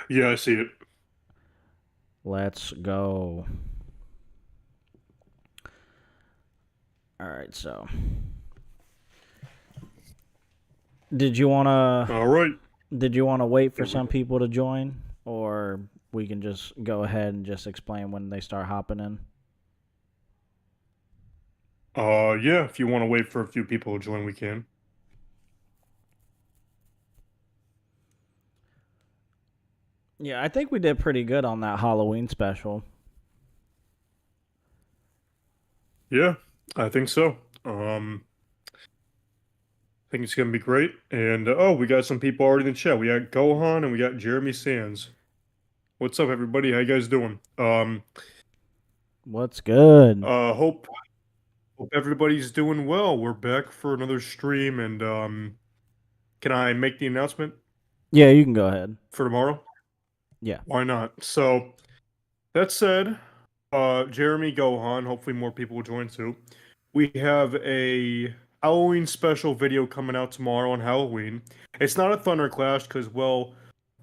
Yeah, I see it. Let's go. All right, so did you want to All right. did you want to wait for Here we some go. people to join, or we can just go ahead and just explain when they start hopping in? Yeah, if you want to wait for a few people to join, we can. Yeah, I think we did pretty good on that Halloween special. Yeah, I think so. I think it's gonna be great. And oh, we got some people already in the chat. We got Gohan and we got Jeremy Sands. What's up, everybody? How you guys doing? What's good? Hope everybody's doing well. We're back for another stream, and can I make the announcement Yeah, you can go ahead. for tomorrow? Yeah. Why not? So that said, Jeremy, Gohan, hopefully more people will join too. We have a Halloween special video coming out tomorrow on Halloween. It's not a Thunder Clash because, well,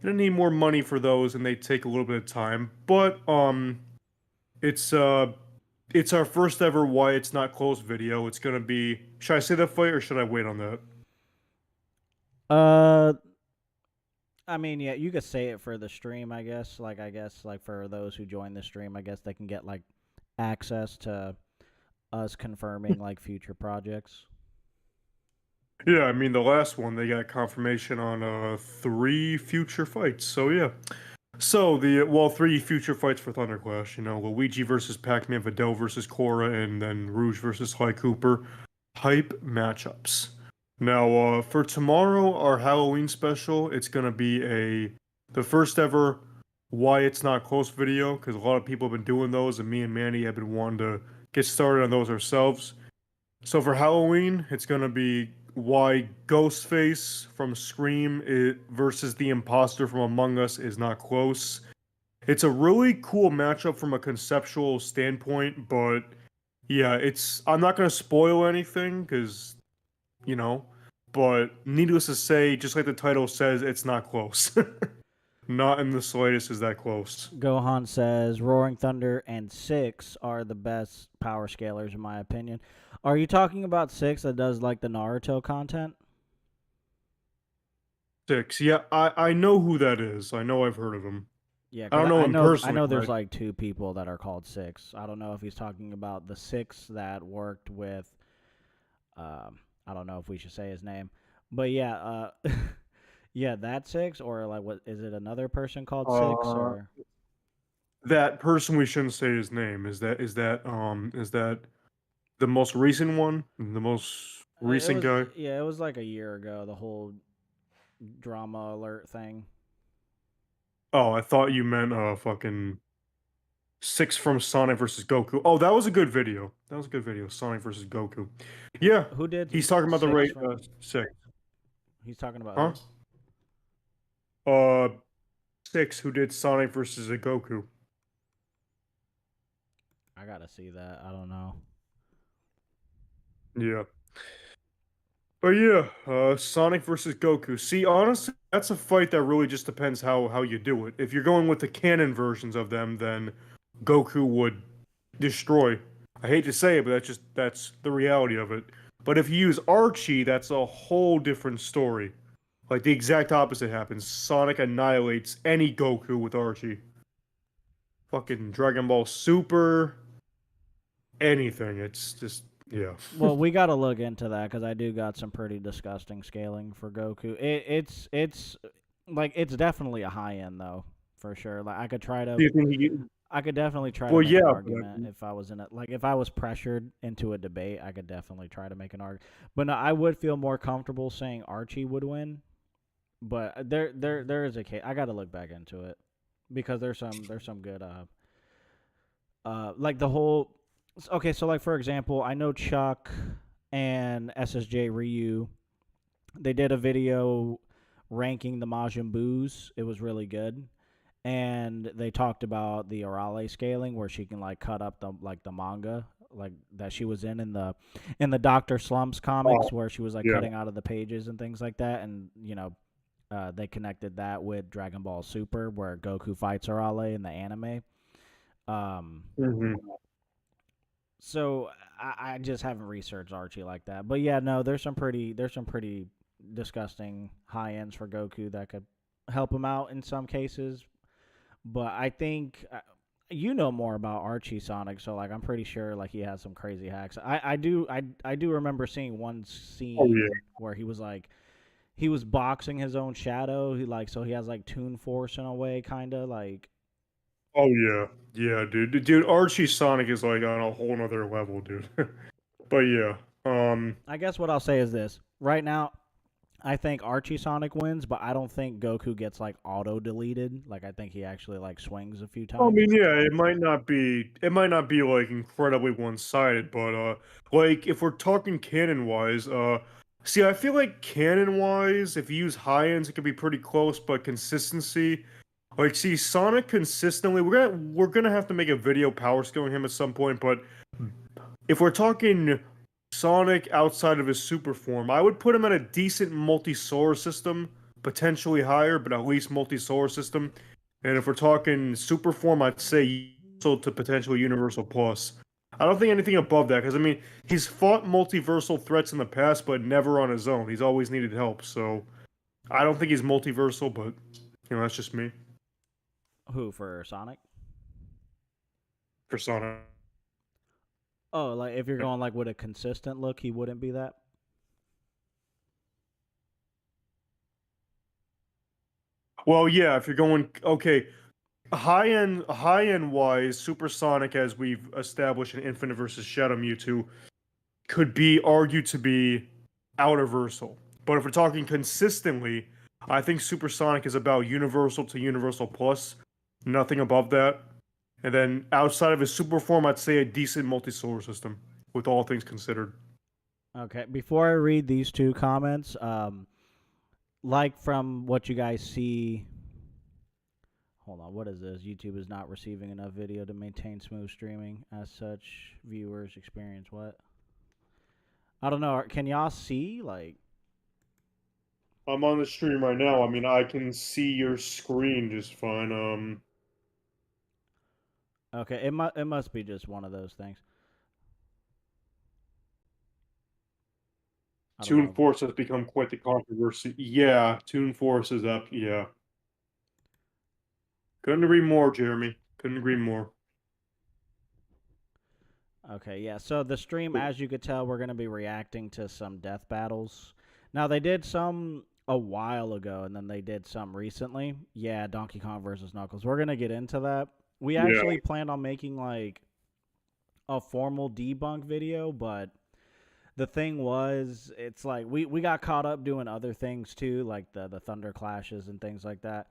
gonna need more money for those and they take a little bit of time. But it's uh it's our first ever Why It's Not Close video. It's gonna be, should I say that fight or should I wait on that? Uh, I mean, yeah, you could say it for the stream, I guess. I guess, like for those who join the stream, I guess they can get like access to us confirming like future projects. Yeah, I mean the last one they got confirmation on three future fights. So yeah. So the well, three future fights for Thunderclash. You know, Luigi versus Pac-Man, Videl versus Korra, and then Rouge versus Sly Cooper. Hype matchups. Now, for tomorrow, our Halloween special, it's gonna be the first ever Why It's Not Close video because a lot of people have been doing those, and me and Manny have been wanting to get started on those ourselves. So for Halloween, it's gonna be why Ghostface from versus the imposter from Among Us is not close. It's a really cool matchup from a conceptual standpoint, but yeah, I'm not gonna spoil anything because you know, but needless to say, just like the title says, it's not close. Not in the slightest is that close. Gohan says Roaring Thunder and Six are the best power scalers in my opinion. Are you talking about Six that does like the Naruto content? Six, yeah, I know who that is. I know I've heard of him. Yeah, I because don't know him I personally, know but there's like two people that are called Six. I don't know if he's talking about the Six that worked with. I don't know if we should say his name, but yeah, yeah, that Six or like what is it? Another person called Six uh, or that person we shouldn't say his name. Is that the most recent one? The most it recent was guy? yeah, it was like a year ago. The whole drama alert thing. Oh, I thought you meant fucking Six from Sonic versus Goku. Oh, that was a good video. That was a good video. Sonic versus Goku. Yeah, Who did he's talking about the Six rate from? six, He's talking about huh? who? Uh, Six who did Sonic versus a Goku. I gotta see that. I don't know. Yeah. But yeah, Sonic versus Goku. See, honestly, that's a fight that really just depends how you do it. If you're going with the canon versions of them, then Goku would destroy. I hate to say it, but that's the reality of it. But if you use Archie, that's a whole different story. Like the exact opposite happens. Sonic annihilates any Goku with Archie. Fucking Dragon Ball Super, anything. It's just yeah. Well, we got to look into that because I do got some pretty disgusting scaling for Goku. It's like it's definitely a high end though, for sure. Like Do you think I could definitely try to well, make an yeah, but argument if I was in it. Like if I was pressured into a debate, I could definitely try to make an argument. But no, I would feel more comfortable saying Archie would win. But there is a case. I got to look back into it because there's some good like the whole okay, so like for example, I know Chuck and SSJ Ryu, they did a video ranking the Majin Boos. It was really good. And they talked about the Orale scaling where she can like cut up the manga like that she was in the Doctor Slumps comics oh where she was like yeah, cutting out of the pages and things like that and you know They connected that with Dragon Ball Super, where Goku fights Arale in the anime. Um, Hmm. so I just haven't researched Archie like that. But yeah, no, there's some pretty disgusting high ends for Goku that could help him out in some cases. But I think you know more about Archie Sonic, so like I'm pretty sure like he has some crazy hacks. I do remember seeing one scene Oh yeah. where he was like he was boxing his own shadow. So he has like Toon Force in a way, kind of like. Oh yeah. Yeah, dude. Archie Sonic is like on a whole nother level, dude. But yeah. I guess what I'll say is this: right now, I think Archie Sonic wins, but I don't think Goku gets like auto deleted. Like I think he actually like swings a few I times. mean, yeah, it might not be like incredibly one-sided, but like if we're talking canon-wise, see, I feel like canon-wise, if you use high ends, it could be pretty close, but consistency, like, see, Sonic consistently, we're gonna have to make a video power scaling him at some point, but if we're talking Sonic outside of his super form, I would put him at a decent multi-solar system, potentially higher, but at least multi-solar system. And if we're talking super form, I'd say universal to potentially universal plus. I don't think anything above that, because I mean, he's fought multiversal threats in the past, but never on his own. He's always needed help, so I don't think he's multiversal, but that's just me Who for Sonic? for Sonic. Oh, like if you're going like with a consistent look, he wouldn't be that. Well, yeah, if you're going okay, high end wise, Supersonic, as we've established in Infinite versus Shadow Mewtwo, could be argued to be outerversal. But if we're talking consistently, I think Supersonic is about universal to universal plus, nothing above that. And then outside of his super form, I'd say a decent multi-solar system, with all things considered. Okay, before I read these two comments, like from what you guys see. Hold on, what is this? YouTube is not receiving enough video to maintain smooth streaming. As such, viewers experience what? I don't know. Can y'all see? Like, I'm on the stream right now. I mean, I can see your screen just fine. okay, it must be just one of those things. I don't Toon know. Force has become quite the controversy. Yeah, Toon Force is up. Yeah. Couldn't agree more, Jeremy. Couldn't agree more. Okay, yeah. So the stream, as you could tell, we're gonna be reacting to some death battles. Now they did some a while ago, and then they did some recently. Yeah, Donkey Kong versus Knuckles. We're gonna get into that. We Yeah. actually planned on making like a formal debunk video, but the thing was, it's like we got caught up doing other things too, like the Thunder Clashes and things like that.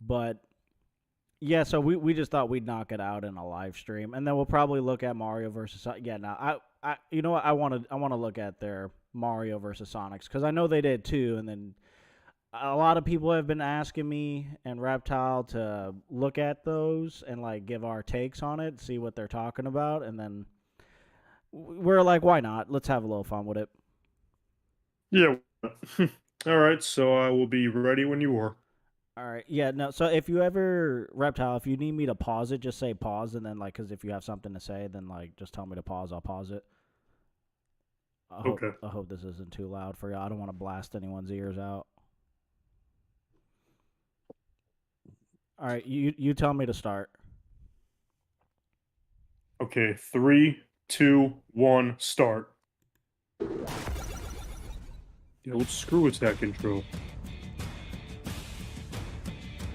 But yeah, so we just thought we'd knock it out in a live stream, and then we'll probably look at Mario versus yeah. Now I you know what, I want to look at their Mario versus Sonics because I know they did too, and then a lot of people have been asking me and Reptile to look at those and like give our takes on it, see what they're talking about, and then we're like, why not? Let's have a little fun with it. Yeah. All right, so I will be ready when you are. All right. Yeah, no. So if you ever, Reptile, if you need me to pause it, just say pause, and then like, because if you have something to say, then like, just tell me to pause. I'll pause it. Okay. I hope this isn't too loud for you. I don't want to blast anyone's ears out. All right, you tell me to start. Okay, 3, 2, 1, start. Yeah, let's screw attack intro.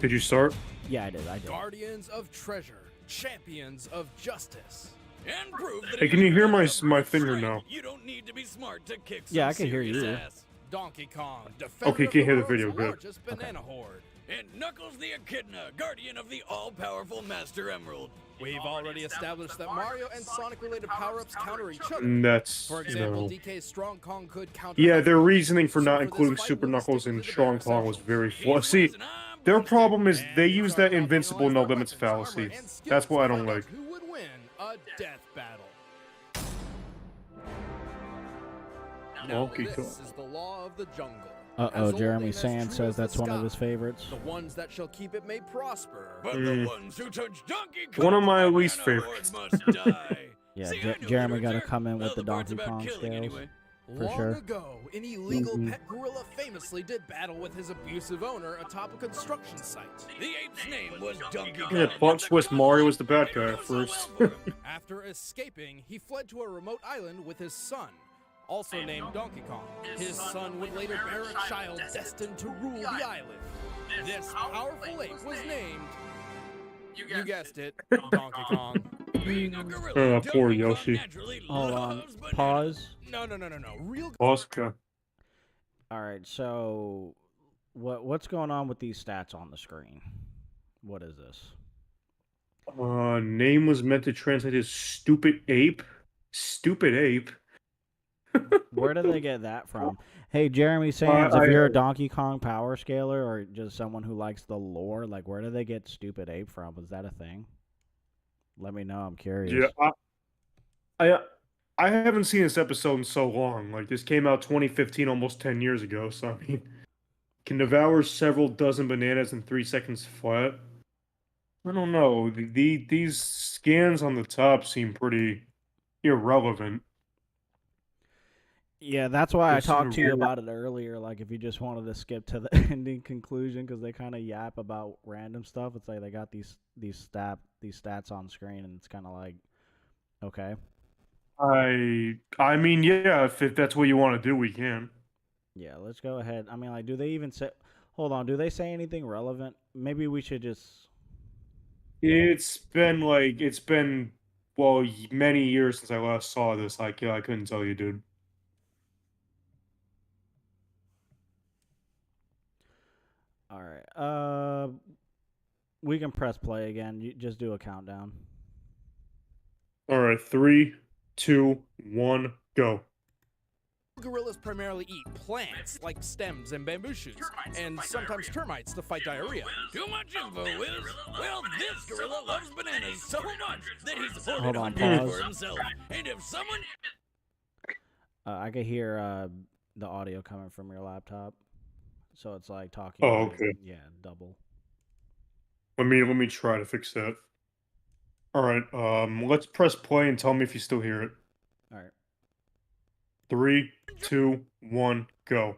Did you start? Yeah, I did. Guardians of treasure, champions of justice. And prove that Hey, if can you hear got my enough brute finger strength, now? You don't need to be smart to kick some Yeah, I can hear serious you. ass. Donkey Kong, defender Okay, of can't hear the world's video, good. largest banana horde. And Knuckles the Echidna, guardian of the all-powerful Master Emerald. We've already established that Mario and Sonic-related power-ups counter each other. And that's, For you example, know... DK's Strong Kong could counter. Yeah, their reasoning for So not for this including fight, Super we'll Knuckles stick and with the Strong bare Kong was essentials. very He's flawed. See, raising, I'm their bullshit. problem is And they we use try that to invincible analyze no their limits weapons, armor, fallacy. and skills That's what I to don't find out like. Who would win a death battle? Now, Donkey this Kong. is the law of the jungle. Uh As oh, old Jeremy and as Sand true says as the that's one of his sky. favorites. The ones that shall keep it may prosper. But Mm. the ones who touch Donkey Kong One of my from the least banana favorites. horde must die. Yeah, See, I knew Jeremy literature. got to come in Well, with the part's Donkey about Kong killing scales. anyway. For Long sure. ago, an illegal Mhm. pet gorilla famously did battle with his abusive owner atop a construction site. The ape's name was Donkey Kong. Yeah, plot twist, Mario was the bad guy at first. After escaping, he fled to a remote island with his son, also named Donkey Kong. His son would later bear a child destined to rule the island. This powerful ape was named, you guessed it, Donkey Kong. Being a gorilla, Poor Donkey Kong Yoshi. naturally Hold on. loves bananas. Pause. No. Real Oscar. All right, so what's going on with these stats on the screen? What is this? Name was meant to translate as stupid ape. Stupid ape. Where did they get that from? Hey, Jeremy Sands, if I- you're a Donkey Kong power scaler or just someone who likes the lore, like where did they get stupid ape from? Is that a thing? Let me know. I'm curious. Yeah, I haven't seen this episode in so long. Like this came out 2015, almost 10 years ago. So I mean, can devour several dozen bananas in 3 seconds flat. I don't know. These scans on the top seem pretty irrelevant. Yeah, that's why I There's talked some to you weird- about it earlier. Like, if you just wanted to skip to the ending conclusion because they kind of yap about random stuff, it's like they got these stats on screen, and it's kind of like, okay, I mean, yeah, if that's what you want to do, we can. yeah, let's go ahead. I mean, like, do they even say? Hold on, do they say anything relevant? Maybe we should just. It's been many years since I last saw this. I couldn't tell you, dude. All right. We can press play again. You just do a countdown. All right, 3, 2, 1, go. gorillas primarily eat plants like stems and bamboo shoots, and sometimes termites to fight diarrhea. Too much info, Wiz. Well, this gorilla loves bananas so much that he's Hold hoarded on, hundreds pause. for himself. And if someone I could hear the audio coming from your laptop, so it's like talking. Oh, like, okay. Yeah, double. Let me try to fix that. All right, let's press play and tell me if you still hear it. All right. 3, 2, 1, go.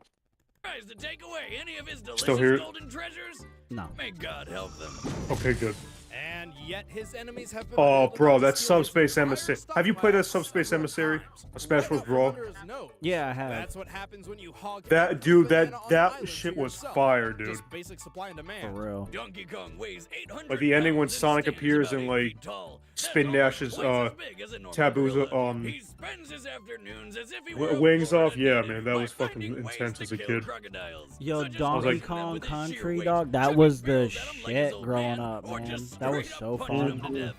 tries to take away any of his Still hear delicious it? golden treasures, No. may God help them. Okay, good. And yet his enemies have been Oh, unable to bro, steal that's his Subspace entire Emissary. Have you played as stockpile Subspace several Emissary? times. A Smash Right Bros. out from Brawl? under his nose. Yeah, I have. That's what happens when you hog That every dude, banana on the that island shit to was yourself. fire, dude. Just basic supply and demand. For real. Donkey Kong weighs 800 Like the ending when pounds and Sonic stands appears about in, 8 like, feet tall. That's Spin almost Dash's, twice as big as a normal Taboo's, gorilla. He spends his afternoons as if he were a wings Florida off? Yeah, native man, that by was fucking finding ways intense to as a kill kid. crocodiles, Yo, such as Donkey like- punching them Kong with his sheer Country, weight, dog, that shoving was the barrels at him like his shit old growing man, up, or man. just That was straight so up punching him fun. to death.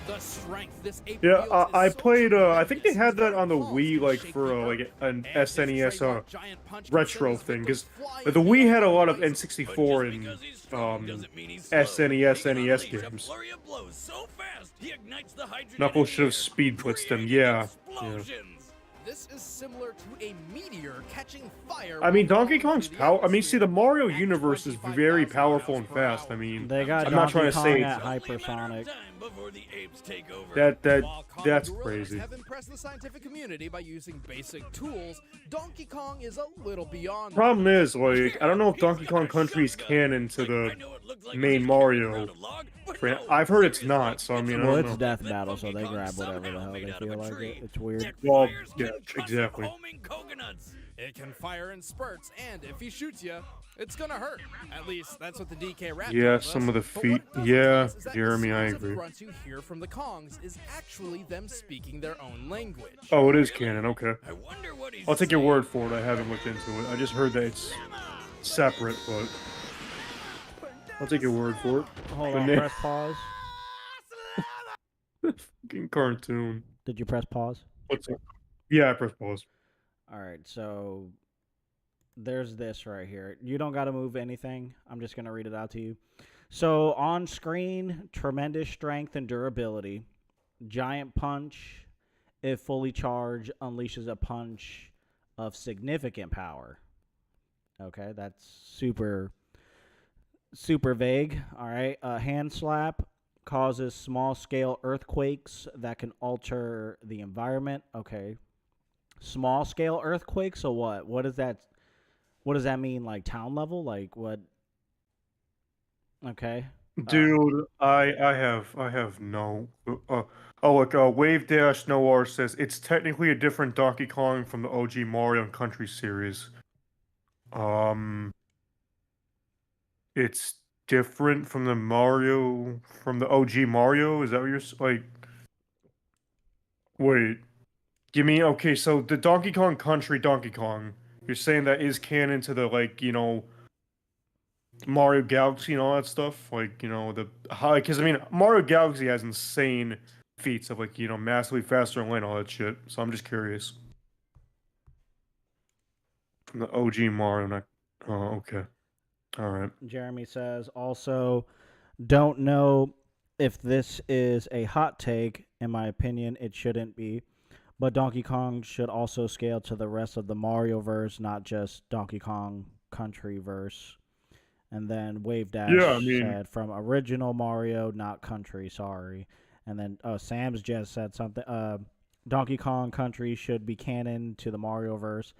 The strength this ape Yeah, wields is I so played. I think they tremendous had that that on the palms Wii, can like shake for the like earth. an And his SNES trademark giant punch can retro send his thing. victims Because flying the Wii had a lot of beyond N64 But and just because he's strong doesn't mean he's slow. SNES, He can NES unleash a games. flurry of blows so fast, he ignites the hydrogen Knuckles in should have the air, speed blitzed them. creating Yeah. explosions. This is similar to a meteor catching fire. I mean, while Donkey falling Kong's through the power. I mean, see, the atmosphere Mario at universe is very 25,000 powerful and miles per fast. I hour. mean, They got I'm not Donkey trying to Kong say at It's only a matter of hypersonic. time before the apes take over. that While Kong that's gorillas crazy. have impressed the scientific community by using basic tools, Donkey Kong is a little beyond. Problem is, like, I don't know if Donkey Kong Country is canon to the main Mario. I've heard it's not, so I mean, I Well, don't it's know. Death Battle, so they grab whatever the hell they feel like it. It's weird. Well, yeah, exactly. It can fire in spurts, and if he shoots you, it's gonna hurt. At least that's what the DK rap Yeah, tells some us. of the But what feet- it doesn't yeah, tell us is that the Jeremy, I sounds of agree. grunts you hear from the Kongs is actually them speaking their own language. Oh, it is canon. Okay, I wonder what he's I'll take your saying. word for it. I haven't looked into it. I just heard that it's separate, but I'll take your word for it. Hold The on, na- press pause. Fucking cartoon. Did you press pause? What's up? Yeah, I press pause. All right, so there's this right here. You don't got to move anything. I'm just going to read it out to you. So on screen, tremendous strength and durability. Giant punch. If fully charged, unleashes a punch of significant power. Okay, that's super vague. All right, a hand slap causes small scale earthquakes that can alter the environment. Okay, small scale earthquakes. So what? What does that mean? Like town level? Like what? Okay. Dude, I have no. Oh look, Wave Dash Noir says it's technically a different Donkey Kong from the OG Mario and Country series. Um, it's different from the OG Mario. Is that what like? Wait, you mean okay? So the Donkey Kong Country Donkey Kong, you're saying that is canon to the Mario Galaxy and all that stuff, like the how because I mean Mario Galaxy has insane feats of massively faster and all that shit. So I'm just curious from the OG Mario. Oh, okay, all right. Jeremy says also, don't know if this is a hot take. In my opinion, it shouldn't be. But Donkey Kong should also scale to the rest of the Mario verse, not just Donkey Kong Country verse. And then Wave Dash Yeah, I mean, said from original Mario, not Country. Sorry. And then Sam's just said something. Donkey Kong Country should be canon to the Mario verse.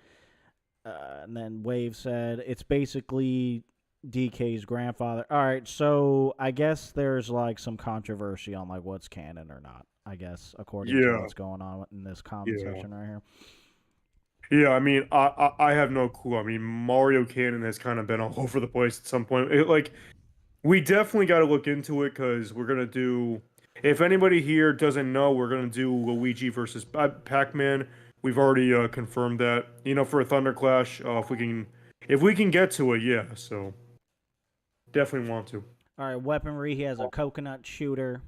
And then Wave said it's basically DK's grandfather. All right, so I guess there's like some controversy on like what's canon or not. I guess according to yeah, what's going on in this comment yeah, section right here. yeah. I mean, I have no clue. I mean, Mario canon has kind of been all over the place at some point. We definitely got to look into it because we're gonna do. If anybody here doesn't know, we're gonna do Luigi versus Pac-Man. We've already confirmed that. For a Thunder Clash, if we can get to it, yeah. So definitely want to. All right, weaponry. He has a coconut shooter.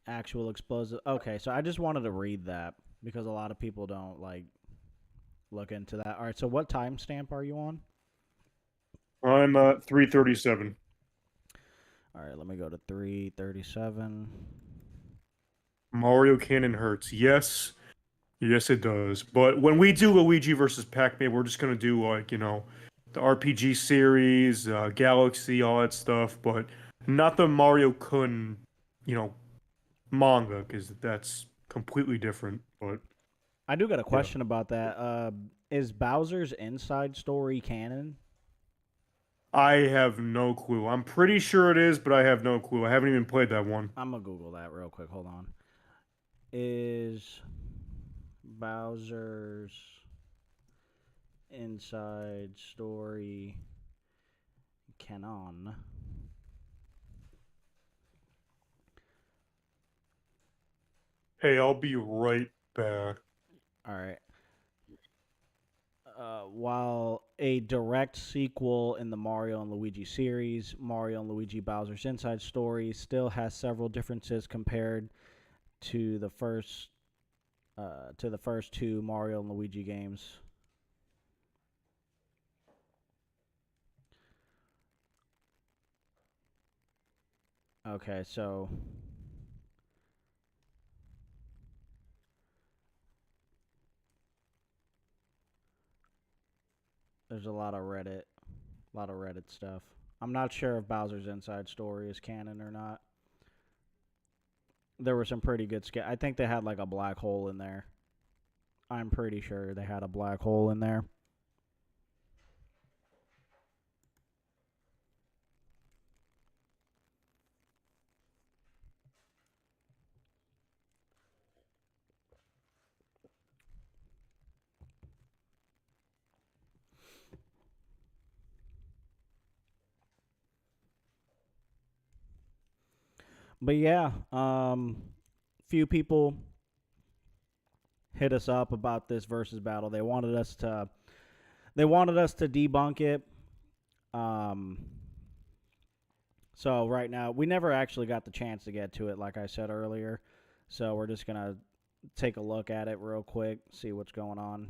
Actual explosive. Okay, so I just wanted to read that because a lot of people don't look into that. All right, so what timestamp are you on? I'm 337. All right, let me go to 337. Mario Cannon hurts. Yes, yes, it does. But when we do Luigi versus Pac-Man, we're just gonna do the RPG series, Galaxy, all that stuff, but not the Mario Kun, you know, manga because that's completely different. But I do got a question about that. Is Bowser's Inside Story canon? I have no clue. I'm pretty sure it is, but I have no clue. I haven't even played that one. I'm gonna Google that real quick. Hold on. Is Bowser's Inside Story canon? Hey, I'll be right back. All right. While a direct sequel in the Mario and Luigi series, Mario and Luigi Bowser's Inside Story still has several differences compared to the first two Mario and Luigi games. Okay, so there's a lot of Reddit stuff. I'm not sure if Bowser's Inside Story is canon or not. There were some pretty good I think they had like a black hole in there. I'm pretty sure they had a black hole in there. But yeah, few people hit us up about this versus battle. They wanted us to debunk it. So right now we never actually got the chance to get to it, like I said earlier. So we're just gonna take a look at it real quick, see what's going on.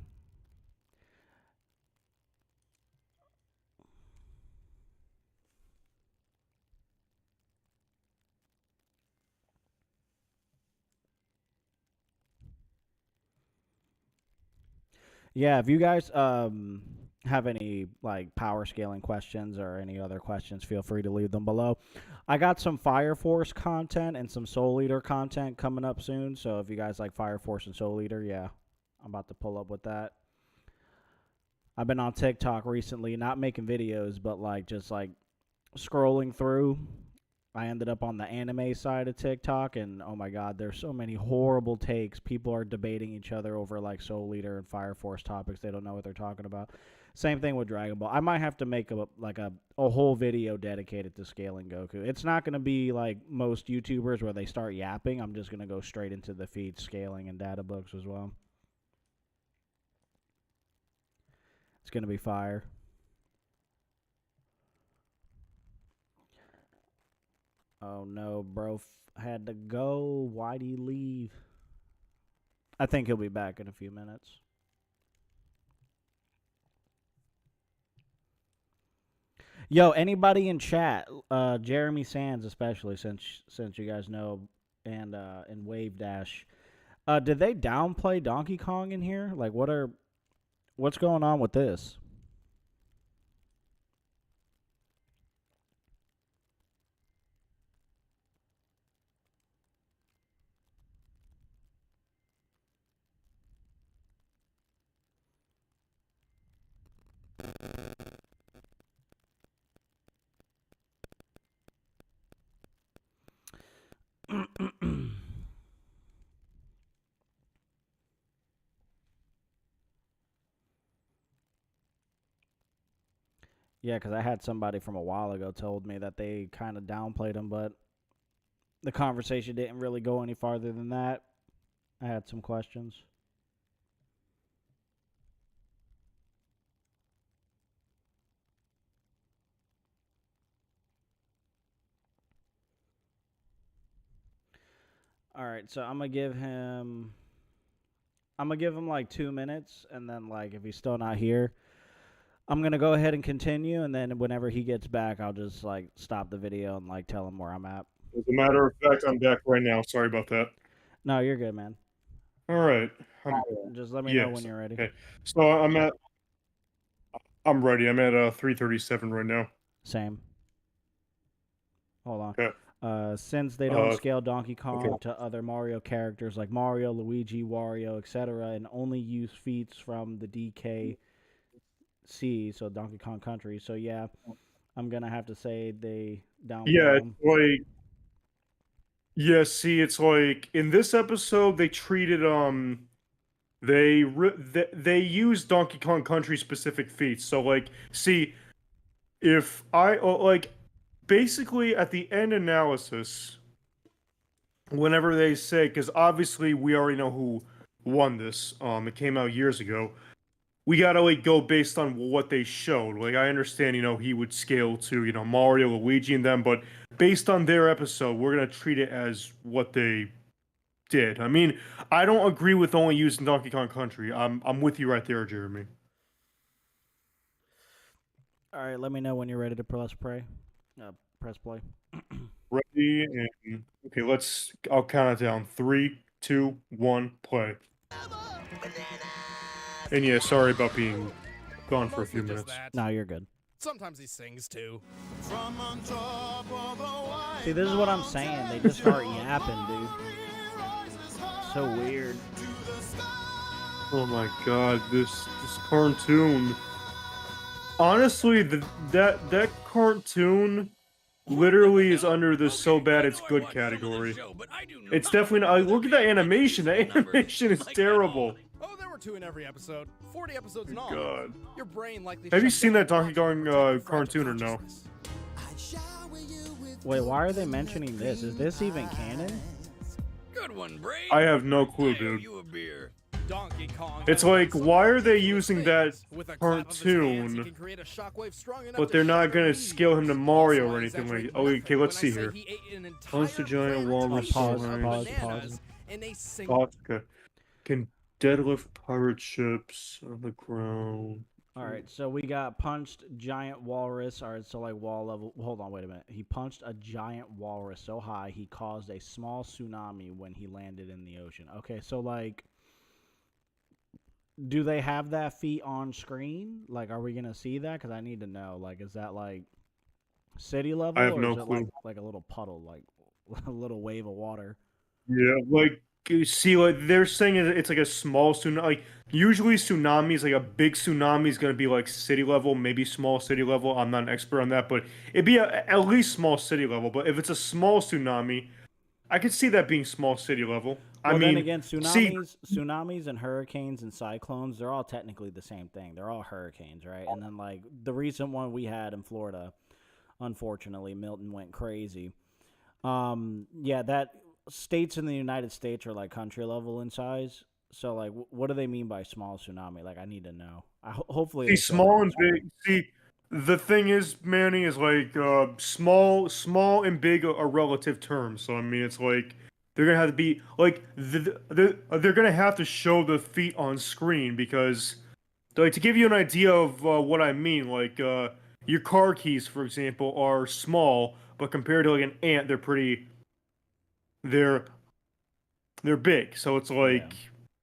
Yeah, if you guys have any like power scaling questions or any other questions, feel free to leave them below. I got some Fire Force content and some Soul Eater content coming up soon. So if you guys like Fire Force and Soul Eater, yeah, I'm about to pull up with that. I've been on TikTok recently, not making videos, but like just like scrolling through. I ended up on the anime side of TikTok, and oh my god, there's so many horrible takes. People are debating each other over like Soul Eater and Fire Force topics. They don't know what they're talking about. Same thing with Dragon Ball. I might have to make a whole video dedicated to scaling Goku. It's not going to be like most YouTubers where they start yapping. I'm just going to go straight into the feed scaling and data books as well. It's going to be fire. Oh no, bro had to go. Why'd he leave? I think he'll be back in a few minutes. Yo, anybody in chat, Jeremy Sands especially, since you guys know, and Wave Dash, did they downplay Donkey Kong in here? Like, what's going on with this? Yeah, because I had somebody from a while ago told me that they kind of downplayed him, but the conversation didn't really go any farther than that. I had some questions. All right, so I'm gonna give him like 2 minutes, and then like if he's still not here, I'm gonna go ahead and continue, and then whenever he gets back, I'll just like stop the video and like tell him where I'm at. As a matter of fact, I'm back right now. Sorry about that. No, you're good, man. All right. Just let me know when you're ready. Okay. So I'm ready. I'm at 337 right now. Same. Hold on. Okay. Since they don't scale Donkey Kong to other Mario characters like Mario, Luigi, Wario, etc., and only use feats from the DKC, so Donkey Kong Country. So yeah, I'm gonna have to say they downplay them. See, it's like in this episode they treated they used Donkey Kong Country specific feats. So like, see, if I like. Basically, at the end analysis, whenever they say, because obviously we already know who won this, it came out years ago. We gotta like go based on what they showed. Like I understand, he would scale to Mario, Luigi, and them, but based on their episode, we're gonna treat it as what they did. I mean, I don't agree with only using Donkey Kong Country. I'm with you right there, Jeremy. All right, let me know when you're ready to press play. Press play. Ready and okay, I'll count it down. 3, 2, 1, play. And yeah, sorry about being gone for a few minutes. No, you're good. Sometimes he sings too. See, this is what I'm saying. They just start yapping, dude. So weird. Oh my god, this cartoon. Honestly, that cartoon literally is under the so bad it's good category. It's definitely not. Look at that animation. That animation is terrible. Oh, there were 2 in every episode. 40 episodes in all. God. Your brain likely. Have you seen that Donkey Kong cartoon or no? Wait, why are they mentioning this? Is this even canon? Good one, Brain. I have no clue, dude. You a beer. Donkey Kong. It's like, why are they using that cartoon, but they're not gonna scale him to Mario or anything like? Oh, okay, let's see here. Punch the giant walrus. Pause. Vodka can deadlift pirate ships on the ground. All right, so we got punched giant walrus. All right, so like wall level. Hold on, wait a minute. He punched a giant walrus so high he caused a small tsunami when he landed in the ocean. Okay, so like, do they have that feat on screen? Like, are we gonna see that? Because I need to know. Like, is that like city level, I have or no is it clue. like a little puddle, like a little wave of water? Yeah, like you see, like they're saying it's like a small tsunami. Like usually tsunamis, like a big tsunami is gonna be like city level, maybe small city level. I'm not an expert on that, but it'd be at least small city level. But if it's a small tsunami, I could see that being small city level. I Well, then mean, again, see, tsunamis, and hurricanes and cyclones, they're all technically the same thing. They're all hurricanes, right? And then like the recent one we had in Florida, unfortunately, Milton went crazy. Yeah, that states in the United States are like country level in size. So like, what do they mean by small tsunami? Like, I need to know. Hopefully, see, they show that small on and screen. big. See, the thing is, Manny, is like small and big are relative terms. So I mean, it's like they're gonna have to be like they're gonna have to show the feet on screen because like to give you an idea of what I mean, like your car keys, for example, are small, but compared to like an ant, they're they're big. So it's Yeah. like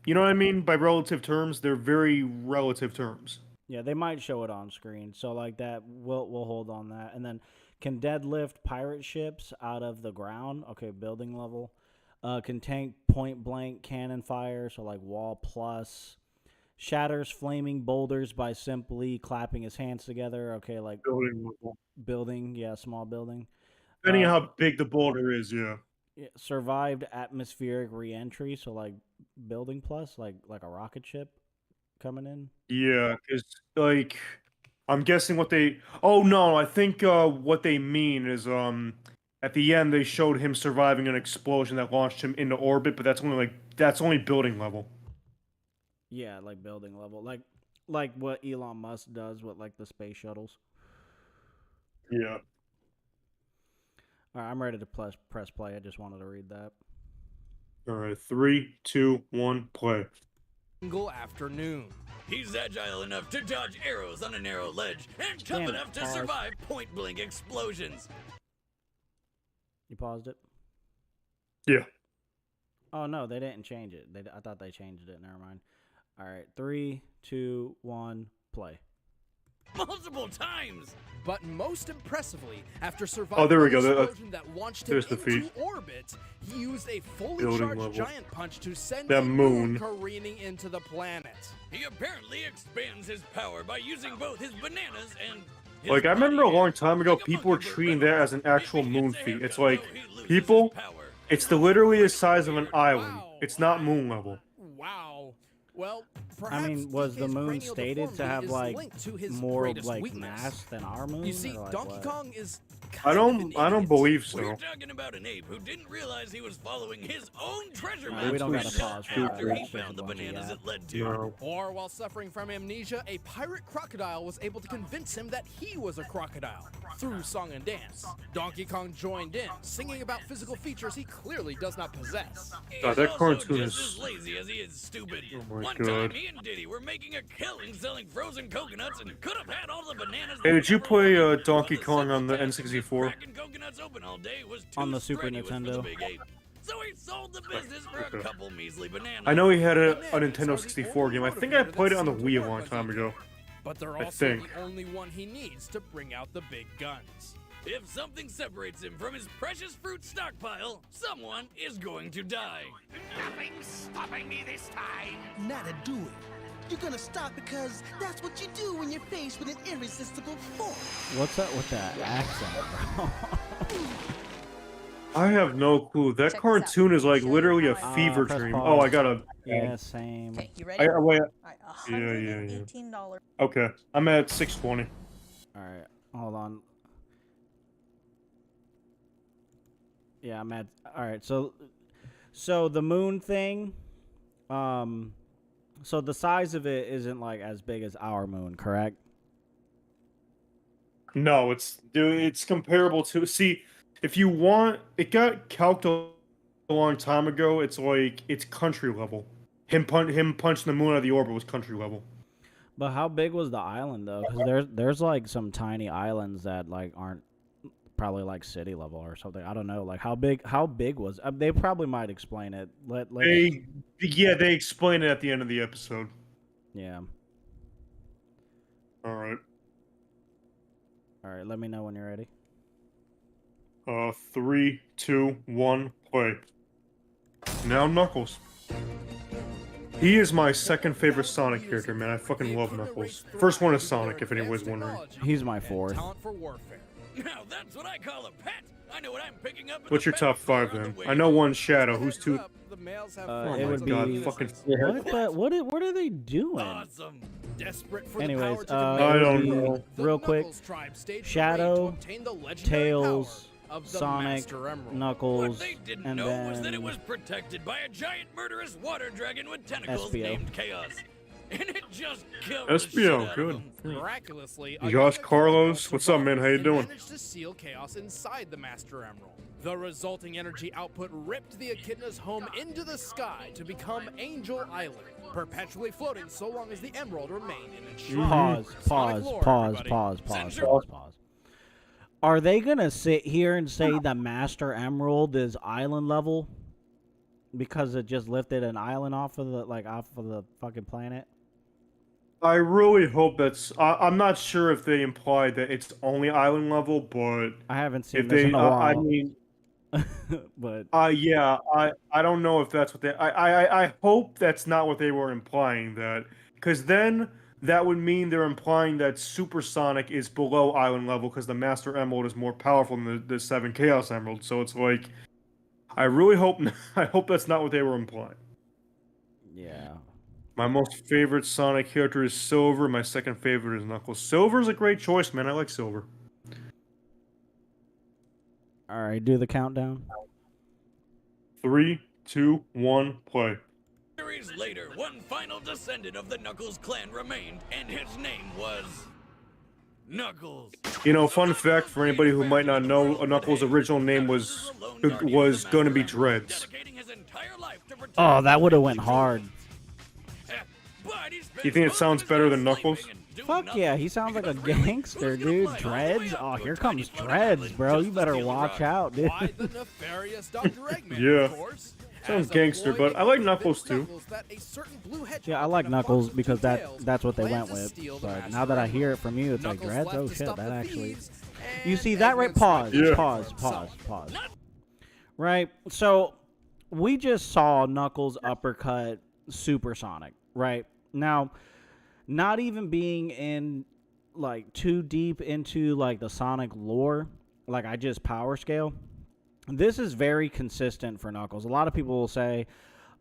you know what I mean by relative terms. They're very relative terms. Yeah, they might show it on screen. So like that, we'll hold on that. And then, can deadlift pirate ships out of the ground? Okay, building level. Can tank point blank cannon fire. So like wall plus. Shatters flaming boulders by simply clapping his hands together. Okay, like Building level. building. Yeah, small building. Depending Uh, on how big the boulder is, yeah. yeah, survived atmospheric reentry. So like building plus, like a rocket ship coming in. Yeah, because like I'm guessing what they. Oh no, I think what they mean is at the end they showed him surviving an explosion that launched him into orbit, but that's only building level. Yeah, like building level, like what Elon Musk does with like the space shuttles. Yeah. All right, I'm ready to press play. I just wanted to read that. All right, 3, 2, 1, play. Single afternoon. He's agile enough to dodge arrows on a narrow ledge and tough Damn it, enough to pause. survive point-blank explosions. You paused it? Yeah. Oh no, they didn't change it. I thought they changed it. Never mind. All right, 3, 2, 1, play. Multiple times! But most impressively, after surviving there we an go. explosion that launched him There's the into feat. orbit, he used a fully Building charged level. giant punch to send That a moon moon. careening into the planet. He apparently expands his power by using both his bananas and his Like I remember a body. long time ago, Like a people were monkey bird treating rebel. that as an actual Maybe moon hits a feat. It's haircut, like though he loses people. his power. It's literally the size of an island. Wow. It's not moon level. Wow. Well, I perhaps mean, was the DK's moon cranial stated to deformity have is like linked to his more greatest like weakness. mass than our moon? You see, or, like, Donkey what? Kong is I kind of don't. an I don't idiot. believe We're so. talking about an ape who didn't realize he was following his own treasure No, map we don't gotta until pause for after that. he That's just found a the bunch of bananas yap. it led to. No. Or while suffering from amnesia, a pirate crocodile was able to convince him that he was a crocodile through song and dance. Donkey Kong joined in, singing about physical features he clearly does not possess. He's God, that also cartoon just is- as lazy as he is stupid. Oh my One God. time, he and Diddy were making a killing selling frozen coconuts and could have had all the bananas. Hey, they did you ever play, wanted, Donkey but the Kong on simple the task of just N64? cracking coconuts open all day was On too the Super strenuous for the Nintendo. big ape. So he sold the business for a Okay. couple measly bananas. I know he had a Bananas Nintendo are the 64 only game. I think I motivator played that it on the seemed to Wii a work long on time DK. ago. But they're I also think. the only one he needs to bring out the big guns. If something separates him from his precious fruit stockpile, someone is going to die. Nothing's stopping me this time. Not a do it. You're gonna stop because that's what you do when you're faced with an irresistible force. What's up with that accent, bro? I have no clue. That Check this out. cartoon is like Show you literally a how I- fever press dream. pause. Oh, I gotta. Yeah, same. Okay, you ready? Wait. All right, Yeah. $118. Okay, I'm at 620. All right, hold on. Yeah, I'm at. All right, so the moon thing, so the size of it isn't like as big as our moon, correct? No, it's comparable to. See, if you want, it got calculated a long time ago. It's like it's country level. Him punching the moon out of the orbit was country level. But how big was the island though? Because there's like some tiny islands that like aren't probably like city level or something. I don't know. Like how big was? They probably might explain it. Let They explain it at the end of the episode. Yeah. All right. All right. Let me know when you're ready. 3, 2, 1, play. Now Knuckles. He is my second favorite Sonic character, man. I fucking love Knuckles. First one is Sonic, if anyone's wondering. He's my fourth. Talent for warfare. Now that's what I call a pet. I know what I'm picking up. in What's the your pet top store 5 on the then? way I know home. one's Shadow. Who's two? The males have It my would God, be fucking- what are they doing? Awesome. Desperate for Anyways, the power to I demand don't the know. Real quick, Knuckles tribe staged a Shadow, raid to obtain the legendary Tails, power of the Sonic, Master Emerald. Knuckles, What they didn't and know then was that it was protected by a giant murderous water dragon with tentacles SBO. named Chaos. And it just killed the shit SBO, out of good. them. Miraculously, Josh a young Carlos, Echidna what's up, man? How you survived doing? and managed to seal chaos inside the Master Emerald. The resulting energy output ripped the Echidna's home into the sky to become Angel Island, perpetually floating so long as the Emerald remained in its shrine. Pause, Sonic pause, lore, pause, everybody. pause, pause, Censor. pause. Are they gonna sit here and say the Master Emerald is island level because it just lifted an island off of the fucking planet? I really hope that's. I'm not sure if they implied that it's only island level, but I haven't seen if this they, in a while. I mean, but yeah, I don't know if that's what they. I hope that's not what they were implying. That because then that would mean they're implying that Supersonic is below island level because the Master Emerald is more powerful than the 7 Chaos Emeralds. So it's like, I really hope I hope that's not what they were implying. yeah, My most favorite Sonic character is Silver. My second favorite is Knuckles. Silver's a great choice, man. I like Silver. all right, do the countdown. 3, 2, 1, play. Centuries later, one final descendant of the Knuckles clan remained, and his name was Knuckles. You know, fun fact for anybody who might not know, Knuckles' original name was going to be Dreads. Dedicating his entire life to protect Oh, that would have went hard. But he spends You think it most sounds of his better time than Knuckles? sleeping and doing Fuck yeah, nothing. he sounds like a Because really, gangster, who's gonna dude. fly all the way Dreads? up Oh, to a here tiny comes floating Dreads, island bro. just You to better steal a watch rock? out, dude. Why the nefarious Dr. Eggman, Yeah. of course. Sounds As a gangster, ploy, but I like it Knuckles, convinced too. Knuckles that a certain blue hedgehog Yeah, I like and a Knuckles fox with because two that tails that's what they planned went to with. steal the But Master now that I hear it Emerald. from you, it's like Knuckles Dreads. left Oh to shit, stop that the actually. thieves, You and see that right? Eggman Pause, swiped Yeah. pause, for pause, himself. pause. Right. So we just saw Knuckles uppercut Supersonic. Right now, not even being in like too deep into like the Sonic lore, like I just power scale. This is very consistent for Knuckles. A lot of people will say,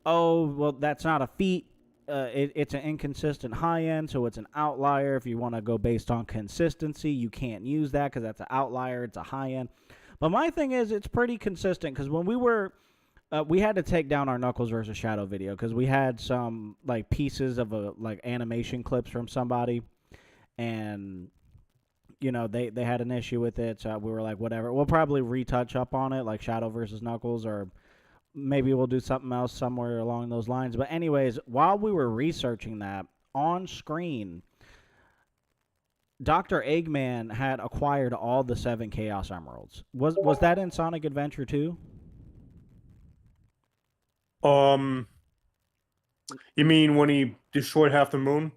"Oh, well, that's not a feat. It's an inconsistent high end, so it's an outlier. If you want to go based on consistency, you can't use that because that's an outlier. It's a high end." But my thing is, it's pretty consistent because when we had to take down our Knuckles versus Shadow video because we had some like pieces of like animation clips from somebody, and you know they had an issue with it. So we were like, whatever. We'll probably retouch up on it, like Shadow versus Knuckles, or maybe we'll do something else somewhere along those lines. But anyways, while we were researching that on screen, Dr. Eggman had acquired all the 7 Chaos Emeralds. Was that in Sonic Adventure 2? You mean when he destroyed half the moon?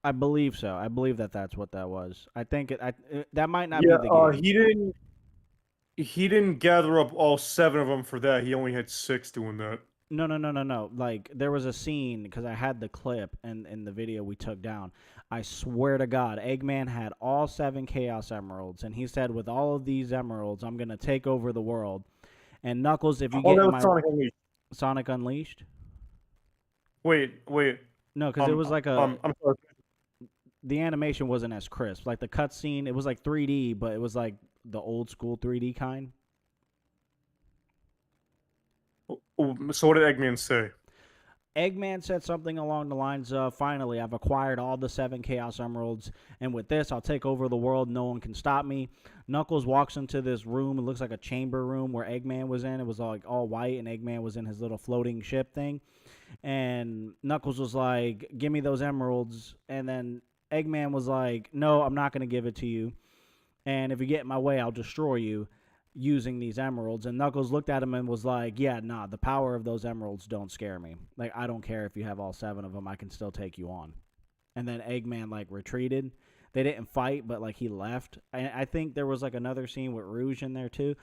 I believe so. I believe that's what that was. I think that might not Yeah, be the game. he didn't gather up all 7 of them for that. He only had 6 doing that. No. Like, there was a scene, because I had the clip in the video we took down. I swear to God, Eggman had all 7 Chaos Emeralds, and he said, with all of these emeralds, I'm going to take over the world. And Knuckles, if you Oh, get that my... was Sonic Unleashed. Sonic Unleashed? Wait. No, because it was like I'm sorry. the animation wasn't as crisp. Like, the cutscene, it was like 3D, but it was like the old school 3D kind. So what did Eggman say? Eggman said something along the lines of, finally, I've acquired all the 7 Chaos Emeralds, and with this, I'll take over the world. No one can stop me. Knuckles walks into this room. It looks like a chamber room where Eggman was in. It was like all white, and Eggman was in his little floating ship thing. And Knuckles was like, give me those emeralds. And then Eggman was like, no, I'm not going to give it to you. And if you get in my way, I'll destroy you. using these emeralds, and Knuckles looked at him and was like, yeah, nah, the power of those emeralds don't scare me. Like, I don't care if you have all 7 of them, I can still take you on. And then Eggman, like, retreated. They didn't fight, but, like, he left. I think there was, like, another scene with Rouge in there, too.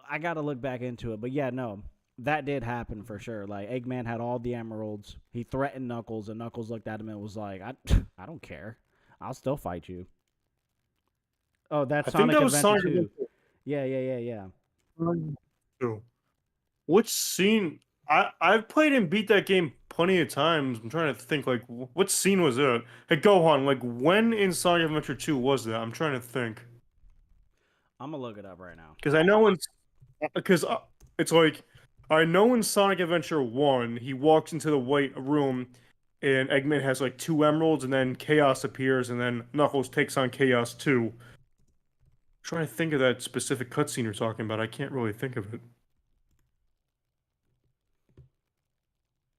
I gotta look back into it, but yeah, no, that did happen for sure. Like, Eggman had all the emeralds. He threatened Knuckles, and Knuckles looked at him and was like, I don't care. I'll still fight you. Oh, that's I think Sonic that was Adventure Sonic 2. Adventure. Yeah. Two. Which scene? I've played and beat that game plenty of times. I'm trying to think, like, what scene was it? Hey, Gohan, like, when in Sonic Adventure 2 was that? I'm trying to think. I'm gonna look it up right now. Because I know it's like, I know in Sonic Adventure 1, he walks into the white room, and Eggman has, like, 2 emeralds, and then Chaos appears, and then Knuckles takes on Chaos 2. Trying to think of that specific cutscene you're talking about. I can't really think of it.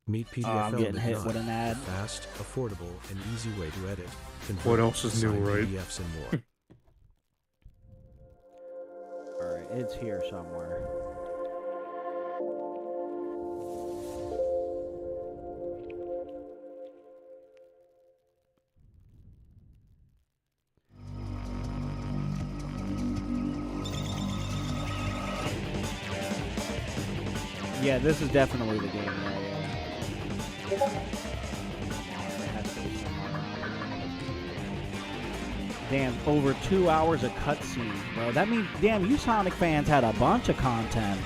Meet PDF I'm getting Element hit 9, with an ad. a fast, affordable, and easy way to edit, convert, What else is new, assign right? PDFs and more. All right, it's here somewhere. Yeah, this is definitely the game. Yeah. It has to be somewhere around here. Damn, over 2 hours of cutscenes, bro. That means, damn, you Sonic fans had a bunch of content.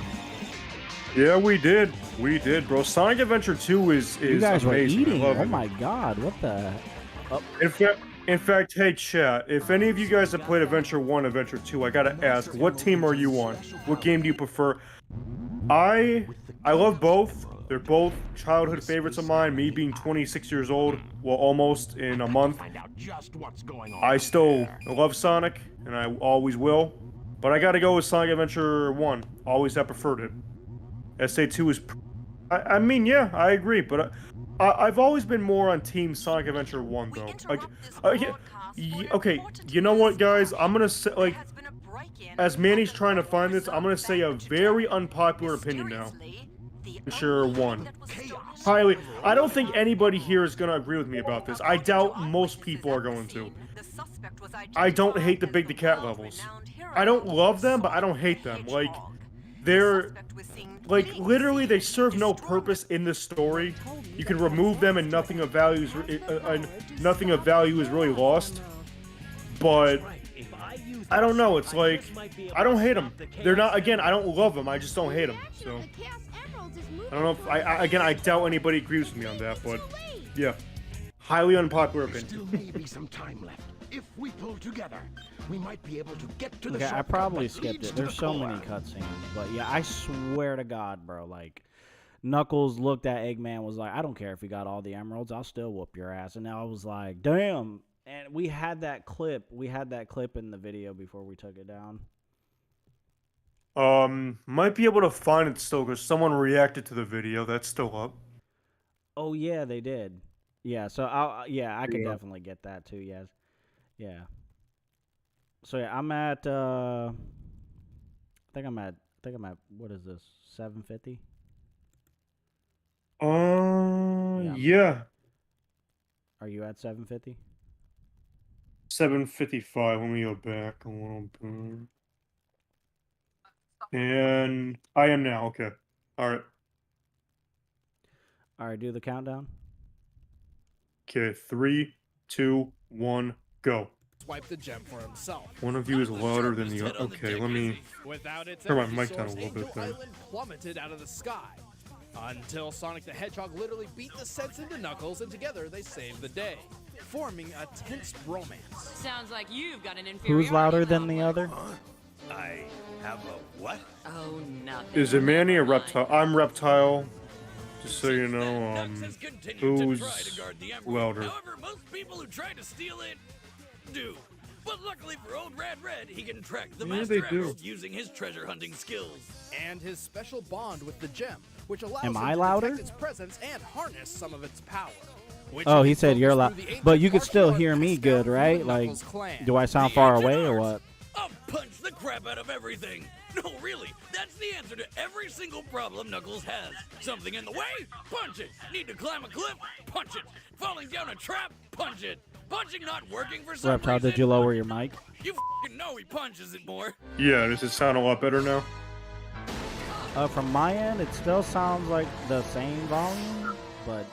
Yeah, we did. We did, bro. Sonic Adventure 2 is You guys amazing. were eating. I love Oh it. my god, what the? In fact, hey chat, if any of you guys have played Adventure 1, Adventure 2, I gotta ask, what team are you on? What game do you prefer? I love both. They're both childhood favorites of mine. Me being 26 years old, well, almost in a month. I still love Sonic, and I always will. But I gotta go with Sonic Adventure 1. Always have preferred it. SA2 is... I mean, yeah, I agree, but I've always been more on Team Sonic Adventure 1, though. Like, okay, you know what, guys? I'm gonna say, like, as Manny's trying to find this, I'm gonna say a very unpopular opinion now. Adventure 1. Highly, I don't think anybody here is gonna agree with me about this. I doubt most people are going to. I don't hate the Big the Cat levels. I don't love them, but I don't hate them. Like, they're... Like, literally, they serve no purpose in the story. You can remove them and nothing of value is really lost. But I don't know, it's like, I don't hate them. They're not, again, I don't love them, I just don't hate them. So, I don't know if, again, I doubt anybody agrees with me on that, but, yeah. Highly unpopular opinion. Still may be some time left. If we pull together, we might be able to get to the Okay, I shortcut probably that skipped leads it. to There's the so core. many cutscenes, but yeah, I swear to God, bro, like, Knuckles looked at Eggman, was like, I don't care if you got all the emeralds, I'll still whoop your ass. And now I was like, damn. And we had that clip. We had that clip in the video before we took it down. Might be able to find it still, because someone reacted to the video. That's still up. Oh yeah, they did. Yeah, so I could definitely get that too. Yes, yeah. So yeah, I'm at. I think I'm at. What is this? 750. Yeah. Are you at 750? 7:55. Let me go back a little bit. And I am now. Okay. All right. All right, do the countdown. Okay. 3, 2, 1, go. Swipe the gem for himself. One of you is louder than the other. Okay, let me Without its turn my energy mic down a source, little bit Angel there. Island plummeted out of the sky. Until Sonic the Hedgehog literally beat the sense into Knuckles, and together they saved the day, forming a tense bromance. Sounds like you've got an inferiority Who's louder than the complex. other? I have a what? Oh, nothing. Is it Manny or Never mind. Reptile? I'm Reptile. Just so you Since then, know, Nux has continued to who's try to guard the emerald. louder? However, most people who try to steal it do. But luckily for old Rad Red, he can track the Yeah, Master they do. Emerald using his treasure hunting skills. And his special bond with the gem, which allows Am him I to louder? detect its presence and harness some of its power. Which Oh, can he said focus you're through loud, the ancient but you could still martial hear art me passed good, down right? through the Like, Knuckles clan. do I sound The far ancient away or arts. what? I'll punch the crap out of everything. No, really, that's the answer to every single problem Knuckles has. Something in the way? Punch it. Need to climb a cliff? Punch it. Falling down a trap? Punch it. Punching not working for some Reptile, reason? did you lower your mic? You f***ing know he punches it more. Yeah, does it sound a lot better now? From my end, it still sounds like the same volume, but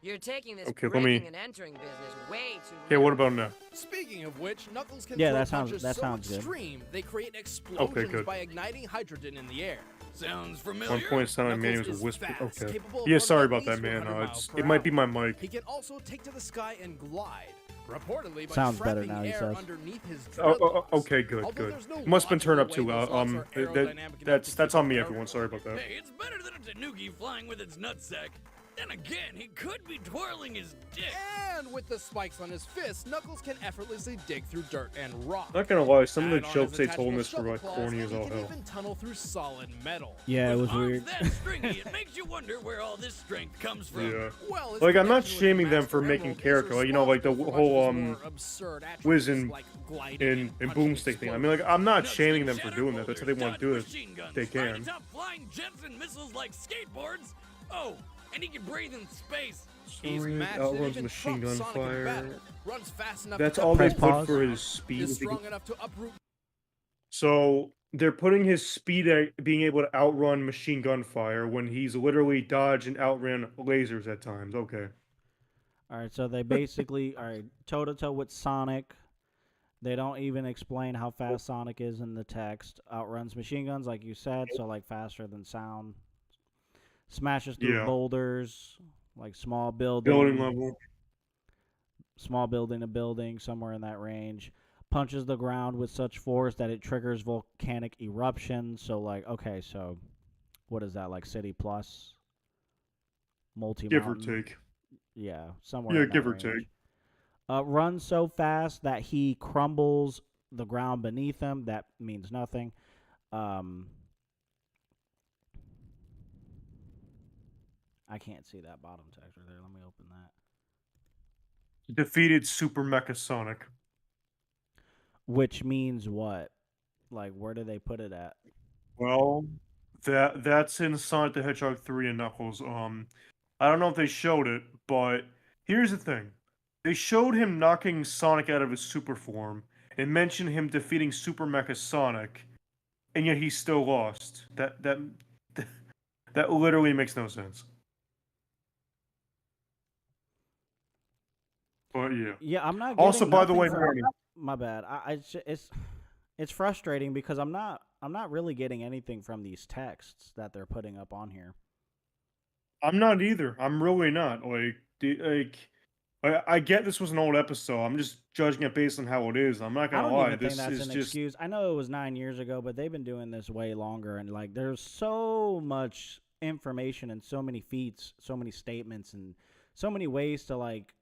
You're taking this Okay, let breaking me- and entering business way too Okay, what about now? Speaking of which, Knuckles can Yeah, throw that sounds- punches that so sounds good. extreme they create explosions good. by igniting hydrogen in the air. Sounds One familiar? point sounded like Manny Knuckles was is a whisper. fast, Okay. capable of Yeah, running sorry at about that, least man. 100 miles per It might be hour. my mic. He can also take to the sky and glide. Reportedly by Sounds better trapping now, he air says. underneath his Oh, dreadlocks. okay, good, Although good. there's no It must have been turned up logical too way loud. those locks are aerodynamic enough to That's keep on up me, air everyone. Sorry about that. Hey, it's better than a Tanuki flying with its nutsack. Then again, he could be twirling his dick. And with the spikes on his fists, Knuckles can effortlessly dig through dirt and rock. Not gonna lie, some of And the on jokes his they told in attachable this were like shovel claws, corny as he all can hell. even tunnel through solid metal. yeah, it With was arms weird. that stringy, it makes you wonder where all this strength comes from. Yeah. Well, his Like, I'm not connection with shaming them Master for making Emerald is character, like, you know, like the responsible for whole, much of his more absurd Wiz attributes and like gliding and punching boomstick thing. I mean, like, I'm not Knuckles shaming can them for shatter doing that. That's how they boulders, want to do dodge it. machine guns, They ride can. atop flying jets and missiles like skateboards. Oh, and he can breathe in space. He's Sorry, matched and outruns even machine trumps gun Sonic in fire. battle. Runs fast enough That's to cut all they Press put pause. for his speed. is strong enough to uproot So they're putting his speed at being able to outrun machine gun fire when he's literally dodged and outran lasers at times. Okay. All right, so they basically are toe to toe with Sonic. They don't even explain how fast Sonic is in the text. Outruns machine guns, like you said, so like faster than sound. Smashes through Yeah. boulders, like small building, Building level. small building to building, somewhere in that range. Punches the ground with such force that it triggers volcanic eruptions. So like, okay, so what is that, like City Plus? Multi Give or take. Yeah, somewhere. Yeah, in that give or range. take. Runs so fast that he crumbles the ground beneath him. That means nothing. I can't see that bottom text right there. Let me open that. Defeated Super Mecha Sonic. Which means what? Like, where do they put it at? Well, that's in Sonic the Hedgehog 3 and Knuckles. I don't know if they showed it, but here's the thing. They showed him knocking Sonic out of his super form and mentioned him defeating Super Mecha Sonic, and yet he still lost. That literally makes no sense. But yeah. Yeah, I'm not. Also, getting by the nothing way, from- Manny, my bad. It's frustrating because I'm not really getting anything from these texts that they're putting up on here. I'm not either. I'm really not. I get this was an old episode. I'm just judging it based on how it is. I'm not I gonna don't lie. even think This that's is an just excuse. I know it was 9 years ago, but they've been doing this way longer, and like there's so much information and so many feats, so many statements, and so many ways to like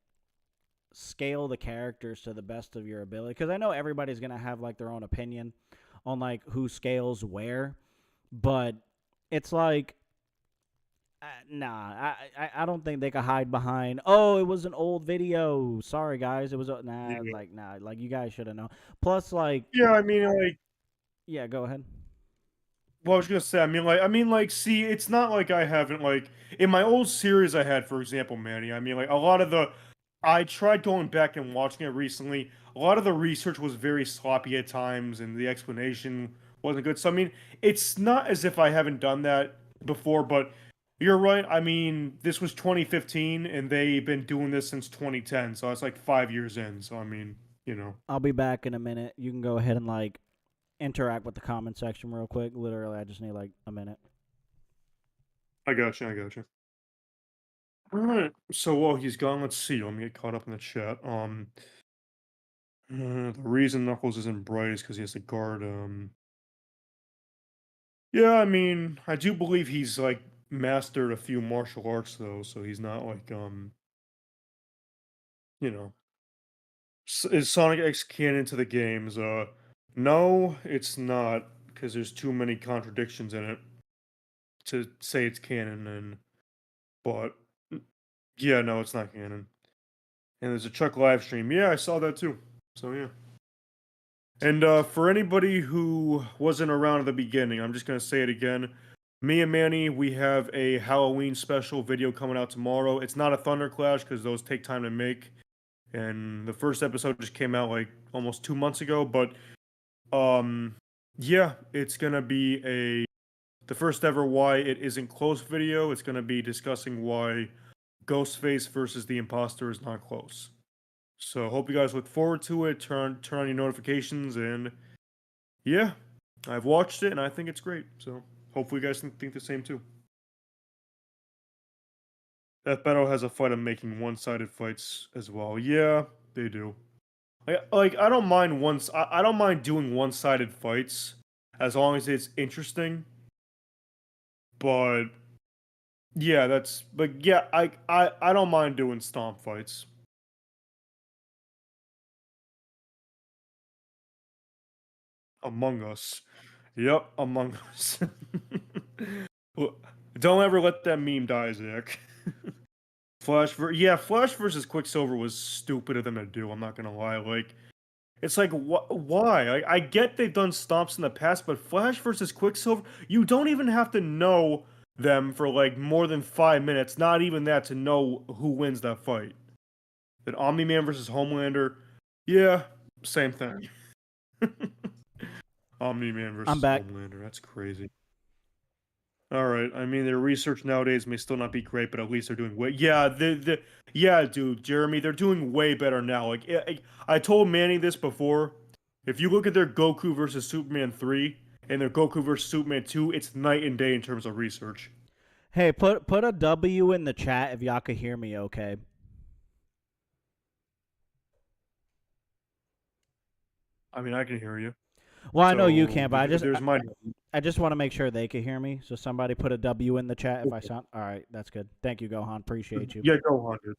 scale the characters to the best of your ability. Because I know everybody's gonna have like their own opinion on like who scales where, but it's like. Nah, I don't think they could hide behind. Oh, it was an old video. Sorry, guys, it was Yeah. like you guys should have known. Plus, like, yeah. I mean, like, yeah, go ahead. well, I was gonna say. See, it's not like I haven't like in my old series I had, for example, Manny. I mean, like a lot of the. I tried going back and watching it recently. A lot of the research was very sloppy at times, and the explanation wasn't good. So I mean, it's not as if I haven't done that before, but. You're right. I mean, this was 2015, and they've been doing this since 2010, so it's like 5 years in. So I mean, you know. I'll be back in a minute. You can go ahead and like interact with the comment section real quick. Literally, I just need like a minute. I got you. All right. So while he's gone, let's see. Let me get caught up in the chat. The reason Knuckles isn't bright is because he has to guard. Yeah, I mean, I do believe he's like mastered a few martial arts though, so he's not like you know. Is Sonic X canon to the games? No, it's not because there's too many contradictions in it to say it's canon. But yeah, no, it's not canon. And there's a Chuck live stream. Yeah, I saw that too. So yeah. And for anybody who wasn't around at the beginning, I'm just gonna say it again. Me and Manny, we have a Halloween special video coming out tomorrow. It's not a Thunderclash because those take time to make, and the first episode just came out like almost 2 months ago. But yeah, it's gonna be the first ever Why It Isn't Close video. It's gonna be discussing why Ghostface versus the Imposter is not close. So hope you guys look forward to it. Turn on your notifications, and yeah, I've watched it and I think it's great. So hopefully you guys think the same too. Death Battle has a fight of making one-sided fights as well. Yeah, they do. Like I don't mind I don't mind doing one-sided fights as long as it's interesting. But yeah, I don't mind doing stomp fights. Among Us. Yep, Among Us. Well, don't ever let that meme die, Zach. Flash versus Quicksilver was stupid of them to do, I'm not gonna lie. Like, it's like, why? I get they've done stomps in the past, but Flash versus Quicksilver, you don't even have to know them for like more than 5 minutes, not even that, to know who wins that fight. Then Omni-Man versus Homelander, yeah, same thing. Omni-Man versus I'm back. Homelander, that's crazy. Alright, I mean, their research nowadays may still not be great, but at least they're doing way... Yeah, yeah, dude, Jeremy, they're doing way better now. Like, I told Manny this before. If you look at their Goku versus Superman 3 and their Goku versus Superman 2, it's night and day in terms of research. Hey, put a W in the chat if y'all could hear me okay. I mean, I can hear you. Well, I know you So, can, but I just want to make sure they can hear me. So somebody put a W in the chat if I sound... All right, that's good. Thank you, Gohan. Appreciate you. Yeah, go on, dude.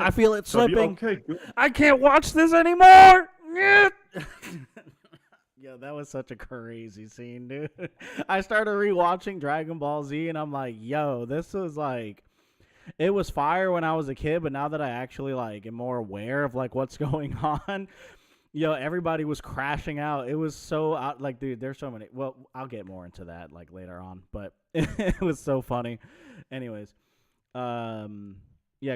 I feel it slipping. Okay, good. I can't watch this anymore. Yo, that was such a crazy scene, dude. I started rewatching Dragon Ball Z, and I'm like, yo, this was like... It was fire when I was a kid, but now that I actually like am more aware of like what's going on... Yo, everybody was crashing out. It was so out, like, dude, there's so many. Well, I'll get more into that like later on, but it was so funny. Anyways, yeah,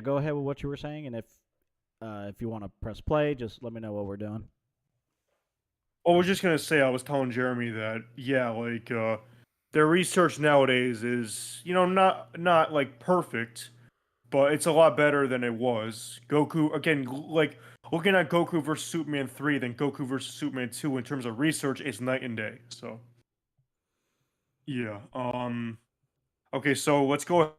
go ahead with what you were saying, and if you want to press play, just let me know what we're doing. I was just gonna say, I was telling Jeremy that, yeah, like, their research nowadays is, you know, not like perfect, but it's a lot better than it was. Goku, again, like, looking at Goku versus Superman 3 than Goku versus Superman 2 in terms of research is night and day. So, yeah. Okay, so let's go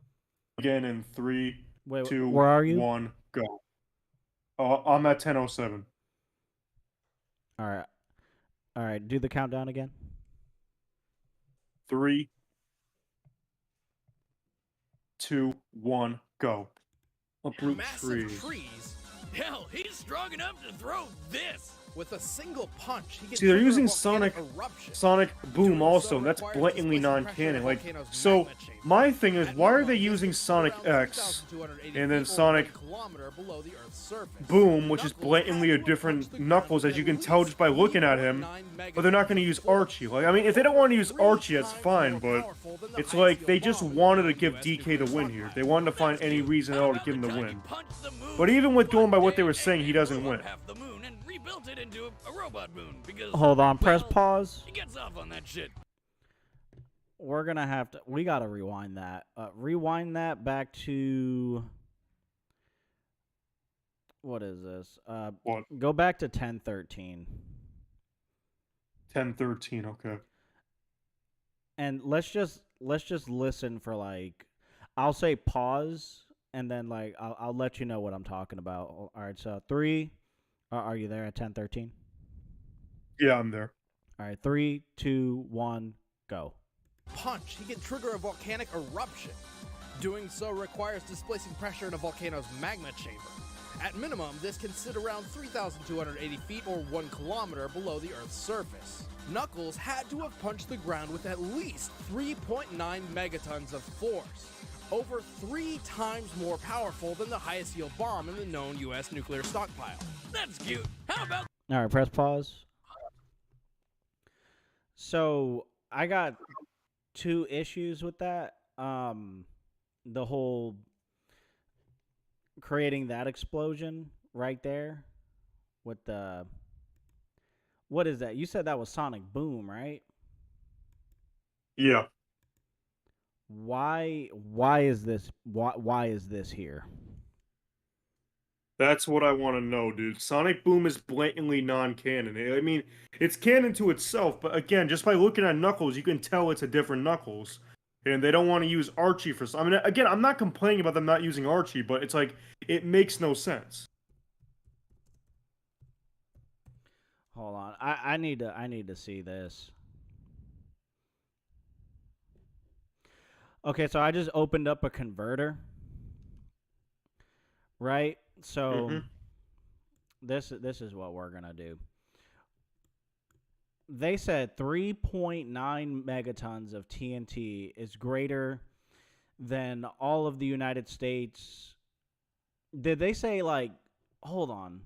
again in 3, Wait, 2, where are you? 1, go. I'm at 10:07. All right. Do the countdown again. 3, 2, 1, go. Uproot Massive trees. trees. Hell, he's strong enough to throw this. With a single punch, he can See, they're trigger a using volcanic eruption. Sonic Boom Doing also, so and that's requires blatantly displacing pressure in non-canon. the Like, volcano's so magma chamber. my thing is, At why are minimum, they this using can sit Sonic around X 3,280 and then feet or Sonic 1 kilometer below the Earth's surface? Boom, which is Knuckles blatantly a had to different approach the ground Knuckles, with as you can at tell just by least looking at him, 3.9 but they're not going to use Archie. Like, I mean, if they don't want to use Archie, that's fine, but it's like they just wanted to give DK the win here. They wanted to find any reason at all to give him the win. But even with going by what they were saying, he doesn't win. Half the moon and rebuilt it into a robot moon because Hold on. Press well, pause. he gets off on that shit. We're gonna have to. We gotta rewind that. Rewind that back to. What is this? What? Go back to 10:13. 10:13, okay. And let's just listen for like. I'll say pause, and then like I'll let you know what I'm talking about. All right. So 3. Are you there at 10:13? Yeah, I'm there. All right. 3, 2, 1, go. Punch, he can trigger a volcanic eruption. Doing so requires displacing pressure in a volcano's magma chamber. At minimum, this can sit around 3,280 feet or 1 kilometer below the Earth's surface. Knuckles had to have punched the ground with at least 3.9 megatons of force, over 3 times more powerful than the highest yield bomb in the known U.S. nuclear stockpile. That's cute. How about All right. Press pause. So I got two issues with that. The whole creating that explosion right there with the what is that? You said that was Sonic Boom, right? Yeah. Why is this why is this here? That's what I want to know, dude. Sonic Boom is blatantly non-canon. I mean, it's canon to itself, but again, just by looking at Knuckles, you can tell it's a different Knuckles. And they don't want to use Archie for some. I mean, again, I'm not complaining about them not using Archie, but it's like it makes no sense. Hold on. I need to see this. Okay, so I just opened up a converter. Right? So this is what we're going to do. They said 3.9 megatons of TNT is greater than all of the United States. Did they say, like, hold on.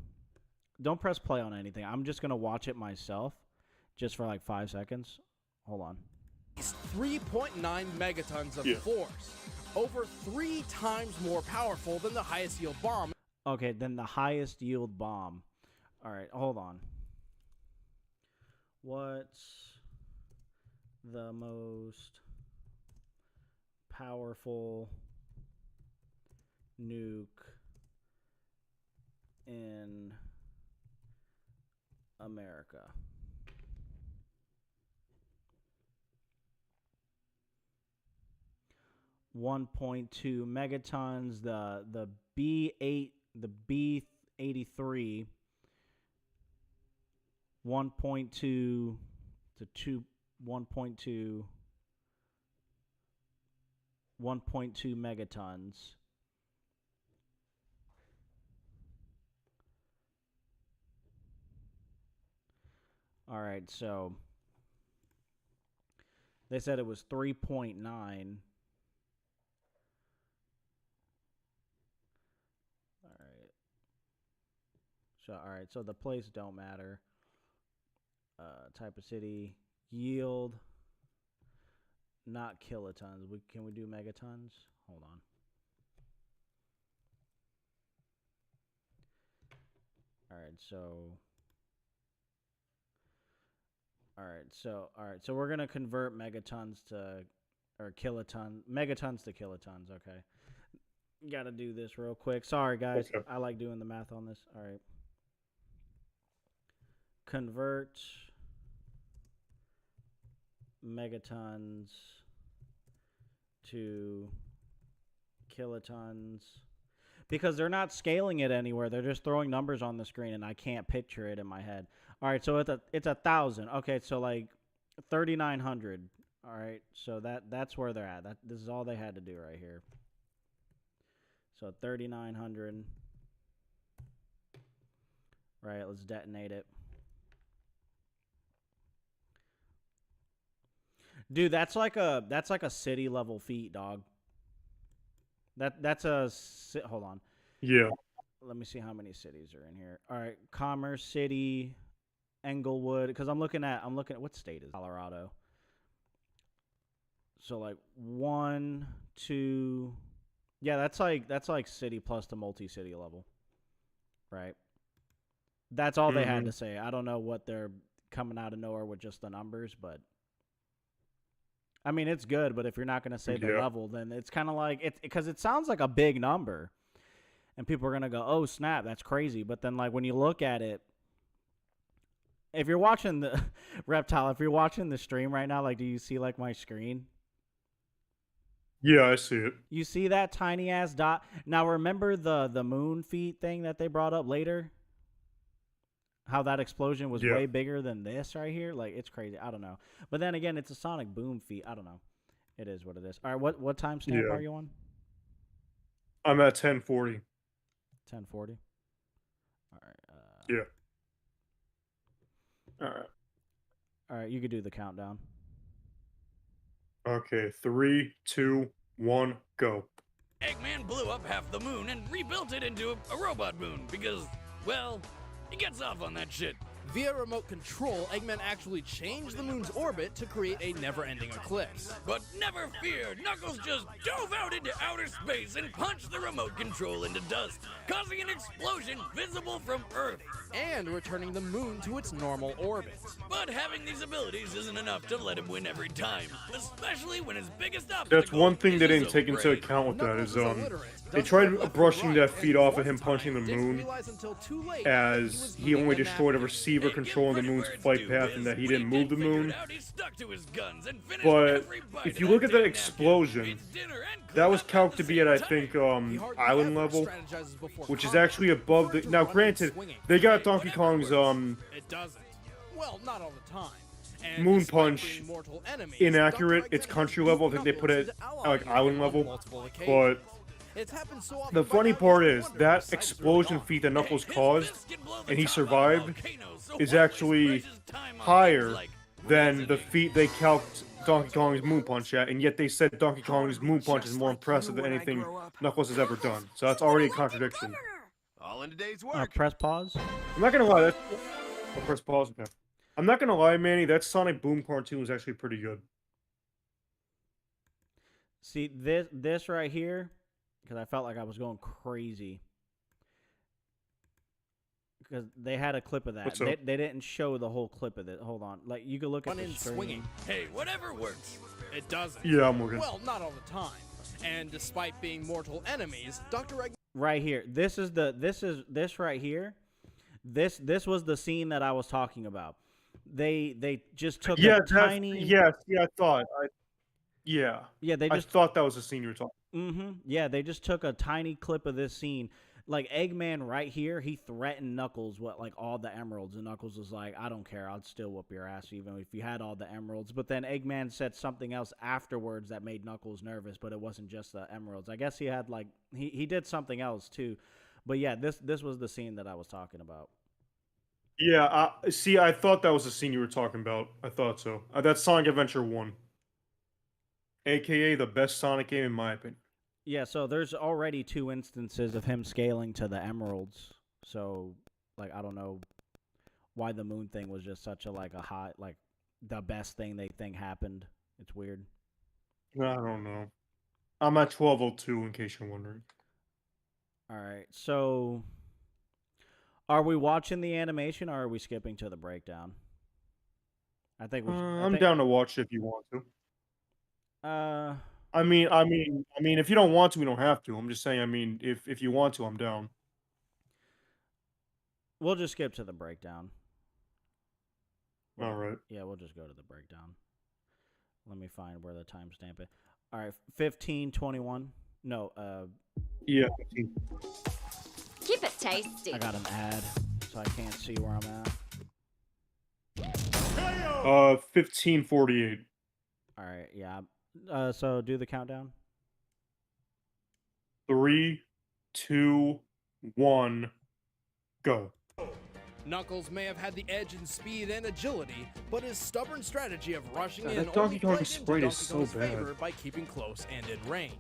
Don't press play on anything. I'm just going to watch it myself just for like 5 seconds. Hold on. 3.9 megatons of Yeah. force, over 3 times more powerful than the highest yield bomb. Okay, then the highest yield bomb. All right, hold on. What's the most powerful nuke in America? .2 megatons. The B8, the B83. 1.2 to 1.2 megatons. All right, so they said it was 3.9. All right, so the place don't matter. Type of city, yield, not kilotons. Can we do megatons? Hold on. All right, so we're gonna convert megatons to megatons to kilotons. Okay, got to do this real quick. Sorry guys, Okay. I like doing the math on this. All right. Convert megatons to kilotons because they're not scaling it anywhere. They're just throwing numbers on the screen and I can't picture it in my head. All right, so it's 1,000. Okay, so like 3,900. All right, so that's where they're at. This is all they had to do right here. So 3,900. Right, let's detonate it. Dude, that's like a city level feat, dog. That's a hold on. Yeah. Let me see how many cities are in here. All right, Commerce City, Englewood, because I'm looking at what state is Colorado. So like 1, 2, yeah, that's like city plus the multi-city level, right? That's all they had to say. I don't know what they're coming out of nowhere with just the numbers, but I mean, it's good, but if you're not going to say the level, then it's kind of like it because it sounds like a big number, and people are going to go, "Oh snap, that's crazy." But then, like when you look at it, if you're watching the Reptile, if you're watching the stream right now, like, do you see like my screen? Yeah, I see it. You see that tiny ass dot? Now remember the moon feet thing that they brought up later? How that explosion was way bigger than this right here? Like, it's crazy. I don't know. But then again, it's a Sonic Boom feat. I don't know. It is what it is. All right, what timestamp are you on? I'm at 1040. 1040? All right. Yeah. All right. All right, you could do the countdown. Okay, 3, 2, 1, go. Eggman blew up half the moon and rebuilt it into a robot moon because, well, he gets off on that shit. Via remote control, Eggman actually changed the moon's orbit to create a never-ending eclipse. But never fear, Knuckles just dove out into outer space and punched the remote control into dust, causing an explosion visible from Earth. And returning the moon to its normal orbit. But having these abilities isn't enough to let him win every time, especially when his biggest obstacle That's one thing they is didn't his take own into brain. account with that Knuckles is is illiterate, they doesn't tried get left brushing and that right, feed and off of one him punching the time, didn't moon realize until too late that he was as he only moving a destroyed a napkin. receiver And controlling the give moon's credit flight where path it's and due, that he when didn't move the figured it moon. out, he stuck to his guns and finished But every bite if you of look at that damn explosion, napkin. It's dinner and that was cleanup at calced the to be at, I same think, time. He hardly island ever level, strategizes before which is combat, actually above the. preferred to Now, run and granted, swinging. they got Hey, Donkey whatever Kong's It doesn't. Well, not all the time. And Moon despite Punch being mortal enemies, inaccurate. Dr. It's Eggman country has level. I beat think they put Knuckles it into at, like allying island him on level, multiple but occasions. It's happened so often the by funny now, part you is wonder that if Cyrus really explosion gone. feat that Knuckles Hey, his caused fist can blow the and he top off a survived volcano, so is why actually waste his time on higher things like than the reasoning? feat they calced Donkey Kong's Moon Punch at, and yet they said Donkey Kong's Moon Punch is more impressive than anything Knuckles has ever done. So that's already a contradiction. All in today's work. Press pause. I'm not gonna lie, that's oh, press pause. Okay. I'm not gonna lie, Manny, that Sonic Boom cartoon was actually pretty good. See this right here, because I felt like I was going crazy. Because they had a clip of that. What's They, up? they didn't show the whole clip of it. Hold on. Like, you could look at Run the in stream. swinging. Hey, whatever works. It doesn't. Yeah, I'm looking. Well, not all the time. And despite being mortal enemies, Dr. Eggman Right here. This right here. This was the scene that I was talking about. They just took Yeah, a that's, tiny yes, yeah, I thought. Yeah, they I just thought that was the scene you were talking. yeah, they just took a tiny clip of this scene. Like Eggman right here, he threatened Knuckles with like all the emeralds, and Knuckles was like, "I don't care, I'd still whoop your ass even if you had all the emeralds." But then Eggman said something else afterwards that made Knuckles nervous, but it wasn't just the emeralds. I guess he had like he did something else too. But yeah, this was the scene that I was talking about. Yeah, see, I thought that was the scene you were talking about. I thought so. That's Sonic Adventure 1. AKA the best Sonic game in my opinion. Yeah, so there's already 2 instances of him scaling to the emeralds. So, like, I don't know why the moon thing was just such a, like, a hot, like, the best thing they think happened. It's weird. I don't know. I'm at 1202 in case you're wondering. All right, so are we watching the animation or are we skipping to the breakdown? I think we. I'm down to watch it if you want to. Uh, I mean, if you don't want to, we don't have to. I'm just saying. I mean, if you want to, I'm down. we'll just skip to the breakdown. All right. Yeah, we'll just go to the breakdown. Let me find where the timestamp is. All right, 15:21. No, Yeah. Keep it tasty. I got an ad, so I can't see where I'm at. 1548. All right, yeah. So do the countdown. 3, 2, 1, go. Knuckles may have had the edge in speed and agility, but his stubborn strategy of rushing God, in that Donkey only Kong played sprite into is Donkey so Kong's bad. favor by keeping close and in range.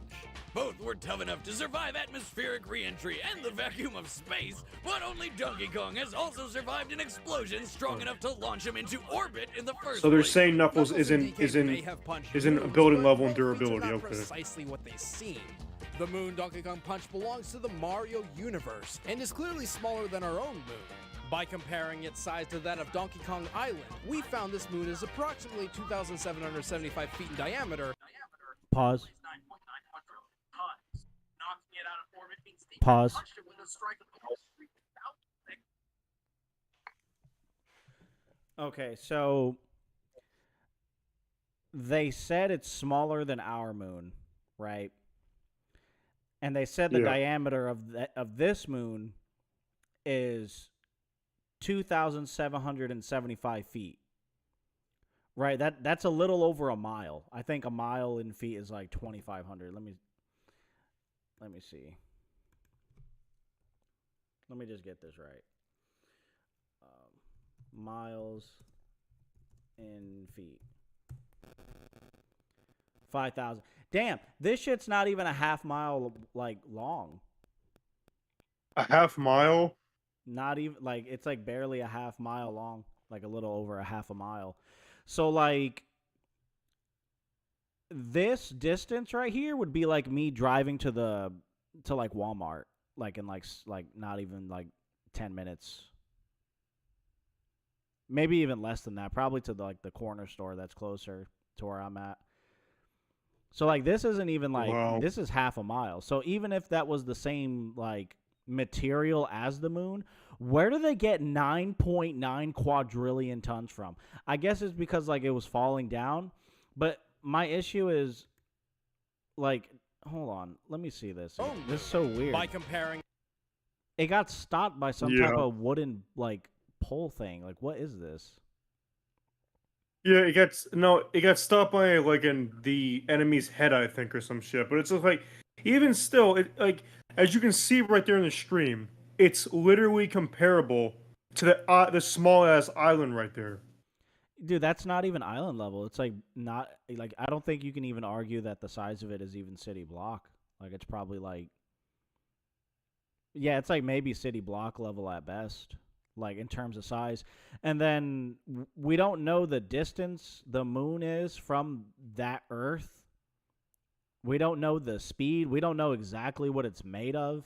Both were tough enough to survive atmospheric re-entry and the vacuum of space, but only Donkey Kong has also survived an explosion strong enough to launch him into orbit in the first So they're place. saying Knuckles Knuckles and DK may have punched moons, building but level and both feats are durability. not Okay. precisely what they seem. The moon Donkey Kong punch belongs to the Mario universe and is clearly smaller than our own moon. By comparing its size to that of Donkey Kong Island, we found this moon is approximately 2,775 feet in diameter. Pause. Pause. Okay, so they said it's smaller than our moon, right? And they said the Yeah. diameter of this moon is 2,775 feet. Right, that's a little over a mile. I think a mile in feet is like 2,500. Let me see. Let me just get this right. Miles in feet. 5,000. Damn, this shit's not even a half mile like long. A half mile? Not even like it's like barely a half mile long, like a little over a half a mile. So like this distance right here would be like me driving to like Walmart, like in like not even like 10 minutes. Maybe even less than that, probably to like the corner store that's closer to where I'm at. So like this isn't even like Wow. this is half a mile. So even if that was the same like material as the moon, where do they get 9.9 quadrillion tons from? I guess it's because like it was falling down, but my issue is like hold on, let me see this. This is so weird. By comparing It got stopped by some Yeah. type of wooden like pole thing. Like what is this? Yeah, it got stopped by like in the enemy's head, I think, or some shit. But it's just like, even still, it like as you can see right there in the stream, it's literally comparable to the small ass island right there. Dude, that's not even island level. It's like not like I don't think you can even argue that the size of it is even city block. Like it's probably like yeah, it's like maybe city block level at best, like in terms of size. And then we don't know the distance the moon is from that Earth. We don't know the speed. We don't know exactly what it's made of.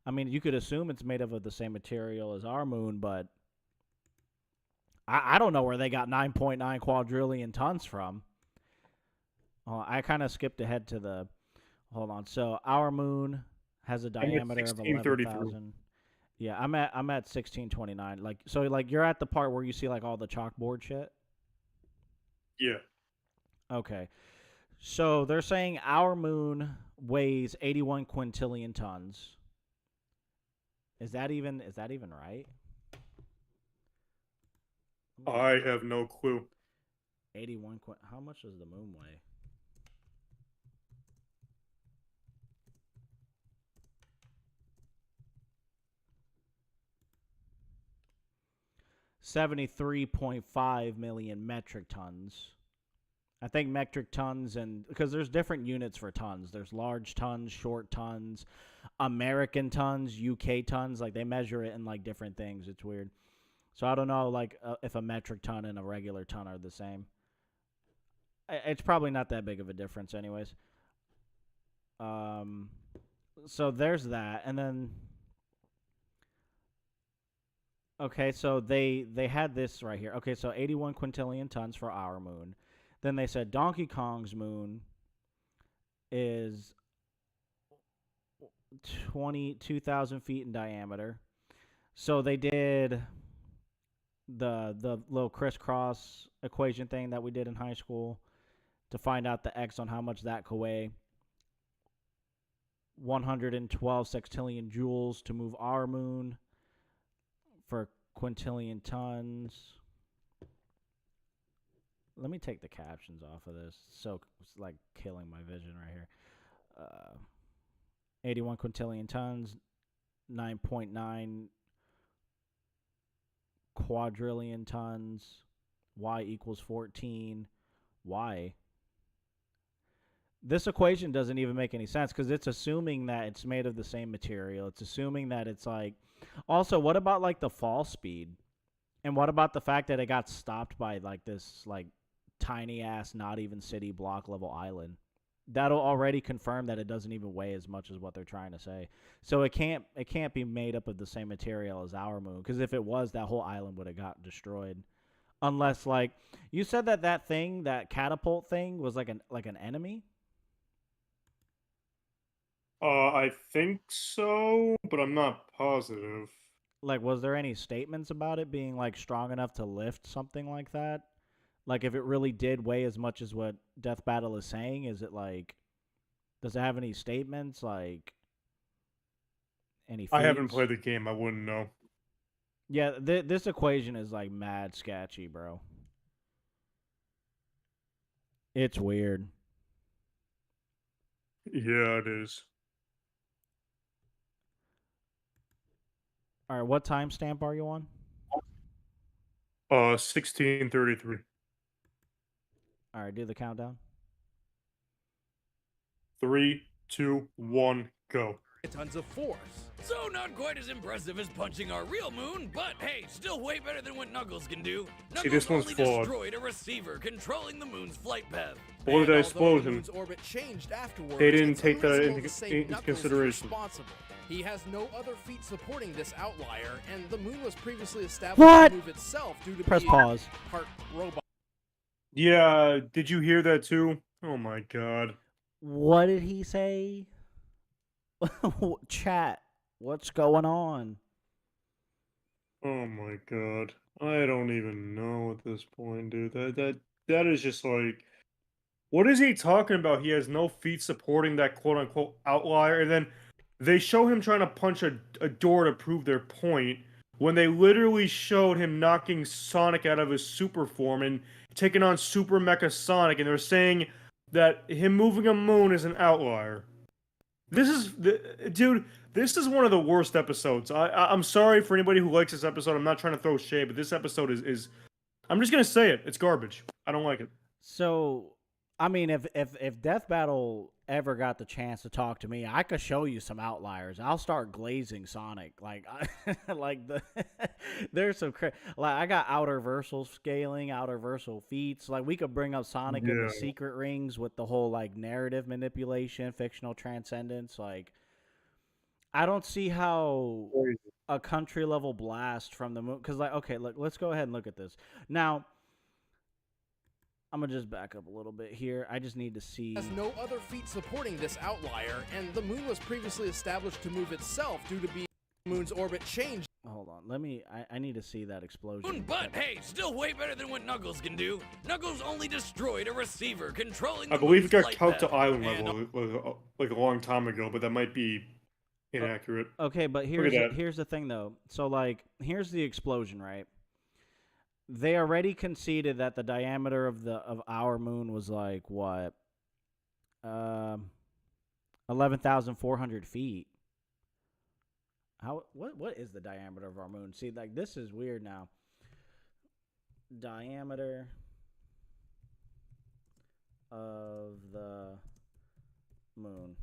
I mean, you could assume it's made of the same material as our moon, but I don't know where they got 9.9 quadrillion tons from. I kind of skipped ahead to the. Hold on. So our moon has a diameter of 11,000. Yeah, I'm at 1629. Like so, like you're at the part where you see like all the chalkboard shit. Yeah. Okay. So they're saying our moon weighs 81 quintillion tons. Is that even right? I have no clue. 81 quint. How much does the moon weigh? $73.5 million metric tons. I think metric tons, and because there's different units for tons. There's large tons, short tons, American tons, UK tons. Like they measure it in like different things. It's weird. So I don't know, like if a metric ton and a regular ton are the same. It's probably not that big of a difference, anyways. So there's that, and then okay, so they had this right here. Okay, so 81 quintillion tons for our moon. Then they said Donkey Kong's moon is 22,000 feet in diameter. So they did the little crisscross equation thing that we did in high school to find out the X on how much that could weigh. 112 sextillion joules to move our moon for quintillion tons. Let me take the captions off of this. So it's like killing my vision right here. 81 quintillion tons, 9.9 quadrillion tons. Y equals 14. Y. This equation doesn't even make any sense because it's assuming that it's made of the same material. It's assuming that it's like... Also, what about like the fall speed? And what about the fact that it got stopped by like this like tiny ass, not even city block level island? That'll already confirm that it doesn't even weigh as much as what they're trying to say. So it can't be made up of the same material as our moon, because if it was, that whole island would have got destroyed. Unless like you said that thing, that catapult thing was like an enemy. I think so, but I'm not positive. Like, was there any statements about it being like strong enough to lift something like that? Like, if it really did weigh as much as what Death Battle is saying, is it like, does it have any statements? Like, any I haven't feats? played the game. I wouldn't know. Yeah, this equation is like mad sketchy, bro. It's weird. Yeah, it is. All right, what timestamp are you on? 1633. All right, do the countdown. 3, 2, 1, go. tons of force. So not quite as impressive as punching our real moon, but hey, still way better than what Knuckles can do. Knuckles See, this one's only flawed. destroyed a receiver controlling the moon's flight path. Or the And although the explosion. moon's orbit changed afterwards, They didn't it's take that unreasonable into to say Knuckles is consideration. responsible. He has no other feat supporting this outlier, and the moon was previously established What? to move itself due to Press being pause. part robot. Yeah, did you hear that too? Oh my god. What did he say? Chat, what's going on? Oh my god. I don't even know at this point, dude. That is just like, what is he talking about? He has no feet supporting that quote unquote outlier, and then they show him trying to punch a door to prove their point when they literally showed him knocking Sonic out of his super form and taking on Super Mecha Sonic, and they're saying that him moving a moon is an outlier. This is dude. This is one of the worst episodes. I'm sorry for anybody who likes this episode. I'm not trying to throw shade, but this episode is I'm just gonna say it. It's garbage. I don't like it. So, I mean, if Death Battle ever got the chance to talk to me, I could show you some outliers. I'll start glazing Sonic. Like, there's some like I got outer versal scaling, outer versal feats. Like, we could bring up Sonic in the Yeah. secret rings with the whole like narrative manipulation, fictional transcendence. Like, I don't see how a country level blast from the moon. Because, like, okay, look, let's go ahead and look at this now. I'm going to just back up a little bit here. I just need to see. Has no other feat supporting this outlier, and the moon was previously established to move itself due to being the moon's orbit changed. Hold on. I need to see that explosion. But hey, still way better than what Knuckles can do. Knuckles only destroyed a receiver controlling I the believe it moon's got flight calced to path. island And level like a long time ago, but that might be inaccurate. Okay, but Look at that. here's the thing, though. So, like, here's the explosion, right? They already conceded that the diameter of our moon was like what, 11,400 feet. What is the diameter of our moon? See, like, this is weird now. Diameter of the moon.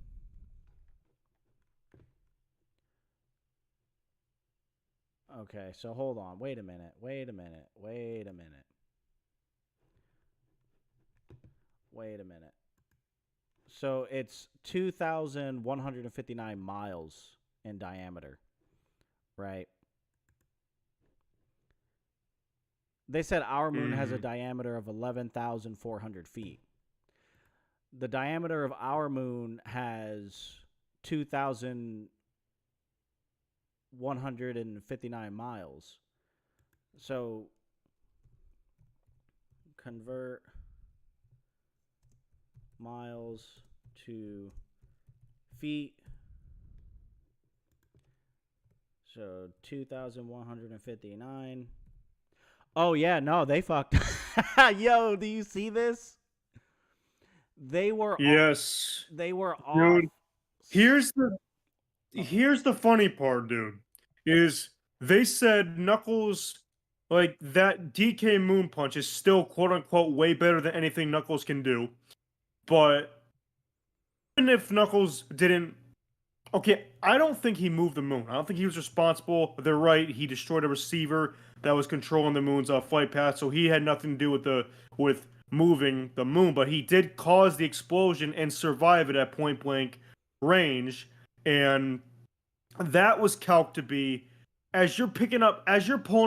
Okay, so hold on. Wait a minute. So it's 2,159 miles in diameter, right? They said our moon has a diameter of 11,400 feet. The diameter of our moon has 2,159 miles. So convert miles to feet. So 2,159. Oh yeah, no, they fucked. Yo, do you see this? They were Yes. They were off. Dude, here's the funny part, dude. Is they said Knuckles, like, that DK Moon Punch is still quote unquote way better than anything Knuckles can do. But even if Knuckles didn't, okay, I don't think he moved the moon. I don't think he was responsible. They're right. He destroyed a receiver that was controlling the moon's flight path, so he had nothing to do with moving the moon. But he did cause the explosion and survive it at point blank range, and that was calced to be, as you're pulling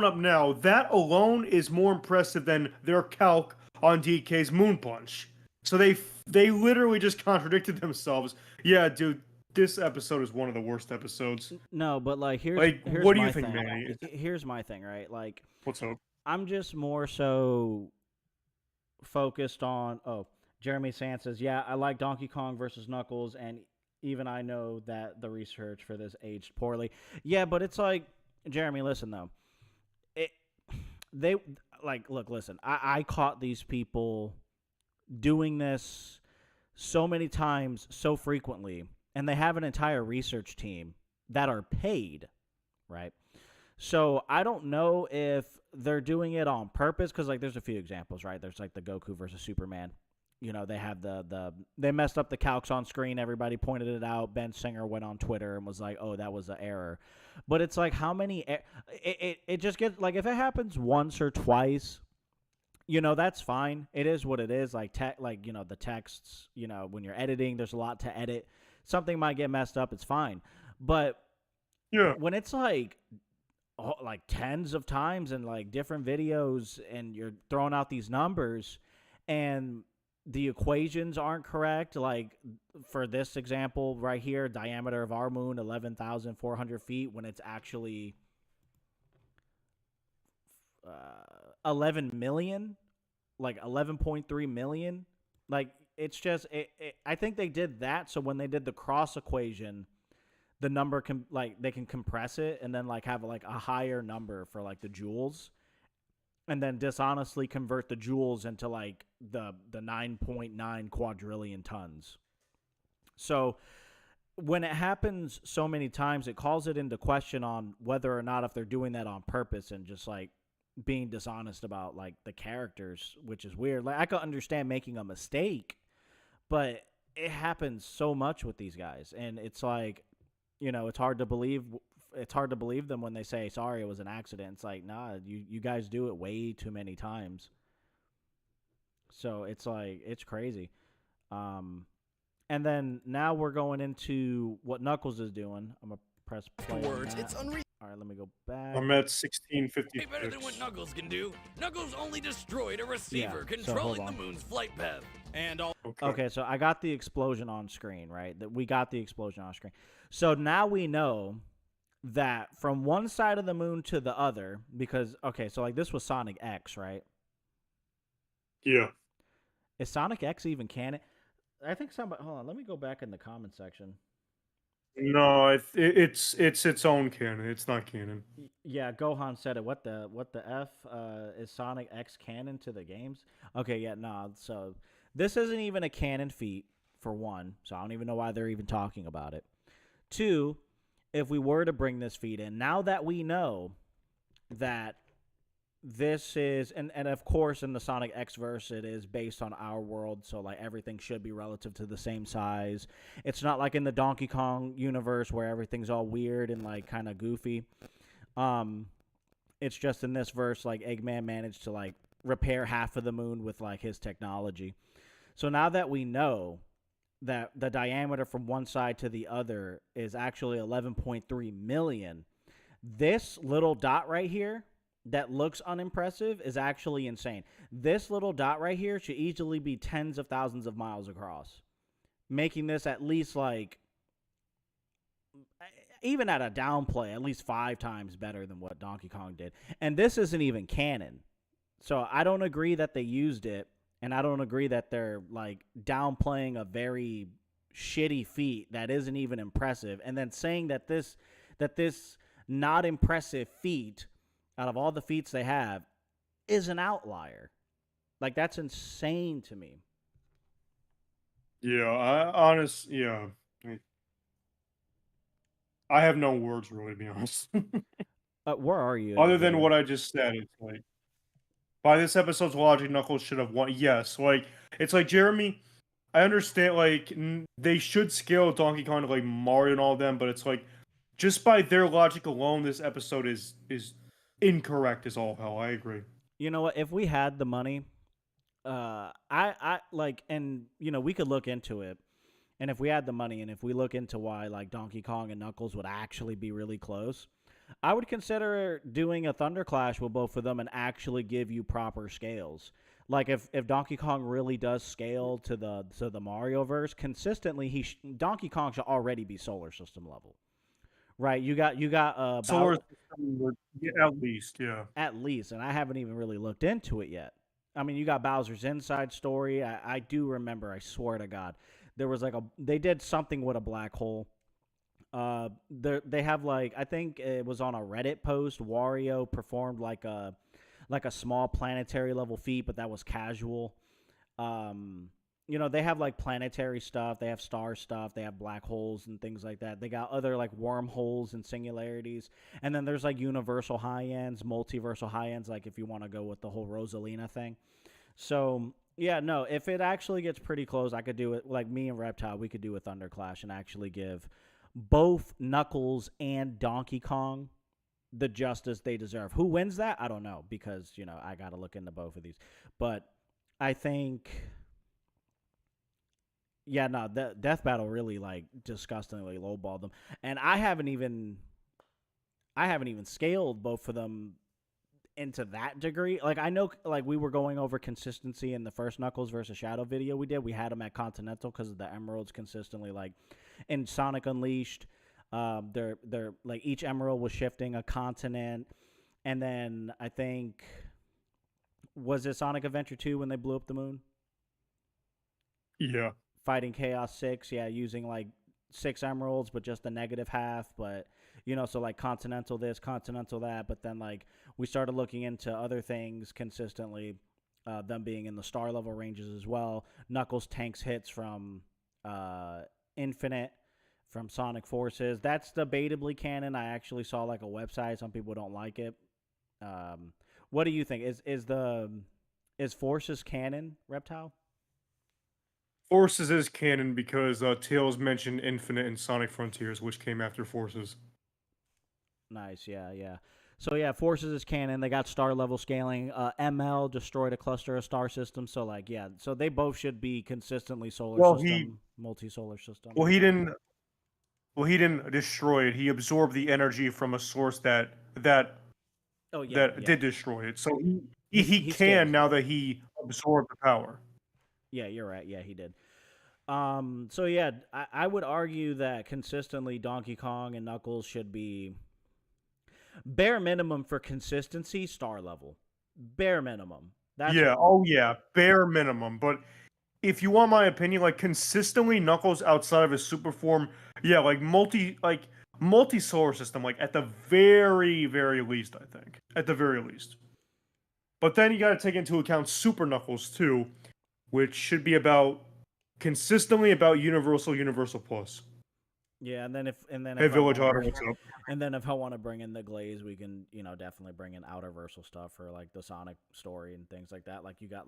up now, that alone is more impressive than their calc on DK's Moon Punch. So they literally just contradicted themselves. Yeah, dude, this episode is one of the worst episodes. No, but like here's what do you my think, thing. Manny? Here's my thing, right? Like, What's up? I'm just more so focused on. Oh, Jeremy Sand says, yeah, I like Donkey Kong versus Knuckles, and even I know that the research for this aged poorly. Yeah, but it's like, Jeremy, listen though. Listen, I caught these people doing this so many times, so frequently, and they have an entire research team that are paid, right? So I don't know if they're doing it on purpose, because like there's a few examples, right? There's like the Goku versus Superman you know, they have they messed up the calcs on screen. Everybody pointed it out. Ben Singer went on Twitter and was like, "Oh, that was an error." But it's like, how many? It just gets like, if it happens once or twice, you know, that's fine. It is what it is. Like like, you know, the texts. You know, when you're editing, there's a lot to edit. Something might get messed up. It's fine. But Yeah. when it's like tens of times and like different videos, and you're throwing out these numbers, and the equations aren't correct. Like for this example right here, diameter of our moon, 11,400 feet, when it's actually 11 million, like 11.3 million. Like, it's just, I think they did that so when they did the cross equation, the number can, like, they can compress it and then like have like a higher number for like the joules, and then dishonestly convert the joules into like the 9.9 quadrillion tons. So when it happens so many times, it calls it into question on whether or not if they're doing that on purpose and just like being dishonest about like the characters, which is weird. Like, I could understand making a mistake, but it happens so much with these guys, and it's like, you know, it's hard to believe them when they say, sorry, it was an accident. It's like, nah, you guys do it way too many times. So it's like, it's crazy. And then now we're going into what Knuckles is doing. I'm going to press play. Words, it's unreal. All right, let me go back. I'm at 1656. Way better than what Knuckles can do. Knuckles only destroyed a receiver Yeah, so controlling hold the on. moon's flight path. And all Okay, so I got the explosion on screen, right? That we got the explosion on screen. So now we know that from one side of the moon to the other, because, okay, so like this was Sonic X, right? Yeah. Is Sonic X even canon? I think somebody, hold on, let me go back in the comment section. No, it's its own canon. It's not canon. Yeah, Gohan said it. What the F? Is Sonic X canon to the games? Okay, yeah, no. So this isn't even a canon feat, for one. So I don't even know why they're even talking about it. Two, if we were to bring this feat in, now that we know that this is, and of course in the Sonic X verse it is based on our world, so like everything should be relative to the same size. It's not like in the Donkey Kong universe where everything's all weird and like kind of goofy. It's just in this verse, like, Eggman managed to like repair half of the moon with like his technology. So now that we know that the diameter from one side to the other is actually 11.3 million, this little dot right here that looks unimpressive is actually insane. This little dot right here should easily be tens of thousands of miles across, making this at least like, even at a downplay, at least 5 times better than what Donkey Kong did. And this isn't even canon. So I don't agree that they used it, and I don't agree that they're like downplaying a very shitty feat that isn't even impressive, and then saying that this not impressive feat out of all the feats they have is an outlier. Like, that's insane to me. Yeah, I have no words really, to be honest. Where are you? Other than what I just said, it's like, by this episode's logic, Knuckles should have won. Yes, like, it's like, Jeremy, I understand, like, they should scale Donkey Kong to like Mario and all of them, but it's like, just by their logic alone, this episode is incorrect as all hell. I agree. You know what? If we had the money, I like, and you know, we could look into it. And if we had the money, and if we look into why like Donkey Kong and Knuckles would actually be really close, I would consider doing a Thunder Clash with both of them and actually give you proper scales. Like if Donkey Kong really does scale to the Mario verse consistently, Donkey Kong should already be solar system level. Right, you got Solar system, at least, yeah. At least, and I haven't even really looked into it yet. I mean, you got Bowser's Inside Story. I do remember, I swear to God, there was like they did something with a black hole. They have like, I think it was on a Reddit post, Wario performed like a small planetary level feat, but that was casual. You know, they have like planetary stuff, they have star stuff, they have black holes and things like that. They got other like wormholes and singularities. And then there's like universal high ends, multiversal high ends, like if you want to go with the whole Rosalina thing. So Yeah, no, if it actually gets pretty close, I could do it like me and Reptile, we could do a Thunder Clash and actually give both Knuckles and Donkey Kong the justice they deserve. Who wins that? I don't know because, you know, I got to look into both of these. But I think yeah, no, the Death Battle really like disgustingly lowballed them. And I haven't even scaled both of them into that degree. Like I know like we were going over consistency in the first Knuckles versus Shadow video we did. We had them at Continental because of the emeralds consistently like in Sonic Unleashed. They're like each emerald was shifting a continent, and then I think was it Sonic Adventure 2 when they blew up the moon? Yeah. Fighting Chaos 6, yeah, using like 6 emeralds, but just the negative half. But you know, so like Continental this, Continental that. But then like we started looking into other things consistently, them being in the star level ranges as well. Knuckles tanks hits from Infinite. From Sonic Forces. That's debatably canon. I actually saw like a website. Some people don't like it. What do you think? Is Forces canon, Reptile? Forces is canon because Tails mentioned Infinite and Sonic Frontiers, which came after Forces. Nice, yeah. So yeah, Forces is canon. They got star level scaling. ML destroyed a cluster of star systems. So like, yeah, so they both should be consistently solar system, multi-solar system. Well, he didn't destroy it. He absorbed the energy from a source that did destroy it. So he can now that he absorbed the power. Yeah, you're right. Yeah, he did. So yeah, I would argue that consistently Donkey Kong and Knuckles should be bare minimum for consistency, star level. Bare minimum. Bare minimum. But if you want my opinion, like consistently Knuckles outside of his super form, yeah, like multi-solar system, like at the very, very least, I think. At the very least. But then you gotta take into account Super Knuckles too, which should be consistently about Universal Plus. Yeah, and then if Hey Village Otter, what's up? And then if I want to bring in the Glaze, we can, you know, definitely bring in Outerversal stuff for like the Sonic story and things like that. Like you got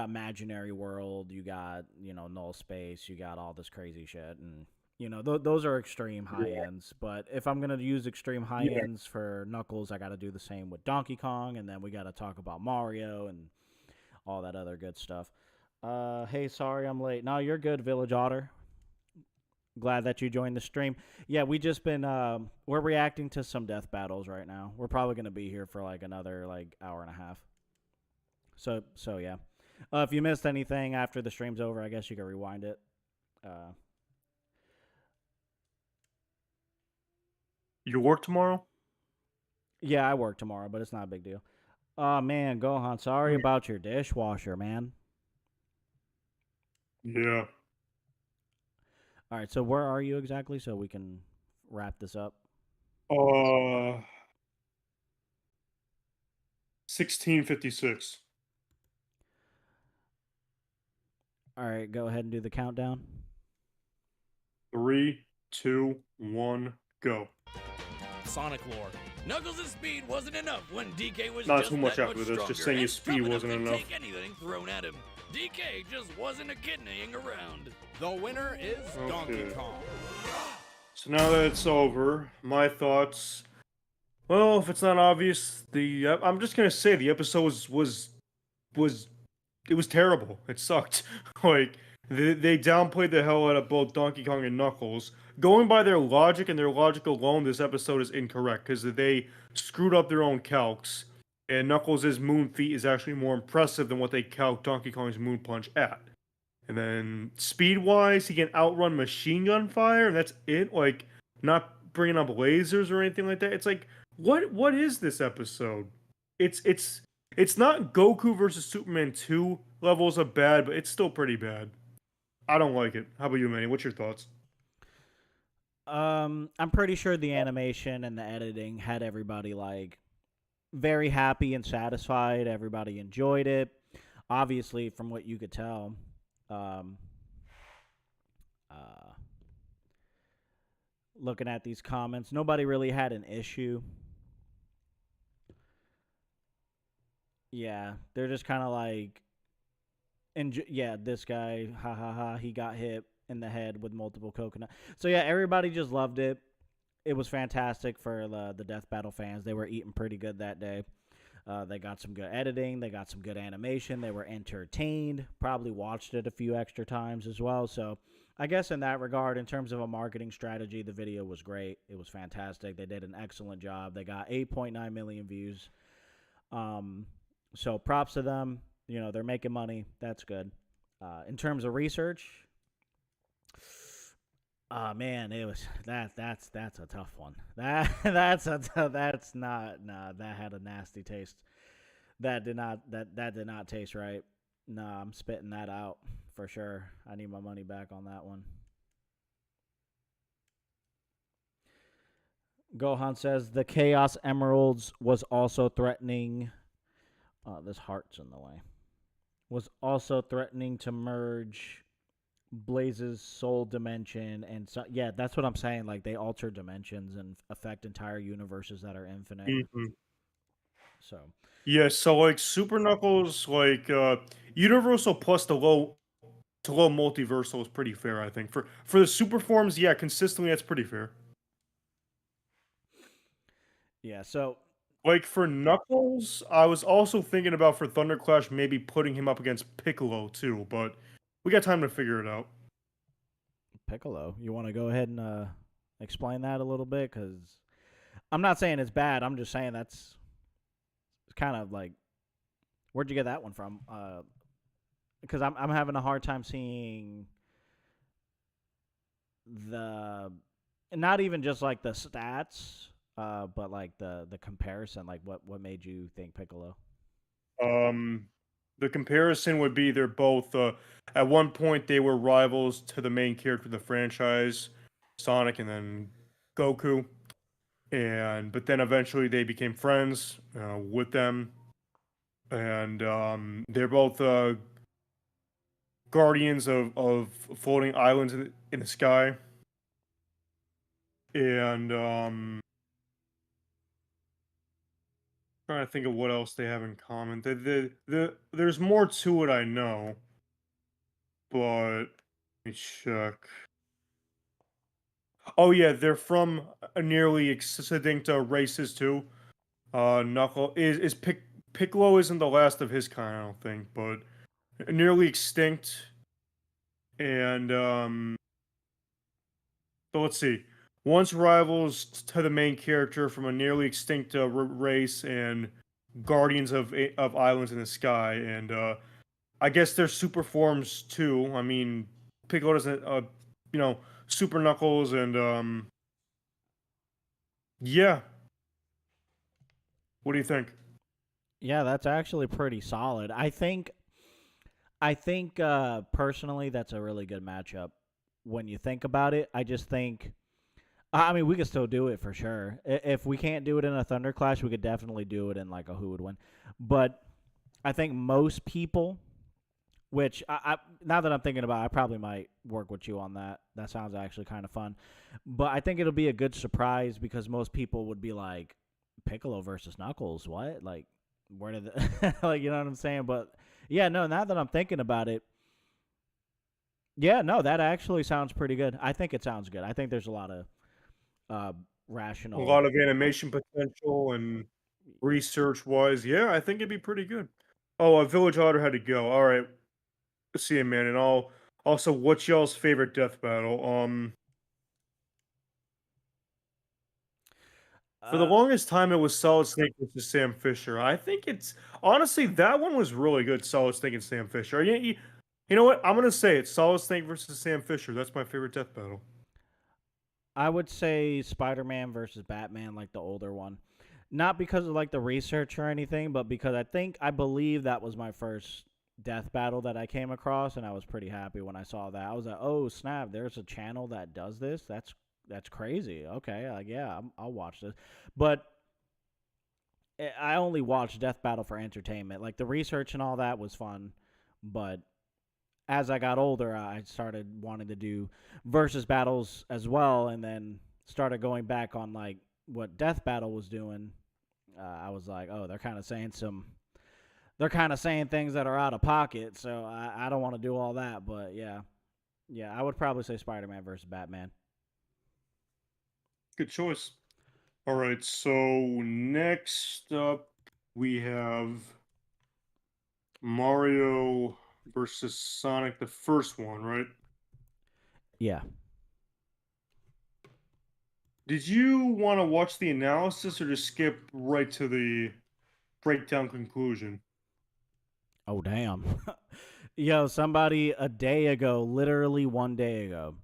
Imaginary World, you got, you know, Null Space, you got all this crazy shit, and you know those are extreme high ends. But if I'm gonna use extreme high ends for Knuckles, I got to do the same with Donkey Kong, and then we got to talk about Mario and all that other good stuff. Hey, sorry I'm late. No, you're good, Village Otter. Glad that you joined the stream. Yeah, we just been we're reacting to some death battles right now. We're probably gonna be here for like another like hour and a half. So yeah. If you missed anything after the stream's over, I guess you can rewind it. You work tomorrow? Yeah, I work tomorrow, but it's not a big deal. Oh man, Gohan, sorry about your dishwasher, man. Yeah. All right, so where are you exactly so we can wrap this up? 1656. All right, go ahead and do the countdown. 3, 2, 1, go. Sonic lore. Knuckles' speed wasn't enough when DK was Not just too much that after much this, stronger just saying his and speed tough wasn't to enough. Take anything thrown at him. DK just wasn't a kidneying around. The winner is Donkey Kong. So now that it's over, my thoughts. Well, if it's not obvious, I'm just gonna say the episode was terrible. It sucked. Like they downplayed the hell out of both Donkey Kong and Knuckles. Going by their logic and their logic alone, this episode is incorrect because they screwed up their own calcs. And Knuckles' moon feat is actually more impressive than what they calc Donkey Kong's moon punch at. And then speed-wise, he can outrun machine gun fire, and that's it. Like, not bringing up lasers or anything like that. It's like, what is this episode? It's not Goku versus Superman 2 levels of bad, but it's still pretty bad. I don't like it. How about you, Manny? What's your thoughts? I'm pretty sure the animation and the editing had everybody like very happy and satisfied. Everybody enjoyed it. Obviously, from what you could tell, looking at these comments, nobody really had an issue. Yeah, they're just kind of like, And yeah, this guy, ha ha ha, he got hit in the head with multiple coconut. So yeah, everybody just loved it. It was fantastic for the Death Battle fans. They were eating pretty good that day. They got some good editing. They got some good animation. They were entertained. Probably watched it a few extra times as well. So I guess in that regard, in terms of a marketing strategy, the video was great. It was fantastic. They did an excellent job. They got 8.9 million views. So props to them. You know, they're making money. That's good. In terms of research, man, it was that's a tough one. That had a nasty taste. That did not taste right. Nah, I'm spitting that out for sure. I need my money back on that one. Gohan says the Chaos Emeralds was also threatening. This heart's in the way. Was also threatening to merge Blaze's soul dimension, and so yeah, that's what I'm saying. Like they alter dimensions and affect entire universes that are infinite. Mm-hmm. So yeah, so like Super Knuckles, like Universal plus the low multiversal is pretty fair, I think. For the super forms, yeah, consistently that's pretty fair. Yeah, so like for Knuckles, I was also thinking about for Thunderclash maybe putting him up against Piccolo too, but we got time to figure it out. Piccolo, you want to go ahead and explain that a little bit? Because I'm not saying it's bad. I'm just saying that's kind of like, where'd you get that one from? Because I'm having a hard time seeing not even just like the stats, but like the comparison. Like what made you think Piccolo? The comparison would be they're both at one point they were rivals to the main character of the franchise, Sonic, and then Goku, but then eventually they became friends with them, and they're both guardians of floating islands in the sky, and trying to think of what else they have in common. There's more to it, I know, but let me check. Oh yeah, they're from nearly extinct races too. Knuckle is Piccolo isn't the last of his kind, I don't think, but nearly extinct. And so let's see. Once rivals to the main character from a nearly extinct race and guardians of islands in the sky, and I guess they're super forms too. I mean, Piccolo doesn't, Super Knuckles, and yeah. What do you think? Yeah, that's actually pretty solid. I think personally that's a really good matchup when you think about it. I just think, I mean, we could still do it for sure. If we can't do it in a Thunder Clash, we could definitely do it in like a who would win. But I think most people, which I now that I'm thinking about it, I probably might work with you on that. That sounds actually kind of fun. But I think it'll be a good surprise because most people would be like, Piccolo versus Knuckles, what? Like, where did like, you know what I'm saying? But yeah, no, now that I'm thinking about it, yeah, no, that actually sounds pretty good. I think it sounds good. I think there's a lot of rational, a lot of animation potential and research wise. Yeah, I think it'd be pretty good. Oh, Village Otter had to go. All right, see you, man. And also, what's y'all's favorite death battle? For the longest time, it was Solid Snake versus Sam Fisher. I think it's honestly that one was really good. Solid Snake and Sam Fisher. You know what? I'm gonna say it. Solid Snake versus Sam Fisher. That's my favorite death battle. I would say Spider-Man versus Batman, like the older one. Not because of like the research or anything, but because I believe that was my first death battle that I came across, and I was pretty happy when I saw that. I was like, oh snap, there's a channel that does this. That's crazy. Okay, like yeah, I'll watch this. But I only watched Death Battle for entertainment. Like the research and all that was fun, but as I got older, I started wanting to do versus battles as well, and then started going back on like what Death Battle was doing. I was like, oh, they're kind of saying some they're kind of saying things that are out of pocket, so I don't want to do all that. But yeah, I would probably say Spider-Man versus Batman. Good choice. All right, so next up we have Mario versus Sonic, the first one, right? Yeah. Did you want to watch the analysis or just skip right to the breakdown conclusion? Oh damn. Yo, somebody a day ago, literally 1 day ago,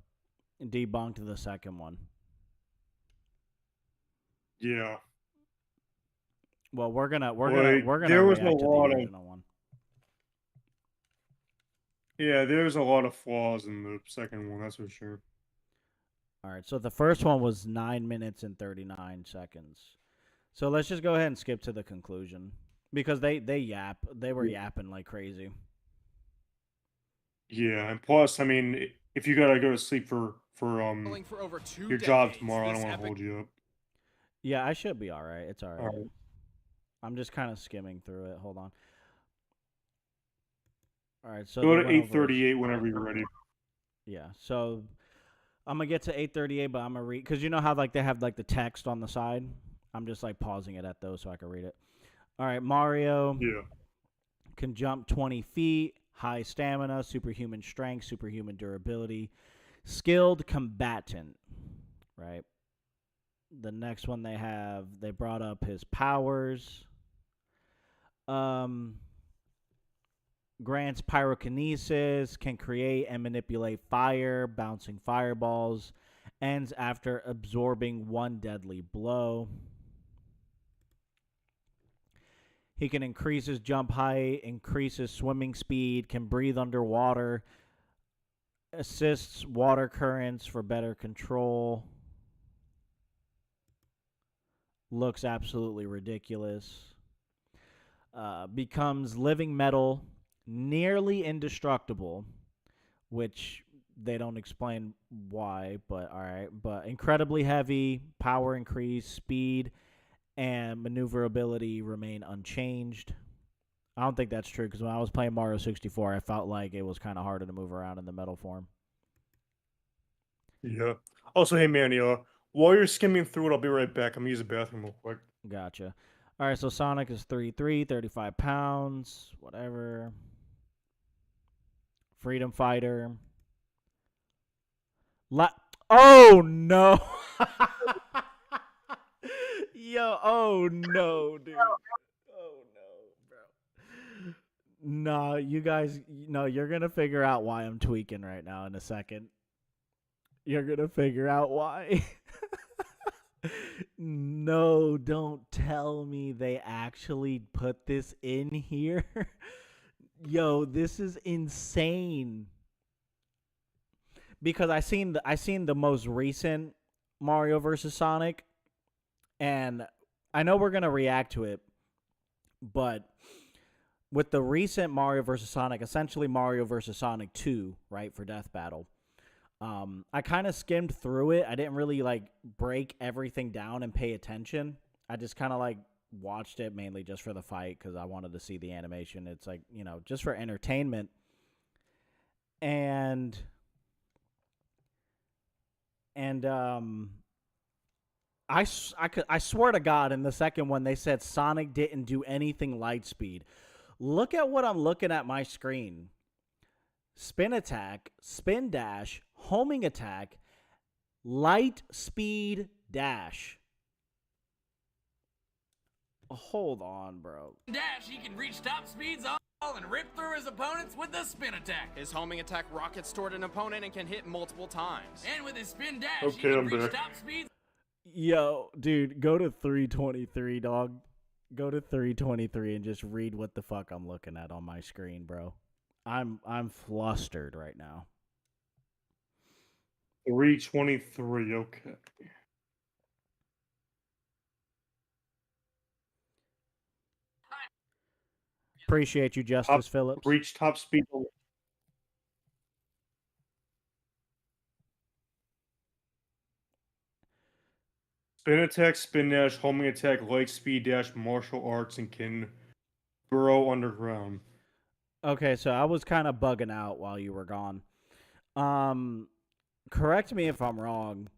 debunked the second one. Yeah. Well, we're gonna there was react a to the lot of original one. Yeah, there's a lot of flaws in the second one, that's for sure. All right, so the first one was 9 minutes and 39 seconds. So let's just go ahead and skip to the conclusion because they were yapping like crazy. Yeah, and plus, I mean, if you gotta go to sleep for over 2 your job decades, tomorrow, I this don't want to epic- hold you up. Yeah, I should be all right. It's all right. All right. I'm just kind of skimming through it. Hold on. All right, so Go they to went over- 8:38 whenever you're ready. Yeah, so I'm gonna get to 8:38, but I'm gonna read because you know how like they have like the text on the side. I'm just like pausing it at those so I can read it. All right, Mario. Yeah. Can jump 20 feet, high stamina, superhuman strength, superhuman durability, skilled combatant. Right. The next one they brought up his powers. Grants pyrokinesis, can create and manipulate fire, bouncing fireballs, ends after absorbing one deadly blow. He can increase his jump height, increase his swimming speed, can breathe underwater, assists water currents for better control. Looks absolutely ridiculous. Becomes living metal, nearly indestructible, which they don't explain why, but all right. But incredibly heavy, power increase, speed, and maneuverability remain unchanged. I don't think that's true because when I was playing Mario 64, I felt like it was kind of harder to move around in the metal form. Yeah. Also, hey, Manny, while you're skimming through it, I'll be right back. I'm gonna use the bathroom real quick. Gotcha. All right, so Sonic is 3'3", 35 pounds, whatever. Freedom Fighter. Oh, no. Yo, oh, no, dude. Oh, no, bro. No, you guys, no, you're going to figure out why I'm tweaking right now in a second. You're going to figure out why. No, don't tell me they actually put this in here. Yo, this is insane. Because I seen the most recent Mario vs. Sonic, and I know we're gonna react to it, but with the recent Mario vs. Sonic, essentially Mario vs. Sonic 2, right, for Death Battle, I kind of skimmed through it. I didn't really like break everything down and pay attention. I just kind of like watched it mainly just for the fight because I wanted to see the animation. It's like, you know, just for entertainment. And I swear to God, in the second one, they said Sonic didn't do anything light speed. Look at what I'm looking at my screen. Spin attack, spin dash, homing attack, light speed dash. Hold on, bro. Dash, he can reach top speeds all and rip through his opponents with the spin attack. His homing attack rockets toward an opponent and can hit multiple times. And with his spin dash, Okay, he can I'm reach back. top speeds. Yo, dude, go to 323, dog. Go to 323 and just read what the fuck I'm looking at on my screen, bro. I'm flustered right now. 323, okay. Appreciate you, Justice Phillips. Reach top speed. Spin attack, spin dash, homing attack, light speed dash, martial arts, and can Bro Underground. Okay, so I was kind of bugging out while you were gone. Correct me if I'm wrong,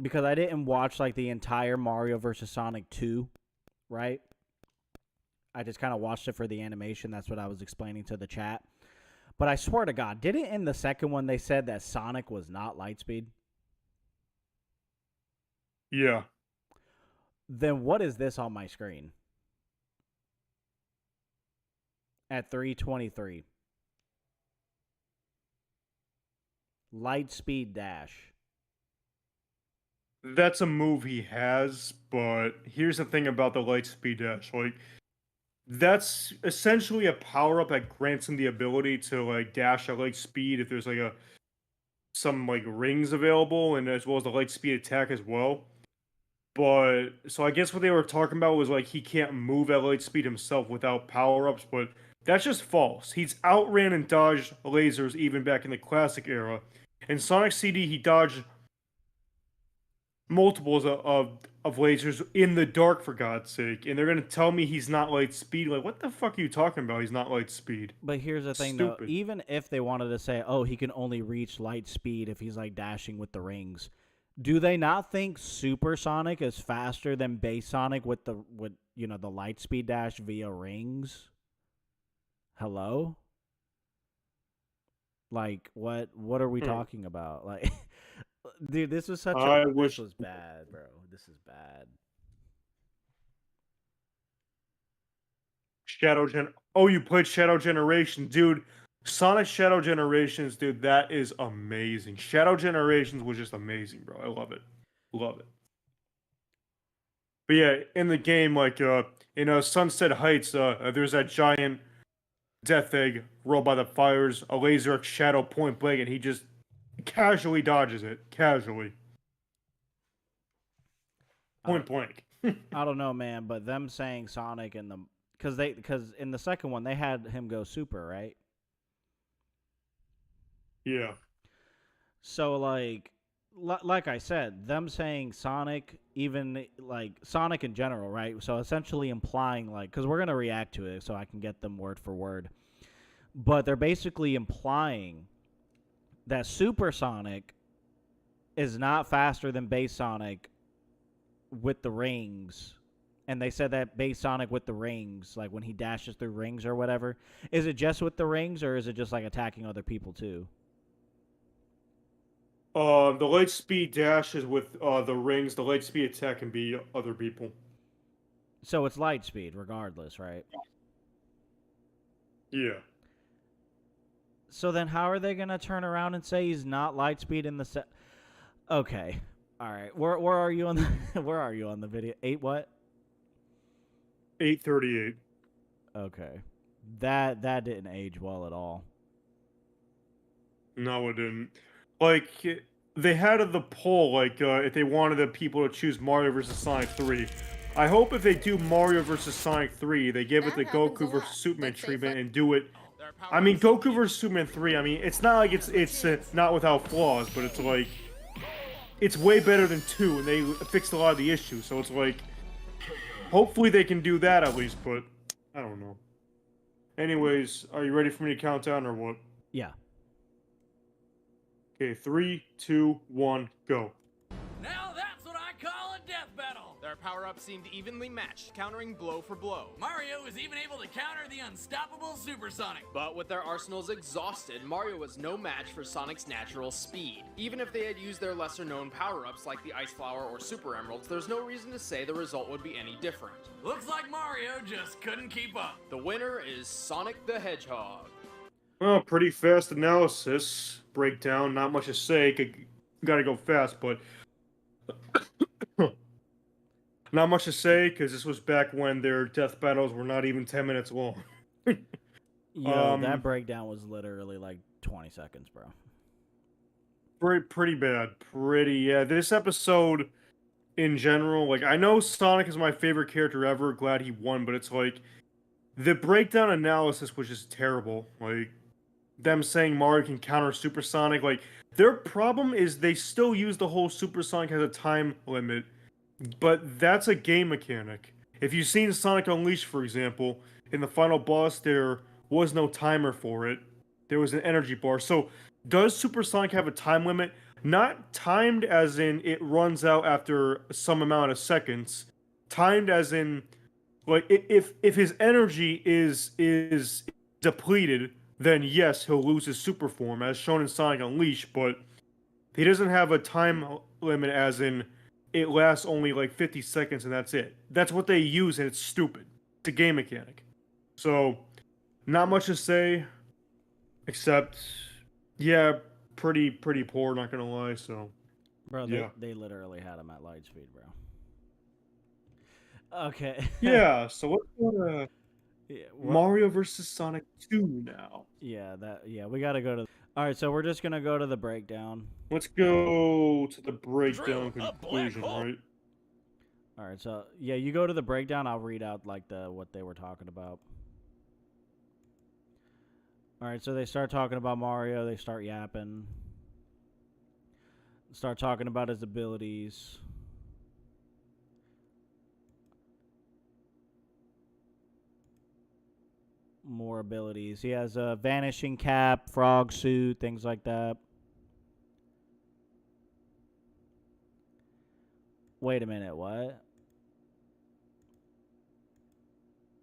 because I didn't watch like the entire Mario vs. Sonic 2, right? I just kind of watched it for the animation. That's what I was explaining to the chat. But I swear to God, didn't in the second one they said that Sonic was not Lightspeed? Yeah. Then what is this on my screen? At 3:23. Lightspeed Dash. That's a move he has, but here's the thing about the Lightspeed Dash. Like, that's essentially a power-up that grants him the ability to, like, dash at light speed if there's, like, some, like, rings available, and as well as the Lightspeed attack as well. But, so I guess what they were talking about was, like, he can't move at light speed himself without power-ups, but that's just false. He's outran and dodged lasers even back in the classic era. In Sonic CD, he dodged multiples of lasers in the dark, for God's sake. And they're going to tell me he's not light speed. Like, what the fuck are you talking about? He's not light speed. But here's the thing, Stupid. though. Even if they wanted to say, oh, he can only reach light speed if he's, like, dashing with the rings, do they not think Super Sonic is faster than Base Sonic with the light speed dash via rings? Hello? Like, what are we talking about? Like, dude, this was such a... This was bad, bro. This is bad. Oh, you played Shadow Generation. Dude, Sonic Shadow Generations, dude, that is amazing. Shadow Generations was just amazing, bro. I love it. Love it. But yeah, in the game, like, in Sunset Heights, there's that giant death egg rolled by the fires, a laser shadow point blank, and he just casually dodges it. Casually. Point blank. I don't know, man, but them saying Sonic in the... Because in the second one, they had him go super, right? Yeah. So, like I said, them saying Sonic, even, like, Sonic in general, right? So, essentially implying, like, because we're going to react to it so I can get them word for word. But they're basically implying that Super Sonic is not faster than Base Sonic with the rings. And they said that Base Sonic with the rings, like when he dashes through rings or whatever, is it just with the rings or is it just, like, attacking other people too? The light speed dash is with the rings. The light speed attack can be other people. So it's light speed regardless, right? Yeah. So then how are they going to turn around and say he's not light speed in the set? Okay. All right. Where are you on the where are you on the video? 8 what? 8:38. Okay. That didn't age well at all. No, it didn't. Like, they had the poll, like, if they wanted the people to choose Mario vs. Sonic 3. I hope if they do Mario vs. Sonic 3, they give it the Goku vs. Superman treatment and do it... I mean, Goku vs. Superman 3, I mean, it's not like it's not without flaws, but it's like... It's way better than 2, and they fixed a lot of the issues, so it's like... Hopefully they can do that at least, but... I don't know. Anyways, are you ready for me to count down, or what? Yeah. Okay, 3, 2, 1, go. Now that's what I call a death battle. Their power-ups seemed evenly matched, countering blow for blow. Mario was even able to counter the unstoppable Super Sonic. But with their arsenals exhausted, Mario was no match for Sonic's natural speed. Even if they had used their lesser-known power-ups like the Ice Flower or Super Emeralds, there's no reason to say the result would be any different. Looks like Mario just couldn't keep up. The winner is Sonic the Hedgehog. Well, pretty fast analysis. Breakdown, not much to say. Gotta go fast, but... Not much to say, because this was back when their death battles were not even 10 minutes long. Yo, that breakdown was literally like 20 seconds, bro. Pretty bad. Yeah. This episode, in general, like, I know Sonic is my favorite character ever. Glad he won, but it's like... The breakdown analysis was just terrible. Like, them saying Mario can counter Super Sonic. Like, their problem is they still use the whole Super Sonic has a time limit. But that's a game mechanic. If you've seen Sonic Unleashed, for example, in the final boss, there was no timer for it. There was an energy bar. So, does Super Sonic have a time limit? Not timed as in it runs out after some amount of seconds. Timed as in, like, if his energy is depleted, then yes, he'll lose his super form, as shown in Sonic Unleashed. But he doesn't have a time limit, as in it lasts only like 50 seconds and that's it. That's what they use, and it's stupid. It's a game mechanic. So, not much to say, except, yeah, pretty poor. Not gonna lie. So, Bro, yeah. they literally had him at light speed, bro. Okay. Yeah. So let's go to Yeah, Mario versus Sonic 2 now. yeah, we gotta go to. All right, so we're just gonna go to the breakdown. Let's go to the breakdown Drill a black conclusion, hole. right? All right, so yeah, you go to the breakdown. I'll read out like what they were talking about. All right, so they start talking about Mario. They start yapping. Start talking about his abilities. More abilities. He has a vanishing cap, frog suit, things like that. Wait a minute, what?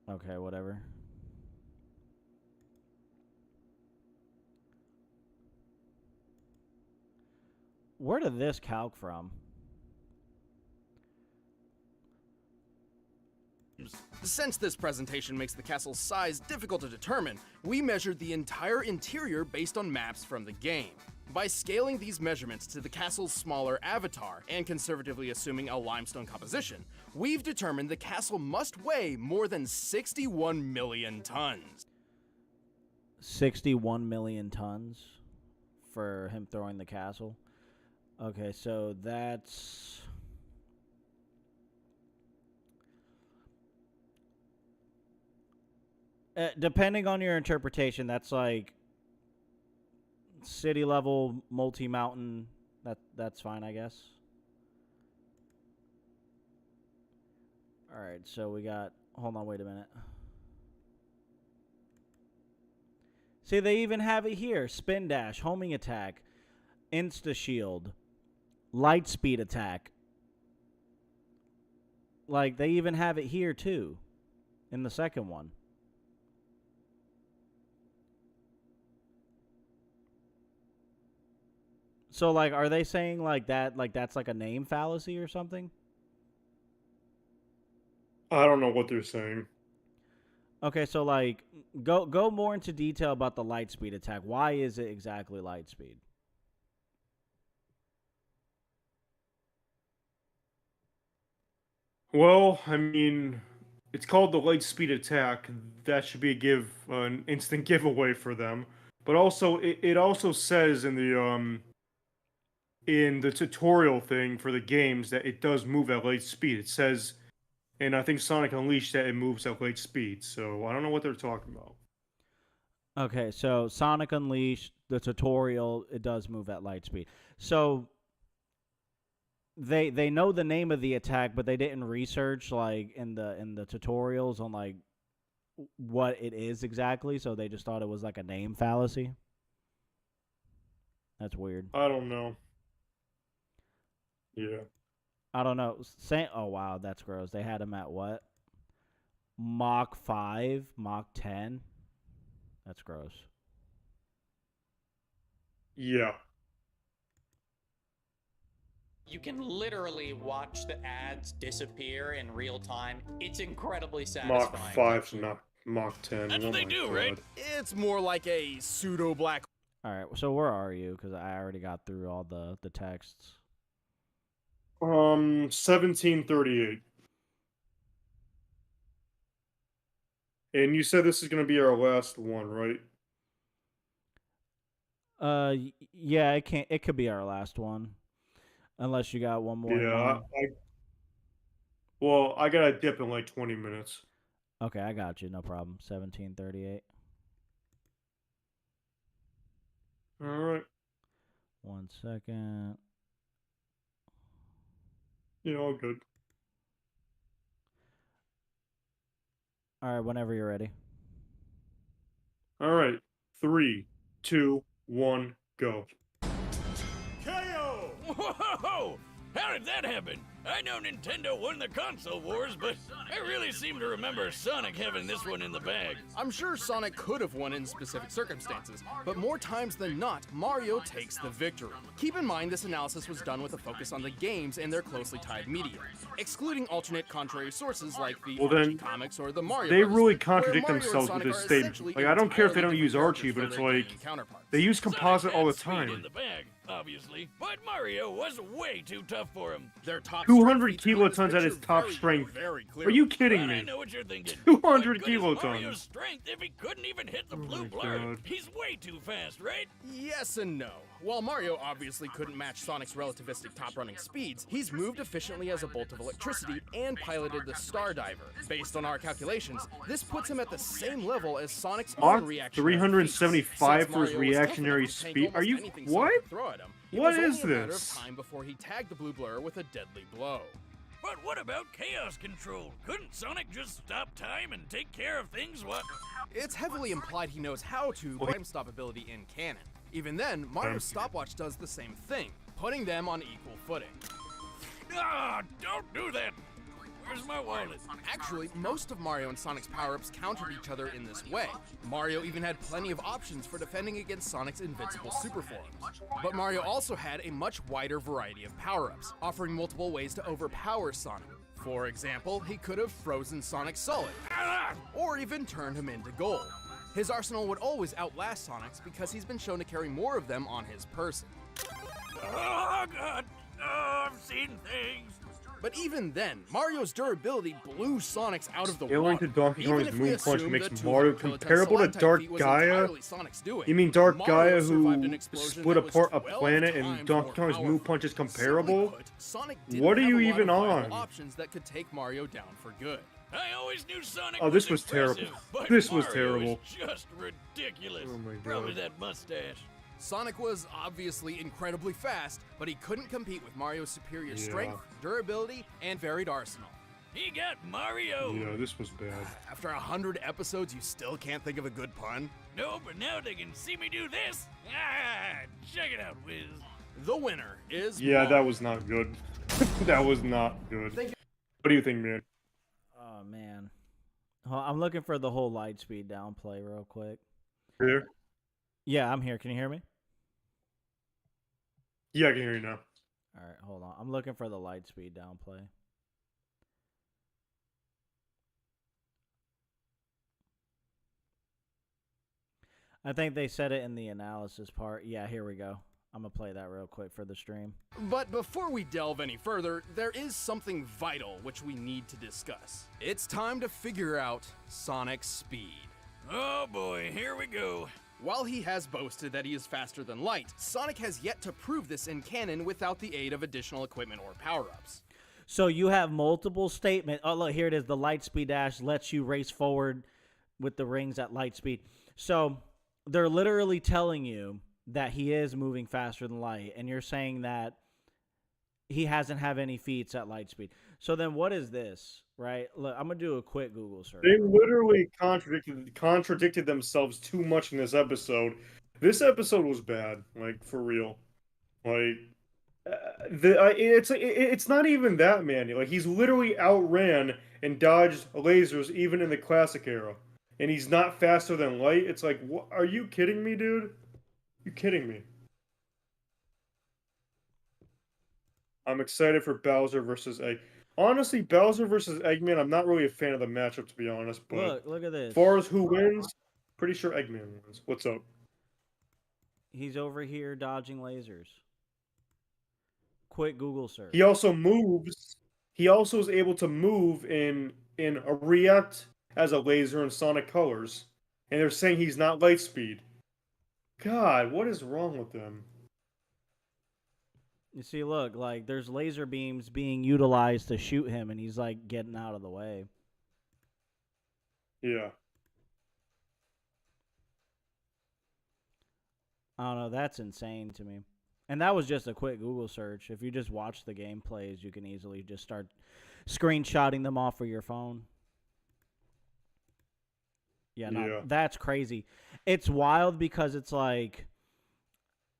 Okay, whatever. Where did this calc from? Since this presentation makes the castle's size difficult to determine, we measured the entire interior based on maps from the game. By scaling these measurements to the castle's smaller avatar and conservatively assuming a limestone composition, we've determined the castle must weigh more than 61 million tons. 61 million tons for him throwing the castle. Okay, so that's... depending on your interpretation, that's like city level, multi-mountain. That's fine, I guess. All right, so we got. Hold on, wait a minute. See, they even have it here: spin dash, homing attack, insta shield, light speed attack. Like they even have it here too, in the second one. So, like, are they saying, like, that's, like, a name fallacy or something? I don't know what they're saying. Okay, so, like, go more into detail about the light speed attack. Why is it exactly light speed? Well, I mean, it's called the light speed attack. That should be an instant giveaway for them. But also, it also says in the tutorial thing for the games that it does move at light speed. It says, and I think Sonic Unleashed, that it moves at light speed. So I don't know what they're talking about. Okay, so Sonic Unleashed, the tutorial, it does move at light speed. So they know the name of the attack, but they didn't research like in the tutorials on like what it is exactly. So they just thought it was like a name fallacy. That's weird. I don't know. Yeah. I don't know. Oh, wow, that's gross. They had him at what? Mach 5? Mach 10? That's gross. Yeah. You can literally watch the ads disappear in real time. It's incredibly satisfying. Mach 5, not Mach 10. That's what they do, right? It's more like a pseudo black. All right, so where are you? Because I already got through all the texts. 1738. And you said this is going to be our last one, right? Yeah, it could be our last one. Unless you got one more. Yeah, well, I got to dip in like 20 minutes. Okay, I got you. No problem. 1738. All right. 1 second. Yeah, all good. All right, whenever you're ready. All right, 3, 2, 1, go. KO! Whoa! How did that happen? I know Nintendo won the console wars, but I really seem to remember Sonic having this one in the bag. I'm sure Sonic could have won in specific circumstances, but more times than not, Mario takes the victory. Keep in mind this analysis was done with a focus on the games and their closely tied media, excluding alternate contrary sources like the Well, then, Archie comics or the Mario They Bros, really where contradict Mario and themselves with Sonic this are statement. essentially Like, I don't care if they don't entirely use different Archie, but characters it's from their like Canadian counterparts. they use composite Sonic all the had speed time. in the bag, obviously, but Mario was way too tough for him. Their top 200 strength featured in kilotons this at his picture top very, strength. very Are clearly. you kidding But I me? know what you're thinking. 200 What good is kilotons. Mario's strength if he couldn't even hit the blue my blur? God. He's way too fast, right? Yes and no. While Mario obviously couldn't match Sonic's relativistic top-running speeds, he's moved efficiently as a bolt of electricity and piloted the Star Diver. Based on our calculations, this puts him at the same level as Sonic's Mach own reactionary 375 feats. for his Since Mario was tough reactionary enough to tank speed. Are almost you anything Sonic what? could throw at him, it What was is only a matter this? of time before he tagged the blue blur with a deadly blow. But what about chaos control? Couldn't Sonic just stop time and take care of things? What? It's heavily implied he knows how to, but time stop ability in canon. Even then, Mario's stopwatch does the same thing, putting them on equal footing. Ah, don't do that. Where's my wallet? Actually, most of Mario and Sonic's power-ups countered each other in this way. Mario even had plenty of options for defending against Sonic's invincible super forms. But Mario also had a much wider variety of power-ups, offering multiple ways to overpower Sonic. For example, he could have frozen Sonic solid, or even turned him into gold. His arsenal would always outlast Sonic's because he's been shown to carry more of them on his person. Oh, God. Oh, I've seen things. But even then, Mario's durability blew Sonic's out of the Scaling water. to Donkey Even Kong's if we Moon Punch assume makes the Mario 200 kiloton comparable to stalactite Dark feat was Gaia? entirely Sonic's doing. You mean Dark Mario Gaia survived an who explosion split that was apart a 12 planet and times Donkey more Kong's Moon powerful. Punch is Simply comparable? put, Sonic didn't What are have you a lot even of viable on? options that could take Mario down for good. I always knew Sonic Oh, this was impressive, terrible. but This was Mario terrible. is just ridiculous. Oh my Probably God. that mustache. Sonic was obviously incredibly fast, but he couldn't compete with Mario's superior Yeah. strength, durability, and varied arsenal. He got Mario. Yeah, this was bad. After 100 episodes, you still can't think of a good pun? No, but now they can see me do this. Ah, check it out, Wiz. The winner is Yeah, Mario. that was not good. That was not good. Thank you. What do you think, man? Oh man, I'm looking for the whole Lightspeed downplay real quick. Here? Yeah, I'm here. Can you hear me? Yeah, I can hear you now. All right, hold on. I'm looking for the Lightspeed downplay. I think they said it in the analysis part. Yeah, here we go. I'm going to play that real quick for the stream. But before we delve any further, there is something vital which we need to discuss. It's time to figure out Sonic's speed. Oh boy, here we go. While he has boasted that he is faster than light, Sonic has yet to prove this in canon without the aid of additional equipment or power-ups. So you have multiple statements. Oh, look, here it is. The Lightspeed Dash lets you race forward with the rings at light speed. So they're literally telling you that he is moving faster than light, and you're saying that he hasn't have any feats at light speed. So then what is this, right? Look, I'm going to do a quick Google search. They literally contradicted themselves too much in this episode. This episode was bad, like, for real. Like, it's not even that, man. Like, he's literally outran and dodged lasers even in the classic era. And he's not faster than light. It's like, what? Are you kidding me, dude? You kidding me? I'm excited for Bowser versus Egg. Honestly, Bowser versus Eggman, I'm not really a fan of the matchup, to be honest. But Look at this. as far as who wins, pretty sure Eggman wins. What's up? He's over here dodging lasers. Quick Google search. He also moves. He also is able to move in a react as a laser in Sonic Colors. And they're saying he's not light speed. God, what is wrong with them? You see, look, like, there's laser beams being utilized to shoot him, and he's, like, getting out of the way. Yeah. I don't know. That's insane to me. And that was just a quick Google search. If you just watch the gameplays, you can easily just start screenshotting them off of your phone. Yeah, no, Yeah. that's crazy. It's wild because it's like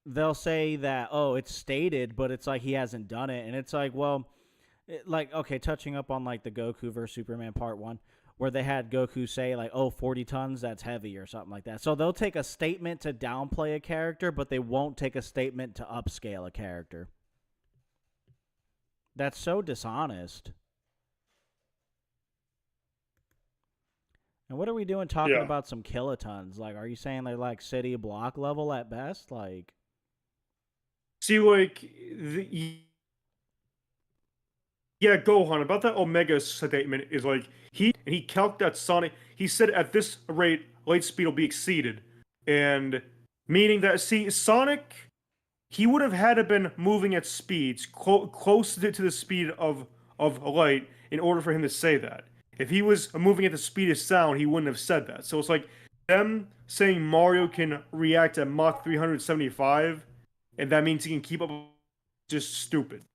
they'll say that, oh, it's stated, but it's like he hasn't done it, and it's like, well, like, okay, touching up on like the Goku versus Superman Part 1, where they had Goku say like, oh, 40 tons, that's heavy or something like that. So they'll take a statement to downplay a character, but they won't take a statement to upscale a character. That's so dishonest. And what are we doing talking Yeah. about some kilotons? Like, are you saying they're like city block level at best? Like, See, like, yeah, Gohan, about that Omega statement is like, he calculated that Sonic, he said at this rate, light speed will be exceeded. And meaning that, see, Sonic, he would have had to been moving at speeds close to the speed of light in order for him to say that. If he was moving at the speed of sound, he wouldn't have said that. So it's like them saying Mario can react at Mach 375, and that means he can keep up, just stupid.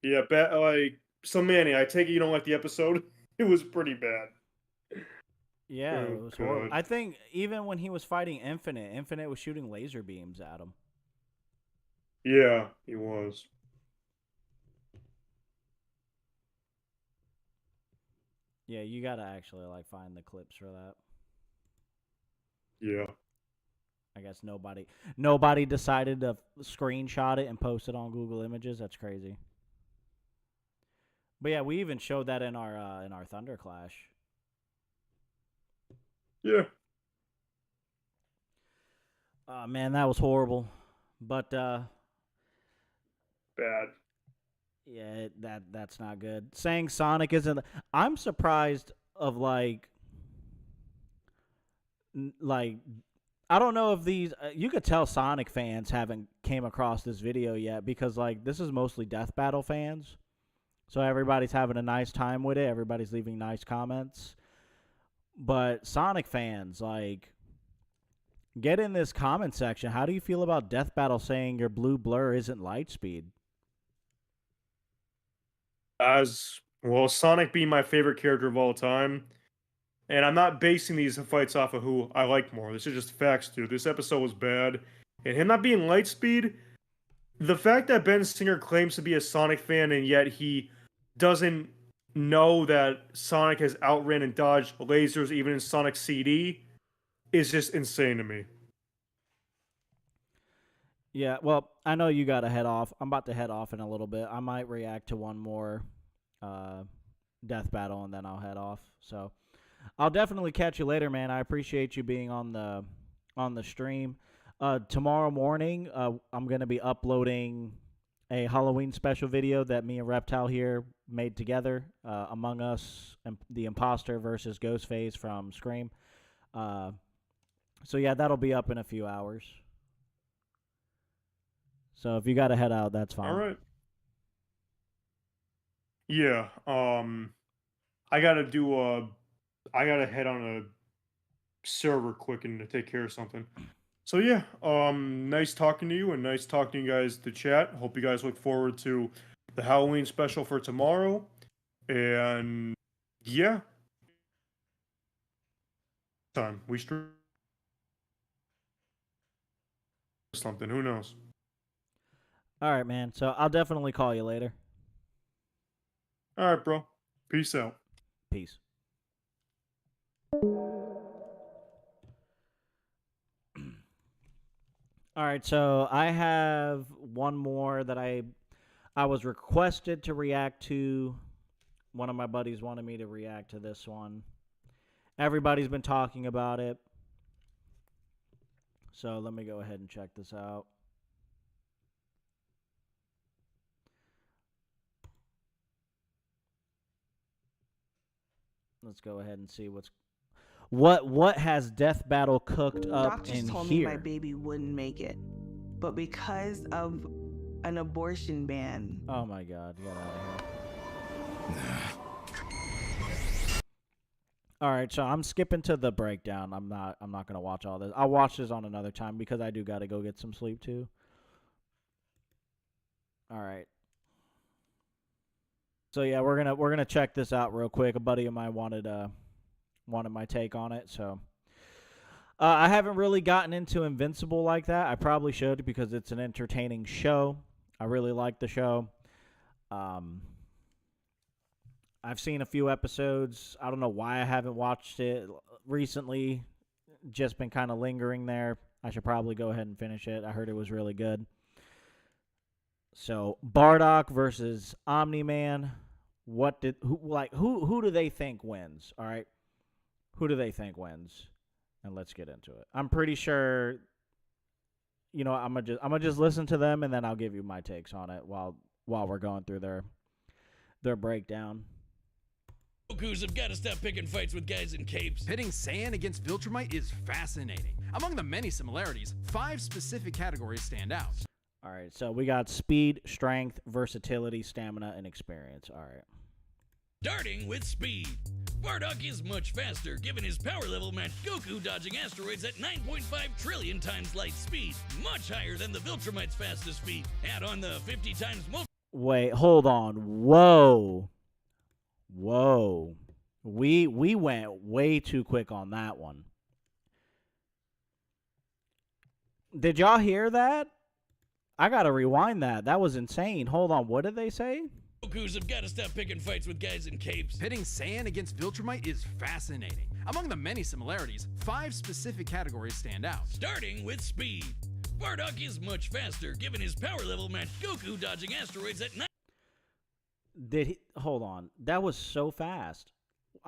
Yeah, like, so Manny, I take it you don't like the episode? It was pretty bad. yeah, Oh, it was horrible. God. I think even when he was fighting Infinite was shooting laser beams at him. Yeah, he was. Yeah, you gotta actually like find the clips for that. Yeah. I guess nobody decided to screenshot it and post it on Google Images. That's crazy. But yeah, we even showed that in our Thunder Clash. Yeah. Man, that was horrible. But Bad. yeah, that's not good. Saying Sonic isn't, I'm surprised of like I don't know if these you could tell Sonic fans haven't came across this video yet, because like this is mostly Death Battle fans. So everybody's having a nice time with it. Everybody's leaving nice comments. But Sonic fans, like, get in this comment section. How do you feel about Death Battle saying your blue blur isn't Lightspeed? As well, Sonic being my favorite character of all time, and I'm not basing these fights off of who I like more. This is just facts, dude. This episode was bad, and him not being Lightspeed, the fact that Ben Singer claims to be a Sonic fan and yet he doesn't know that Sonic has outran and dodged lasers even in Sonic CD is just insane to me. Yeah, well, I know you got to head off. I'm about to head off in a little bit. I might react to one more Death Battle and then I'll head off. So I'll definitely catch you later, man. I appreciate you being on the stream. Tomorrow morning, I'm going to be uploading a Halloween special video that me and Reptile here made together, Among Us and the Imposter versus Ghostface from Scream. So yeah, that'll be up in a few hours. So if you got to head out, that's fine. All right. Yeah. I gotta head on a server quick and to take care of something. So yeah, nice talking to you and nice talking to you guys to chat. Hope you guys look forward to the Halloween special for tomorrow. And yeah, time we stream something. Who knows? All right, man. So I'll definitely call you later. All right, bro. Peace out. Peace. All right, so I have one more that I was requested to react to. One of my buddies wanted me to react to this one. Everybody's been talking about it. So let me go ahead and check this out. Let's go ahead and see what has Death Battle cooked up Doctors in told here. me my baby wouldn't make it, but because of an abortion ban. Oh my God! Get out of here. All right, so I'm skipping to the breakdown. I'm not gonna watch all this. I'll watch this on another time because I do gotta go get some sleep too. All right. So yeah, we're gonna check this out real quick. A buddy of mine wanted my take on it, so I haven't really gotten into Invincible like that. I probably should because it's an entertaining show. I really like the show. I've seen a few episodes. I don't know why I haven't watched it recently. Just been kind of lingering there. I should probably go ahead and finish it. I heard it was really good. So Bardock versus Omni-Man. Who do they think wins? All right, who do they think wins? And let's get into it. I'm pretty sure. You know, I'm gonna just listen to them and then I'll give you my takes on it while we're going through their breakdown. Gokus have got to stop picking fights with guys in capes. Pitting Saiyan against Viltrumite is fascinating. Among the many similarities, 5 specific categories stand out. All right, so we got speed, strength, versatility, stamina, and experience. All right. Starting with speed. Bardock is much faster, given his power level matched Goku dodging asteroids at 9.5 trillion times light speed, much higher than the Viltrumite's fastest speed. Add on the 50 times more. Wait, hold on. Whoa. We went way too quick on that one. Did y'all hear that? I gotta rewind that. That was insane. Hold on, what did they say? Gokus have got to stop picking fights with guys in capes. Pitting Saiyan against Viltrumite is fascinating. Among the many similarities, 5 specific categories stand out. Starting with speed. Bardock is much faster, given his power level matched Goku dodging asteroids at 9. Hold on. That was so fast.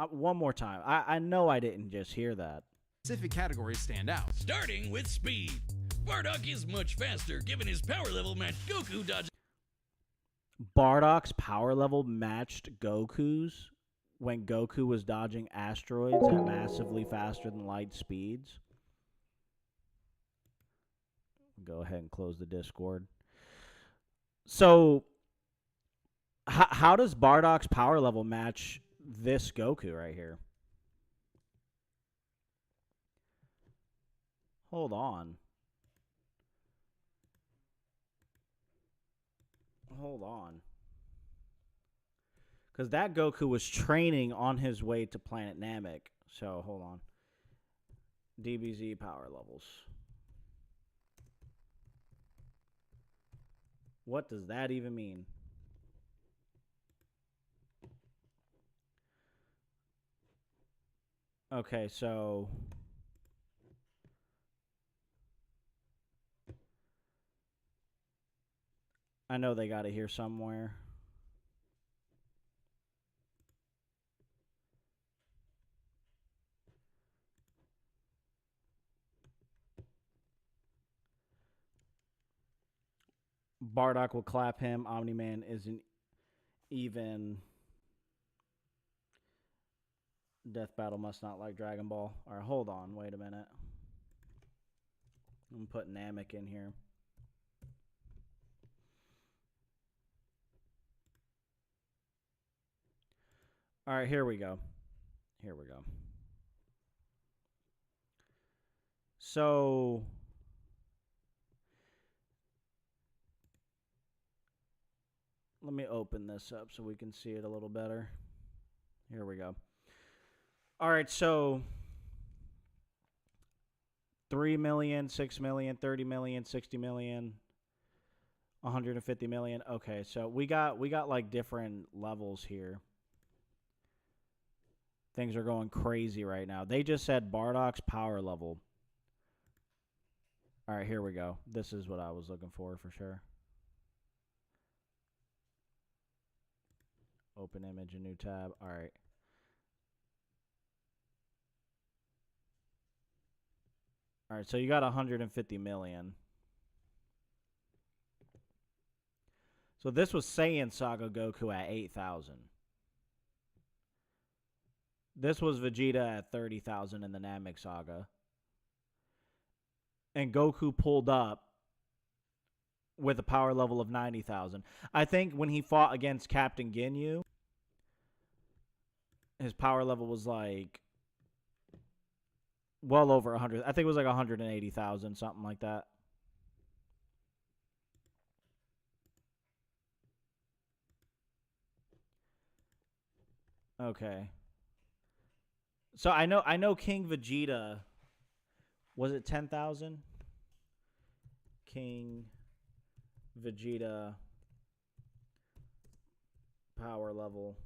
One more time. I know I didn't just hear that. Specific categories stand out. Starting with speed. Bardock is much faster, given his power level matched Goku dodging. Bardock's power level matched Goku's when Goku was dodging asteroids at massively faster than light speeds. Go ahead and close the Discord. So, how does Bardock's power level match this Goku right here? Hold on. Because that Goku was training on his way to Planet Namek. So, hold on. DBZ power levels. What does that even mean? Okay, so I know they got it here somewhere. Bardock will clap him. Omni-Man isn't even. Death Battle must not like Dragon Ball. All right, hold on. Wait a minute. I'm putting Namek in here. All right, here we go. So let me open this up so we can see it a little better. Here we go. All right, so 3 million, 6 million, 30 million, 60 million, 150 million. Okay, so we got like different levels here. Things are going crazy right now. They just said Bardock's power level. All right, here we go. This is what I was looking for sure. Open image, a new tab. All right. All right, so you got 150 million. So this was Saiyan Saga Goku at 8,000. This was Vegeta at 30,000 in the Namek Saga. And Goku pulled up with a power level of 90,000. I think when he fought against Captain Ginyu, his power level was like well over 100. I think it was like 180,000, something like that. Okay. So I know King Vegeta, was it 10,000? King Vegeta power level.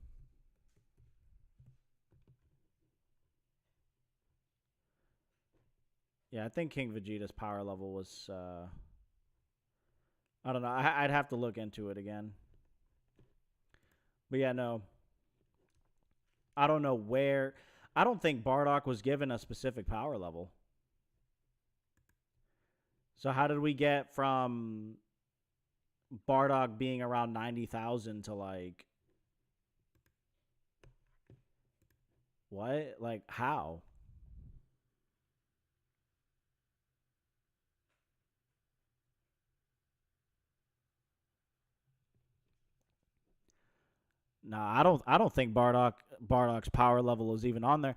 Yeah, I think King Vegeta's power level was I don't know. I'd have to look into it again. But yeah, no. I don't know where. I don't think Bardock was given a specific power level. So how did we get from Bardock being around 90,000 to like what? Like how? No, I don't think Bardock's power level is even on there.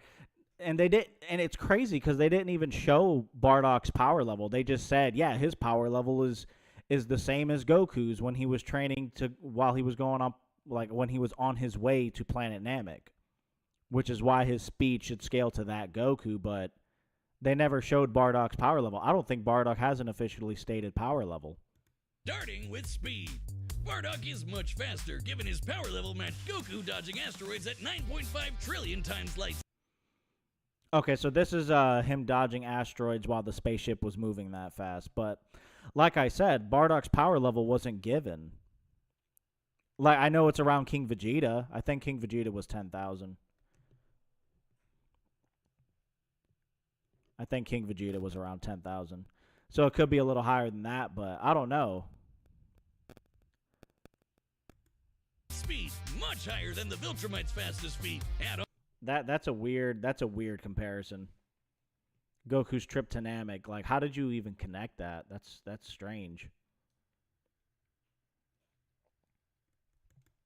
And they did, and it's crazy because they didn't even show Bardock's power level. They just said, yeah, his power level is the same as Goku's when he was training while he was going up, like when he was on his way to Planet Namek, which is why his speed should scale to that Goku. But they never showed Bardock's power level. I don't think Bardock has an officially stated power level. Starting with speed. Bardock is much faster, given his power level matched Goku dodging asteroids at 9.5 trillion times light. Okay, so this is him dodging asteroids while the spaceship was moving that fast. But like I said, Bardock's power level wasn't given. Like I know it's around King Vegeta. I think King Vegeta was 10,000. I think King Vegeta was around 10,000. So it could be a little higher than that, but I don't know. Speed much higher than the Viltrumite's fastest speed. That's a weird comparison. Goku's trip to Namek. Like, how did you even connect that? That's strange.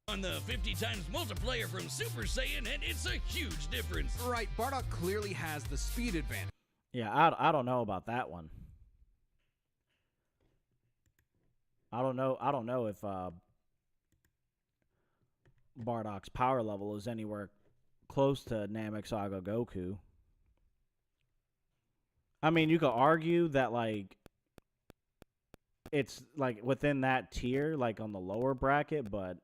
On the 50 times multiplier from Super Saiyan, and it's a huge difference. Right, Bardock clearly has the speed advantage. Yeah, I don't know about that one. I don't know if Bardock's power level is anywhere close to Namek Saga Goku. I mean, you could argue that like it's like within that tier, like on the lower bracket, but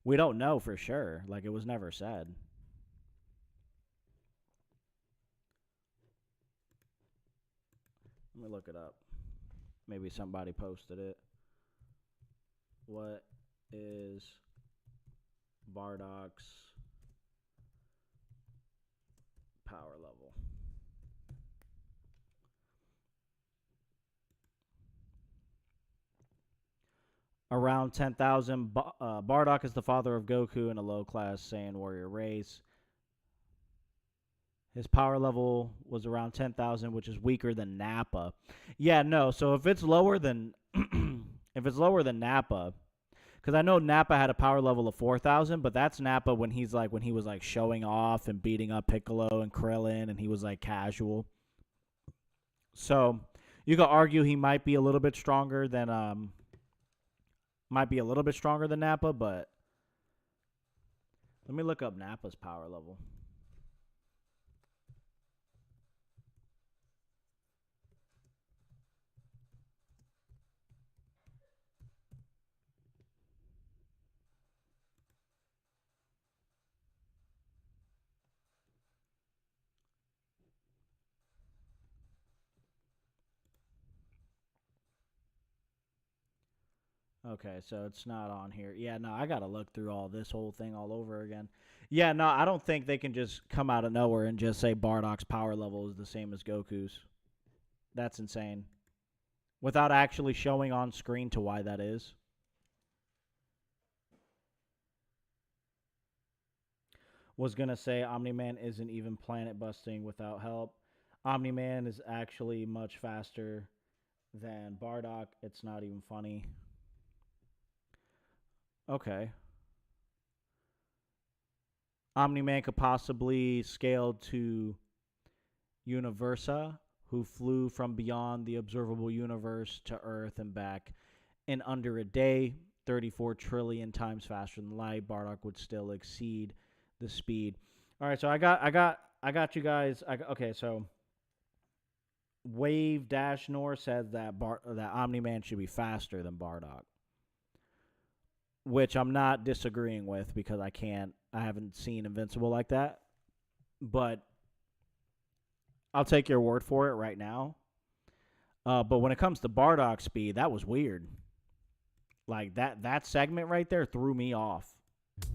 we don't know for sure. Like it was never said. Let me look it up. Maybe somebody posted it. What is Bardock's power level? Around 10,000. Bardock is the father of Goku in a low-class Saiyan warrior race. His power level was around 10,000, which is weaker than Nappa. Yeah, no. So if it's lower than Nappa, because I know Nappa had a power level of 4,000, but that's Nappa when he was like showing off and beating up Piccolo and Krillin, and he was like casual. So you could argue he might be a little bit stronger than Nappa, but let me look up Nappa's power level. Okay, so it's not on here. Yeah, no, I got to look through all this whole thing all over again. Yeah, no, I don't think they can just come out of nowhere and just say Bardock's power level is the same as Goku's. That's insane. Without actually showing on screen to why that is. Was going to say Omni-Man isn't even planet busting without help. Omni-Man is actually much faster than Bardock. It's not even funny. Okay. Omni-Man could possibly scale to Universa, who flew from beyond the observable universe to Earth and back in under a day, 34 trillion times faster than light. Bardock would still exceed the speed. All right, so I got you guys. Okay, so Wave Dash Nor says that that Omni-Man should be faster than Bardock, which I'm not disagreeing with because I haven't seen Invincible like that, but I'll take your word for it right now. But when it comes to Bardock speed, that was weird. Like that segment right there threw me off.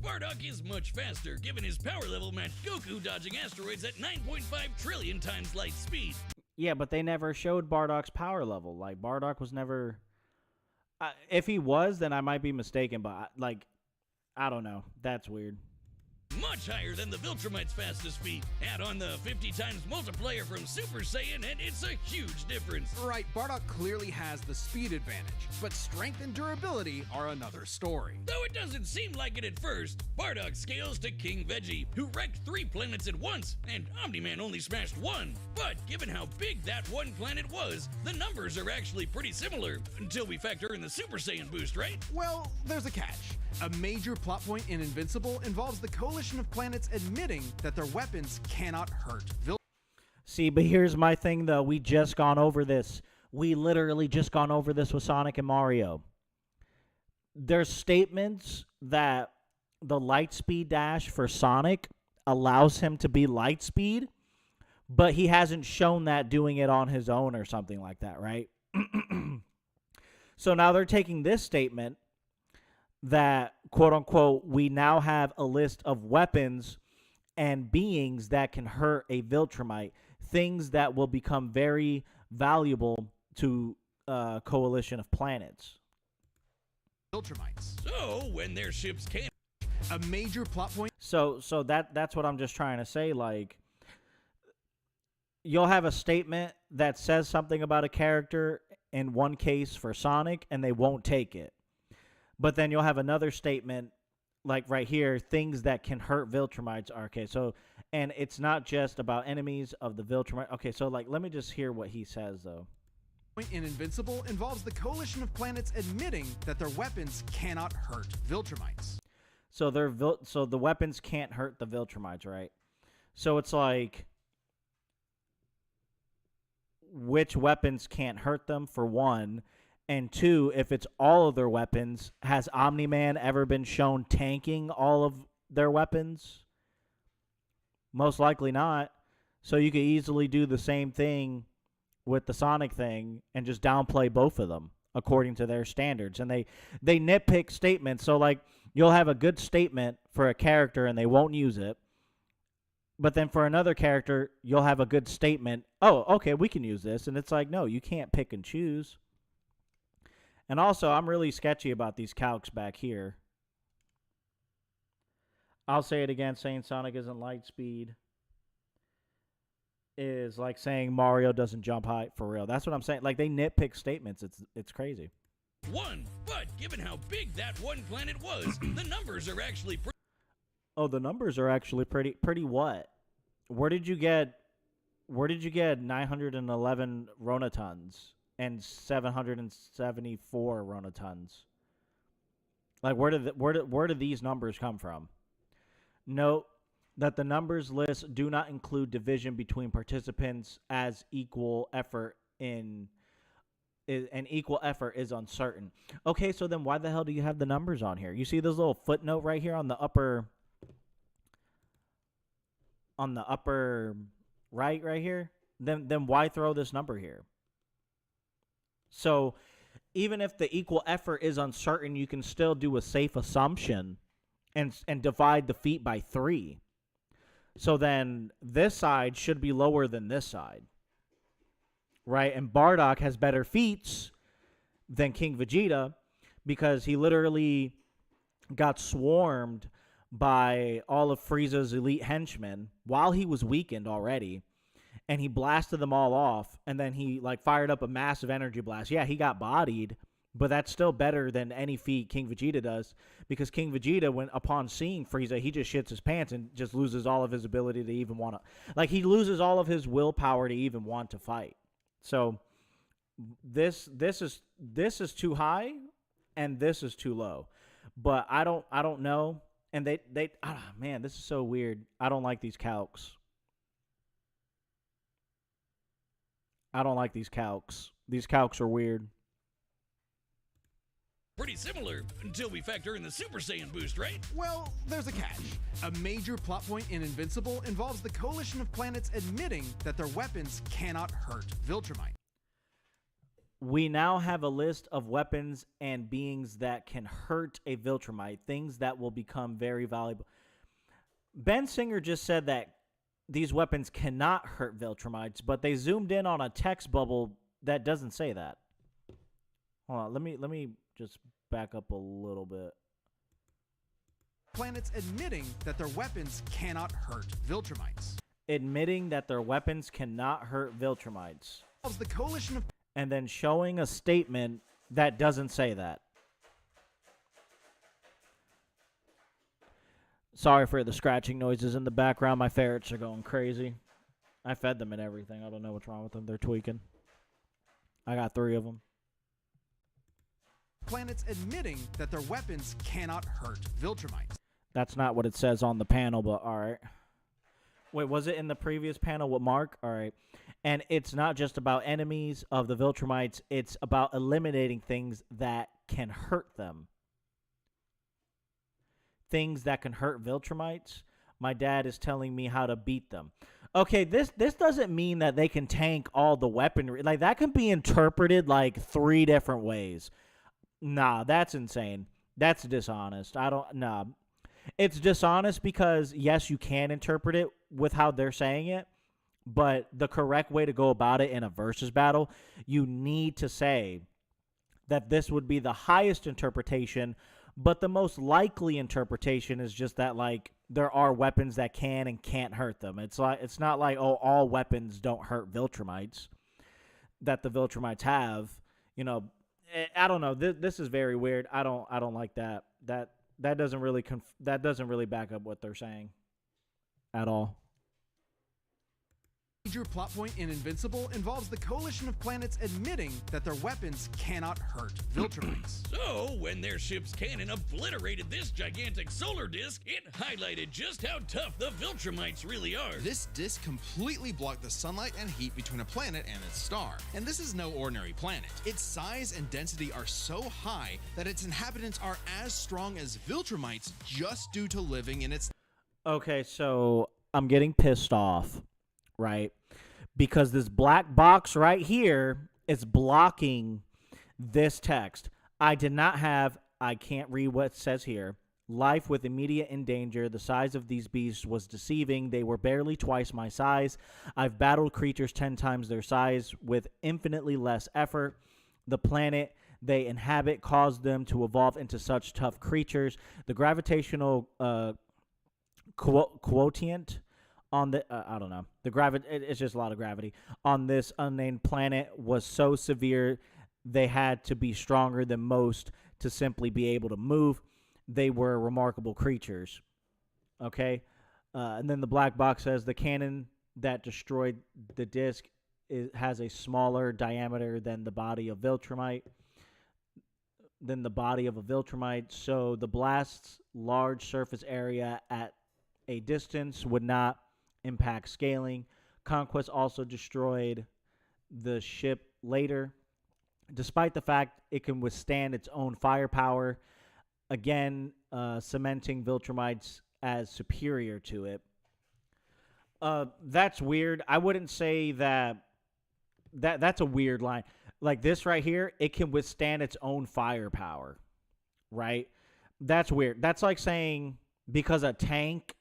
Bardock is much faster, given his power level matched Goku dodging asteroids at 9.5 trillion times light speed. Yeah, but they never showed Bardock's power level. Like, Bardock was never... if he was, then I might be mistaken, but, I don't know. That's weird. Much higher than the Viltrumite's fastest speed. Add on the 50 times multiplier from Super Saiyan, and it's a huge difference. Right, Bardock clearly has the speed advantage, but strength and durability are another story. Though it doesn't seem like it at first, Bardock scales to King Veggie, who wrecked 3 planets at once, and Omni-Man only smashed 1. But given how big that one planet was, the numbers are actually pretty similar, until we factor in the Super Saiyan boost, right? Well, there's a catch. A major plot point in Invincible involves the coalition of planets admitting that their weapons cannot hurt. See, but here's my thing, though. We just gone over this. We literally just gone over this with Sonic and Mario. There's statements that the light speed dash for Sonic allows him to be light speed, but he hasn't shown that doing it on his own or something like that, right? So now they're taking this statement that, quote-unquote, we now have a list of weapons and beings that can hurt a Viltrumite, things that will become very valuable to a coalition of planets. Viltrumites. So, when their ships can... A major plot point... So that's what I'm just trying to say, like, you'll have a statement that says something about a character in one case for Sonic, and they won't take it. But then you'll have another statement, like right here, things that can hurt Viltrumites are okay. So, and it's not just about enemies of the Viltrumite. Okay, so like, let me just hear what he says though. In Invincible involves the coalition of planets admitting that their weapons cannot hurt Viltrumites. So so the weapons can't hurt the Viltrumites, right? So it's like, which weapons can't hurt them for one. And 2, if it's all of their weapons, has Omni-Man ever been shown tanking all of their weapons? Most likely not. So you could easily do the same thing with the Sonic thing and just downplay both of them according to their standards. And they nitpick statements. So, like, you'll have a good statement for a character and they won't use it. But then for another character, you'll have a good statement. Oh, okay, we can use this. And it's like, no, you can't pick and choose. And also, I'm really sketchy about these calcs back here. I'll say it again, saying Sonic isn't light speed is like saying Mario doesn't jump high, for real. That's what I'm saying. Like, they nitpick statements. It's crazy. 1, but given how big that one planet was, the numbers are actually pretty... Oh, the numbers are actually pretty what? Where did you get 911 Ronatons? And 774 Ronatons. Like, where do these numbers come from? Note that the numbers list do not include division between participants as equal effort and equal effort is uncertain. Okay, so then why the hell do you have the numbers on here? You see this little footnote right here on the upper right here? Then why throw this number here? So, even if the equal effort is uncertain, you can still do a safe assumption and divide the feat by 3. So then this side should be lower than this side. Right? And Bardock has better feats than King Vegeta because he literally got swarmed by all of Frieza's elite henchmen while he was weakened already. And he blasted them all off, and then he, like, fired up a massive energy blast. Yeah, he got bodied, but that's still better than any feat King Vegeta does, because King Vegeta, when upon seeing Frieza, he just shits his pants and just loses all of his ability to even want to... Like, he loses all of his willpower to even want to fight. So, this is too high, and this is too low. But I don't know. And man, this is so weird. I don't like these calcs. I don't like these calcs. These calcs are weird. Pretty similar until we factor in the Super Saiyan boost, right? Well, there's a catch. A major plot point in Invincible involves the coalition of planets admitting that their weapons cannot hurt Viltrumite. We now have a list of weapons and beings that can hurt a Viltrumite, things that will become very valuable. Ben Singer just said that these weapons cannot hurt Viltrumites, but they zoomed in on a text bubble that doesn't say that. Hold on, let me just back up a little bit. Planets admitting that their weapons cannot hurt Viltrumites. Admitting that their weapons cannot hurt Viltrumites. The coalition of and then showing a statement that doesn't say that. Sorry for the scratching noises in the background. My ferrets are going crazy. I fed them and everything. I don't know what's wrong with them. They're tweaking. I got 3 of them. Planets admitting that their weapons cannot hurt Viltrumites. That's not what it says on the panel, but all right. Wait, was it in the previous panel with Mark? All right. And it's not just about enemies of the Viltrumites. It's about eliminating things that can hurt them. Things that can hurt Viltrumites. My dad is telling me how to beat them. Okay, this doesn't mean that they can tank all the weaponry. Like, that can be interpreted like 3 different ways. Nah, that's insane. That's dishonest. Nah. It's dishonest because, yes, you can interpret it with how they're saying it, but the correct way to go about it in a versus battle, you need to say that this would be the highest interpretation, but the most likely interpretation is just that, like, there are weapons that can and can't hurt them. It's not like, oh, all weapons don't hurt Viltrumites that the Viltrumites have. You know, I don't know. This is very weird. I don't like that. That doesn't really back up what they're saying at all. Major plot point in Invincible involves the coalition of planets admitting that their weapons cannot hurt Viltrumites. So, when their ship's cannon obliterated this gigantic solar disk, it highlighted just how tough the Viltrumites really are. This disk completely blocked the sunlight and heat between a planet and its star. And this is no ordinary planet. Its size and density are so high that its inhabitants are as strong as Viltrumites just due to living in its... Okay, so I'm getting pissed off. Right? Because this black box right here is blocking this text. I can't read what it says here. Life with immediate in danger. The size of these beasts was deceiving. They were barely twice my size. I've battled creatures 10 times their size with infinitely less effort. The planet they inhabit caused them to evolve into such tough creatures. The gravitational quotient on the I don't know, it's just a lot of gravity on this unnamed planet was so severe they had to be stronger than most to simply be able to move. They were remarkable creatures. Okay, and then the black box says the cannon that destroyed the disk has a smaller diameter than the body of Viltrumite. So the blast's large surface area at a distance would not impact scaling. Conquest also destroyed the ship later, despite the fact it can withstand its own firepower, again cementing Viltrumites as superior to it. That's weird. I wouldn't say that's a weird line. Like this right here, it can withstand its own firepower, right? That's weird. That's like saying because a tank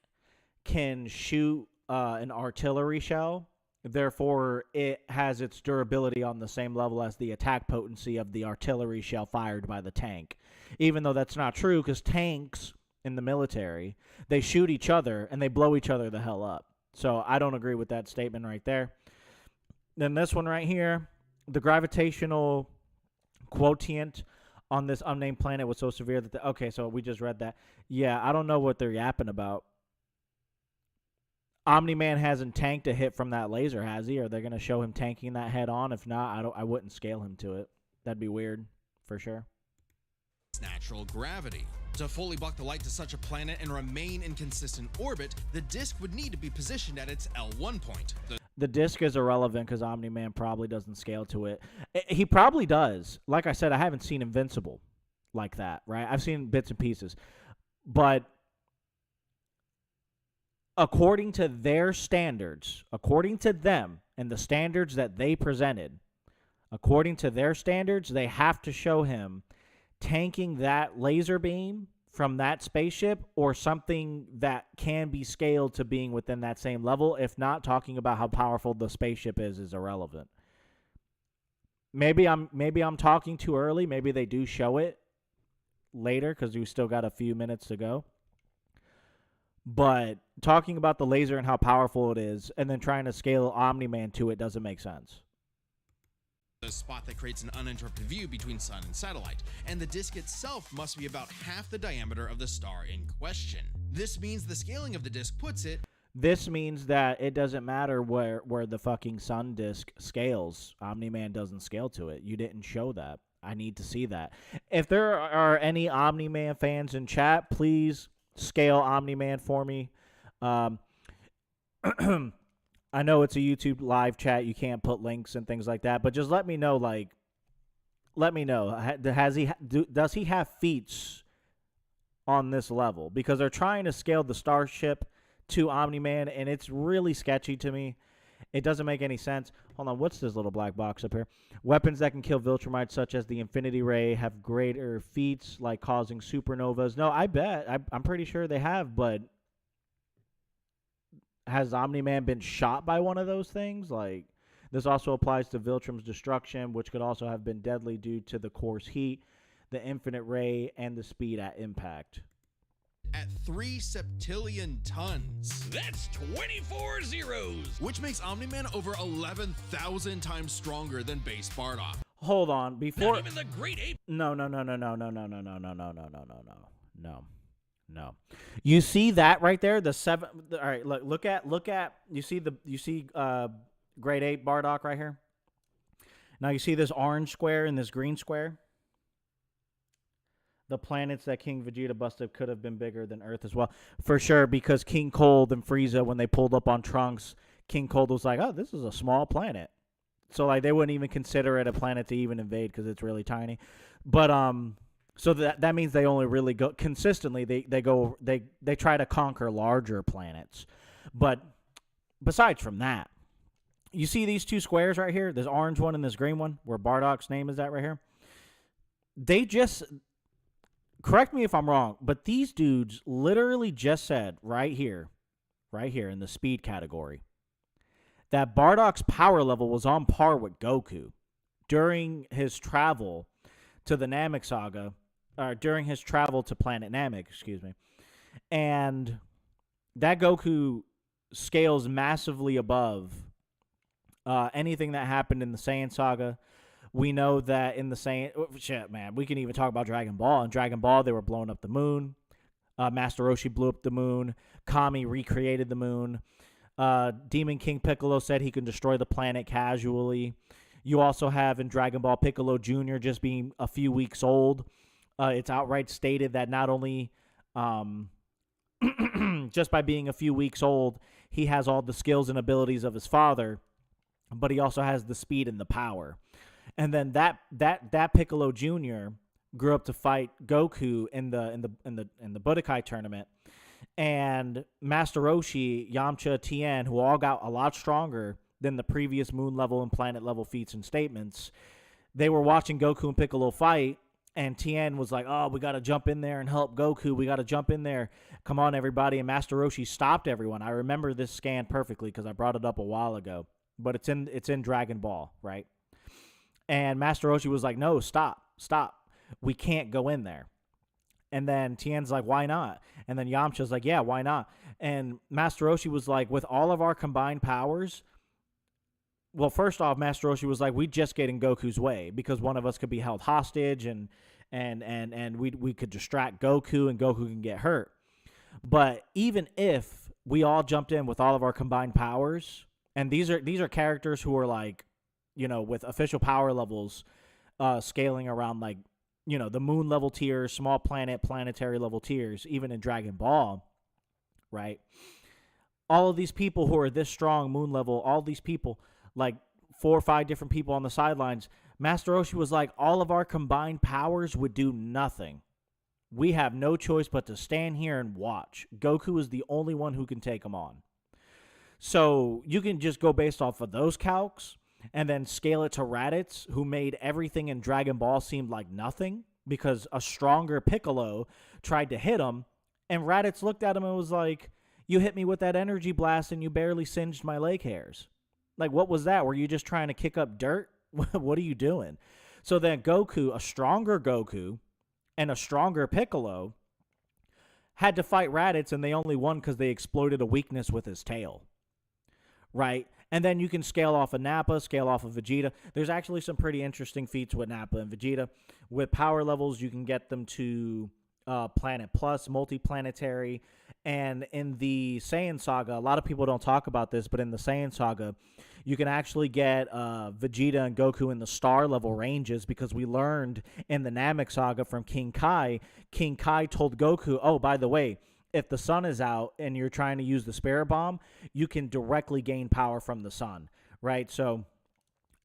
can shoot an artillery shell, therefore it has its durability on the same level as the attack potency of the artillery shell fired by the tank. Even though that's not true, because tanks in the military, they shoot each other and they blow each other the hell up. So I don't agree with that statement right there. Then this one right here, the gravitational quotient on this unnamed planet was so severe that okay, so we just read that. Yeah, I don't know what they're yapping about. Omni-Man hasn't tanked a hit from that laser, has he? Are they going to show him tanking that head on? If not, I wouldn't scale him to it. That'd be weird, for sure. natural gravity. To fully block the light to such a planet and remain in consistent orbit, the disc would need to be positioned at its L1 point. The disc is irrelevant because Omni-Man probably doesn't scale to it. He probably does. Like I said, I haven't seen Invincible like that, right? I've seen bits and pieces. But according to their standards, according to them and the standards that they presented, according to their standards, they have to show him tanking that laser beam from that spaceship or something that can be scaled to being within that same level. If not, talking about how powerful the spaceship is irrelevant. Maybe I'm talking too early. Maybe they do show it later because we still got a few minutes to go. But talking about the laser and how powerful it is and then trying to scale Omni-Man to it doesn't make sense. The spot that creates an uninterrupted view between sun and satellite, and the disk itself must be about half the diameter of the star in question. This means the scaling of the disk puts it... This means that it doesn't matter where the fucking sun disk scales. Omni-Man doesn't scale to it. You didn't show that. I need to see that. If there are any Omni-Man fans in chat, please scale Omni-Man for me. I know it's a YouTube live chat. You can't put links and things like that, but just let me know. Let me know. Does he have feats on this level? Because they're trying to scale the Starship to Omni-Man, and it's really sketchy to me. It doesn't make any sense. Hold on, what's this little black box up here? Weapons that can kill Viltrumites, such as the Infinity Ray, have greater feats like causing supernovas. No, I bet. I'm pretty sure they have, but has Omni-Man been shot by one of those things? Like, this also applies to Viltrum's destruction, which could also have been deadly due to the coarse heat, the infinite ray, and the speed at impact. At 3 septillion tons. That's 24 zeros. Which makes Omni-Man over 11,000 times stronger than base Bardock. Hold on, before... Not even the Great Ape... No. You see that right there? The 7... All right, look at... You see Great Ape Bardock right here? Now you see this orange square and this green square? The planets that King Vegeta busted could have been bigger than Earth as well. For sure, because King Cold and Frieza, when they pulled up on Trunks, King Cold was like, oh, this is a small planet. So, like, they wouldn't even consider it a planet to even invade because it's really tiny. But, so that means they only really go... Consistently, they try to conquer larger planets. But besides from that, you see these two squares right here? This orange one and this green one, where Bardock's name is at right here? They just... Correct me if I'm wrong, but these dudes literally just said right here in the speed category, that Bardock's power level was on par with Goku during his travel to the Namek Saga, during his travel to Planet Namek, excuse me. And that Goku scales massively above anything that happened in the Saiyan Saga. We know that in the Saiyan... Shit, man. We can even talk about Dragon Ball. In Dragon Ball, they were blowing up the moon. Master Roshi blew up the moon. Kami recreated the moon. Demon King Piccolo said he can destroy the planet casually. You also have in Dragon Ball Piccolo Jr. just being a few weeks old. It's outright stated that not only... just by being a few weeks old, he has all the skills and abilities of his father, but he also has the speed and the power. And then that Piccolo Jr. grew up to fight Goku in the Budokai tournament, and Master Roshi, Yamcha, Tien, who all got a lot stronger than the previous moon level and planet level feats and statements. They were watching Goku and Piccolo fight, and Tien was like, "Oh, we got to jump in there and help Goku. We got to jump in there. Come on, everybody!" And Master Roshi stopped everyone. I remember this scan perfectly because I brought it up a while ago, but it's in Dragon Ball, right? And Master Roshi was like, no, stop. We can't go in there. And then Tien's like, why not? And then Yamcha's like, yeah, why not? And Master Roshi was like, with all of our combined powers, well, first off, Master Roshi was like, we just get in Goku's way because one of us could be held hostage and we could distract Goku and Goku can get hurt. But even if we all jumped in with all of our combined powers, and these are characters who are like, you know, with official power levels scaling around like the moon level tiers, small planet, planetary level tiers, even in Dragon Ball, right? All of these people who are this strong, moon level, all these people, like 4 or 5 different people on the sidelines, Master Roshi was like, all of our combined powers would do nothing. We have no choice but to stand here and watch. Goku is the only one who can take them on. So you can just go based off of those calcs and then scale it to Raditz, who made everything in Dragon Ball seem like nothing because a stronger Piccolo tried to hit him, and Raditz looked at him and was like, you hit me with that energy blast and you barely singed my leg hairs. Like, what was that? Were you just trying to kick up dirt? What are you doing? So then Goku, a stronger Goku and a stronger Piccolo, had to fight Raditz, and they only won because they exploited a weakness with his tail. Right? And then you can scale off of Nappa, scale off of Vegeta. There's actually some pretty interesting feats with Nappa and Vegeta. With power levels, you can get them to Planet Plus, multiplanetary. And in the Saiyan Saga, a lot of people don't talk about this, but in the Saiyan Saga, you can actually get Vegeta and Goku in the star level ranges, because we learned in the Namek Saga from King Kai told Goku, oh, by the way, if the sun is out and you're trying to use the Spirit Bomb, you can directly gain power from the sun, right? So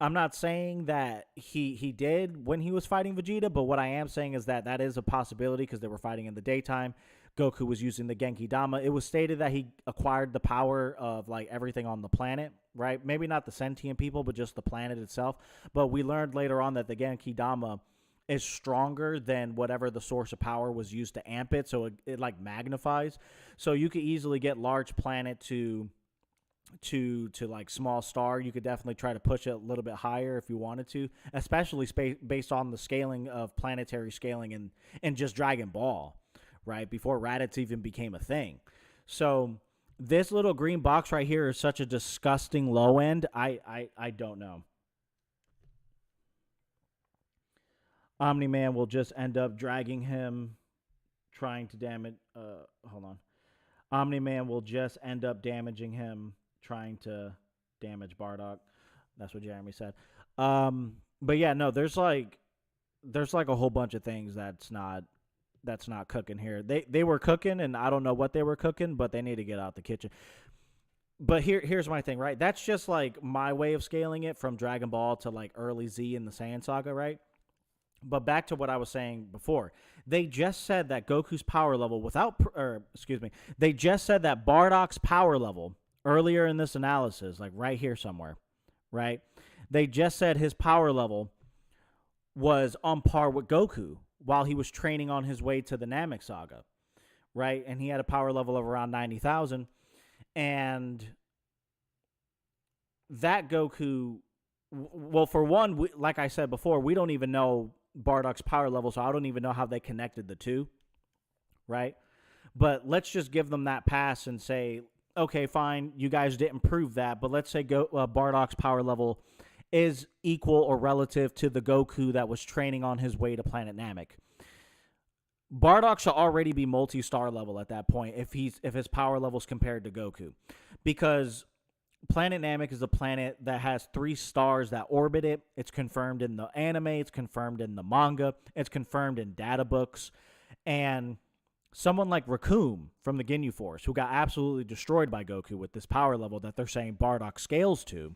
I'm not saying that he did when he was fighting Vegeta, but what I am saying is that is a possibility because they were fighting in the daytime. Goku was using the Genki Dama. It was stated that he acquired the power of like everything on the planet, right? Maybe not the sentient people, but just the planet itself. But we learned later on that the Genki Dama is stronger than whatever the source of power was used to amp it, so it like magnifies. So you could easily get large planet to like small star. You could definitely try to push it a little bit higher if you wanted to, especially based on the scaling of planetary scaling in just Dragon Ball, right? Before Raditz even became a thing. So this little green box right here is such a disgusting low end. I don't know. Omni-Man will just end up dragging him, trying to damage... hold on. Omni-Man will just end up damaging him, trying to damage Bardock. That's what Jeremy said. But yeah, no, there's like a whole bunch of things that's not cooking here. They were cooking, and I don't know what they were cooking, but they need to get out the kitchen. But here's my thing, right? That's just like my way of scaling it from Dragon Ball to like early Z in the Saiyan Saga, right? But back to what I was saying before. They just said that Goku's power level they just said that Bardock's power level earlier in this analysis, like right here somewhere, right? They just said his power level was on par with Goku while he was training on his way to the Namek Saga, right? And he had a power level of around 90,000. And that Goku, well, for one, like I said before, we don't even know Bardock's power level, so I don't even know how they connected the two, right? But let's just give them that pass and say, okay, fine, you guys didn't prove that, but let's say Bardock's power level is equal or relative to the Goku that was training on his way to Planet Namek. Bardock should already be multi-star level at that point if his power level is compared to Goku, because Planet Namek is a planet that has 3 stars that orbit it. It's confirmed in the anime. It's confirmed in the manga. It's confirmed in data books. And someone like Raccoon from the Ginyu Force, who got absolutely destroyed by Goku with this power level that they're saying Bardock scales to,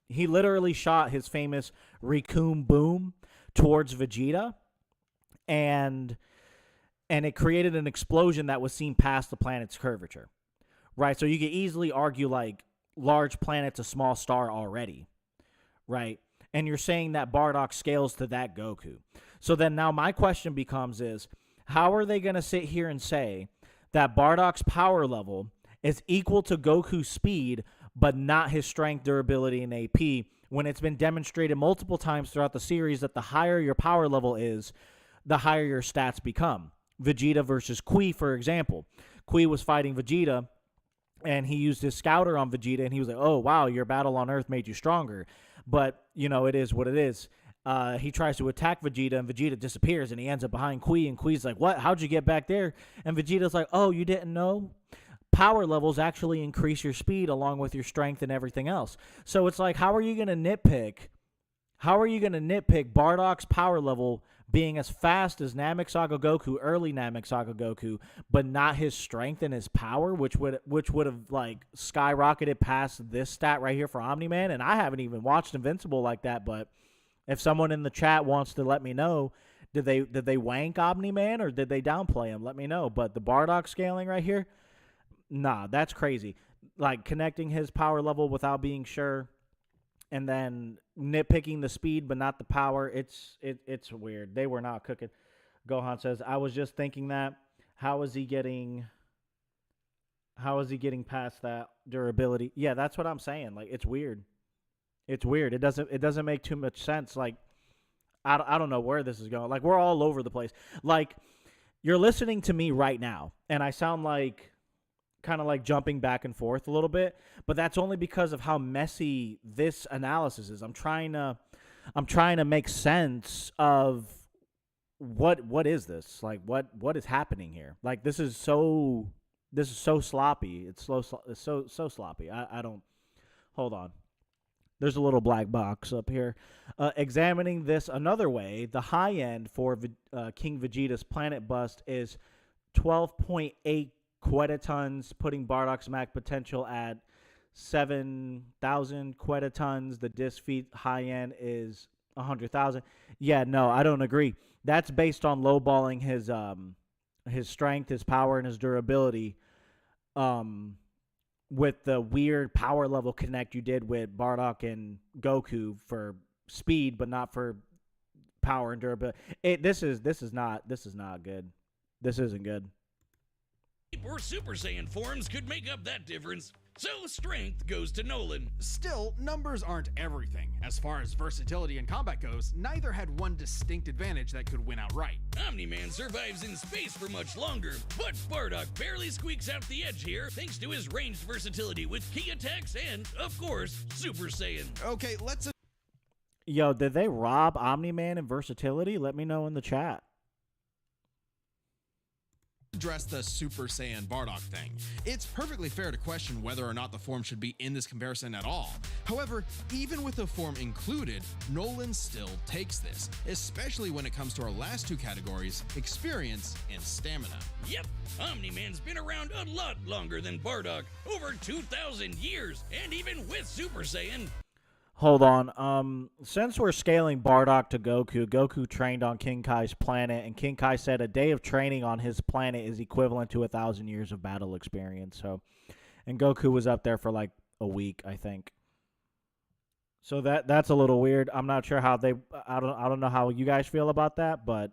he literally shot his famous Raccoon boom towards Vegeta, and it created an explosion that was seen past the planet's curvature. Right, so you could easily argue like large planet to small star already, right? And you're saying that Bardock scales to that Goku. So then now my question becomes is, how are they going to sit here and say that Bardock's power level is equal to Goku's speed, but not his strength, durability, and AP, when it's been demonstrated multiple times throughout the series that the higher your power level is, the higher your stats become? Vegeta versus Kui, for example. Kui was fighting Vegeta, and he used his scouter on Vegeta, and he was like, oh, wow, your battle on Earth made you stronger. But, it is what it is. He tries to attack Vegeta, and Vegeta disappears, and he ends up behind Kui, and Kui's like, what? How'd you get back there? And Vegeta's like, oh, you didn't know? Power levels actually increase your speed along with your strength and everything else. So it's like, how are you going to nitpick Bardock's power level being as fast as Namek Saga Goku, early Namek Saga Goku, but not his strength and his power, which would have like skyrocketed past this stat right here for Omni-Man. And I haven't even watched Invincible like that, but if someone in the chat wants to let me know, did they wank Omni-Man or did they downplay him? Let me know. But the Bardock scaling right here, nah, that's crazy. Like connecting his power level without being sure, and then nitpicking the speed but not the power. It's weird. They were not cooking. Gohan says, I was just thinking that. How is he getting past that durability? Yeah, that's what I'm saying. Like, it's weird. It's weird. It doesn't make too much sense. Like, I don't know where this is going. Like, we're all over the place. Like, you're listening to me right now, and I sound like kind of like jumping back and forth a little bit, but that's only because of how messy this analysis is. I'm trying to make sense of what is this? Like, what is happening here? Like, this is so sloppy. It's so sloppy. I don't. Hold on. There's a little black box up here. Examining this another way, the high end for King Vegeta's planet bust is 12.8 quetatons, putting Bardock's Max potential at 7,000 quetatons. The disc feat high end is 100,000. Yeah, no, I don't agree. That's based on lowballing his strength, his power, and his durability. With the weird power level connect you did with Bardock and Goku for speed, but not for power and durability. This is not good. This isn't good. Or Super Saiyan forms could make up that difference. So strength goes to Nolan. Still, numbers aren't everything. As far as versatility and combat goes, neither had one distinct advantage that could win outright. Omni-Man survives in space for much longer, but Bardock barely squeaks out the edge here thanks to his ranged versatility with key attacks and, of course, Super Saiyan. Okay, let's... Yo, did they rob Omni-Man in versatility? Let me know in the chat. Address the Super Saiyan Bardock thing. It's perfectly fair to question whether or not the form should be in this comparison at all. However, even with the form included, Nolan still takes this, especially when it comes to our last two categories, experience and stamina. Yep, Omni-Man's been around a lot longer than Bardock, over 2,000 years, and even with Super Saiyan. Hold on. Since we're scaling Bardock to Goku, Goku trained on King Kai's planet, and King Kai said a day of training on his planet is equivalent to 1,000 years of battle experience. So, and Goku was up there for like a week, I think. So that's a little weird. I'm not sure how I don't know how you guys feel about that, but